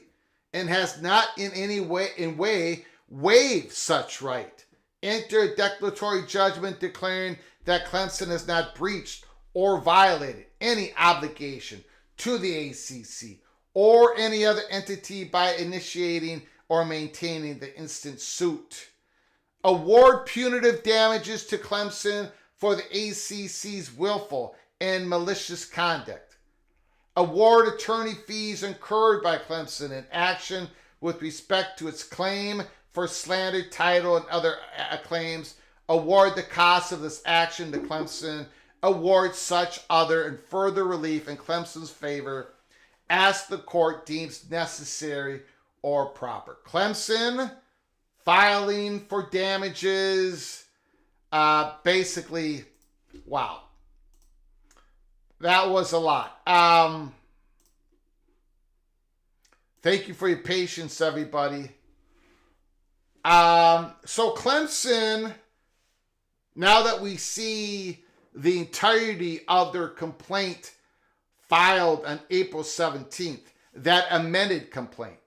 and has not in any way waived such right. Enter a declaratory judgment declaring that Clemson has not breached or violated any obligation to the ACC or any other entity by initiating or maintaining the instant suit. Award punitive damages to Clemson for the ACC's willful and malicious conduct. Award attorney fees incurred by Clemson in action with respect to its claim for slandered title and other claims. Award the cost of this action to Clemson. Award such other and further relief in Clemson's favor as the court deems necessary or proper. Clemson filing for damages. Basically, wow. That was a lot. Thank you for your patience, everybody. So Clemson, now that we see the entirety of their complaint filed on April 17th, that amended complaint,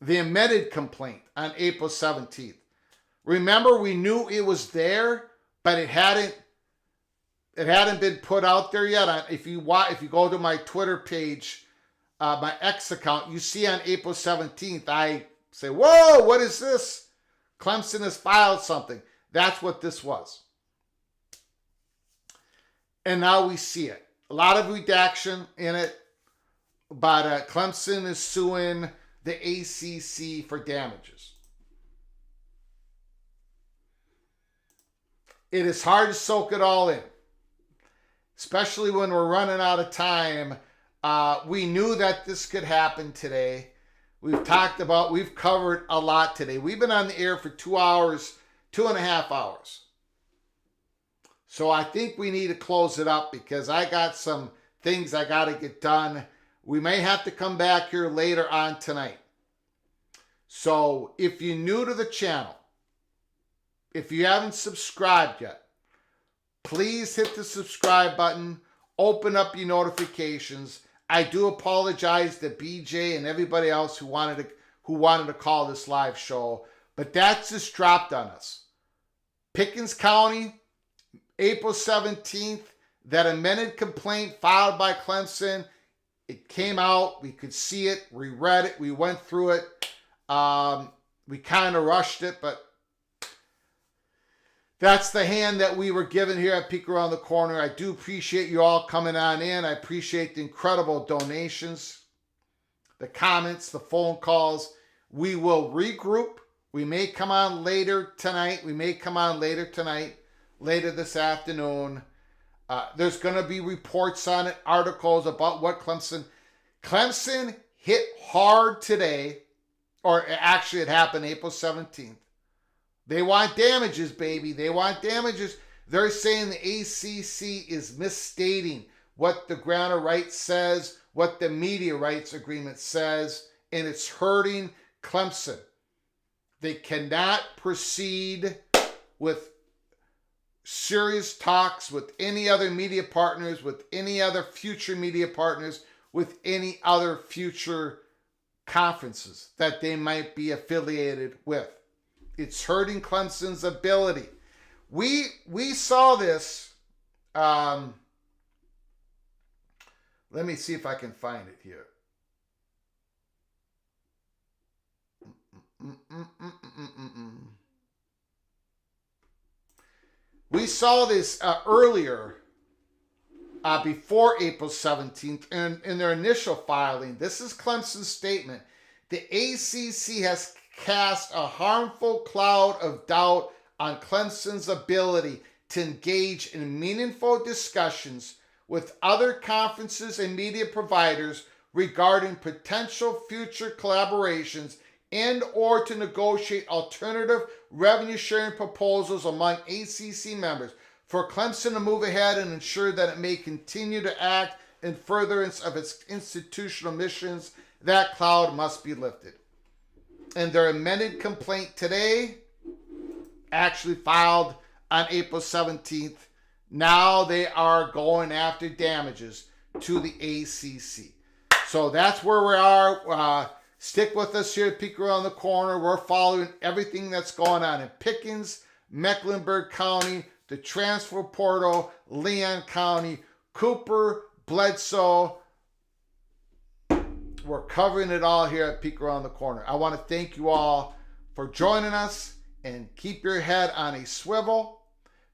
the amended complaint on April 17th, Remember, we knew it was there, but it hadn't been put out there yet. If you go to my Twitter page, my X account, you see on April 17th, I say, whoa, what is this? Clemson has filed something. That's what this was. And now we see it. A lot of redaction in it, but Clemson is suing the ACC for damages. It is hard to soak it all in, especially when we're running out of time. We knew that this could happen today. We've covered a lot today. We've been on the air for 2 hours, 2.5 hours. So I think we need to close it up because I got some things I got to get done. We may have to come back here later on tonight. So if you're new to the channel, if you haven't subscribed yet, please hit the subscribe button, open up your notifications. I do apologize to BJ and everybody else who wanted to call this live show, but that's just dropped on us. Pickens County, April 17th, that amended complaint filed by Clemson, it came out, we could see it, we read it, we went through it. We kind of rushed it, but that's the hand that we were given here at Peek Around the Corner. I do appreciate you all coming on in. I appreciate the incredible donations, the comments, the phone calls. We will regroup. We may come on later tonight. Later this afternoon. There's going to be reports on it, articles about what Clemson hit hard today, or actually it happened April 17th. They want damages, baby. They want damages. They're saying the ACC is misstating what the grant of rights says, what the media rights agreement says, and it's hurting Clemson. They cannot proceed with serious talks with any other media partners, with any other future media partners, with any other future conferences that they might be affiliated with. It's hurting Clemson's ability. We saw this. Let me see if I can find it here. We saw this earlier, before April 17th, in their initial filing. This is Clemson's statement. The ACC has cast a harmful cloud of doubt on Clemson's ability to engage in meaningful discussions with other conferences and media providers regarding potential future collaborations and or to negotiate alternative revenue sharing proposals among ACC members. For Clemson to move ahead and ensure that it may continue to act in furtherance of its institutional missions, that cloud must be lifted. And their amended complaint today, actually filed on April 17th, now they are going after damages to the ACC. So that's where we are. Stick with us here at Peek Around the Corner. We're following everything that's going on in Pickens, Mecklenburg County, the transfer portal, Leon County, Cooper, Bledsoe. We're covering it all here at Peek Around the Corner. I want to thank you all for joining us, and keep your head on a swivel.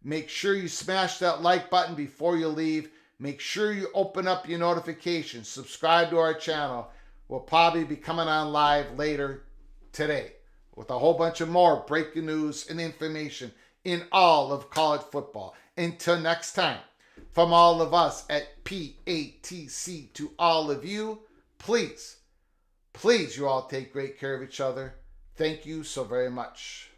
Make sure you smash that like button before you leave. Make sure you open up your notifications. Subscribe to our channel. We'll probably be coming on live later today with a whole bunch of more breaking news and information in all of college football. Until next time, from all of us at PATC to all of you, please, you all take great care of each other. Thank you so very much.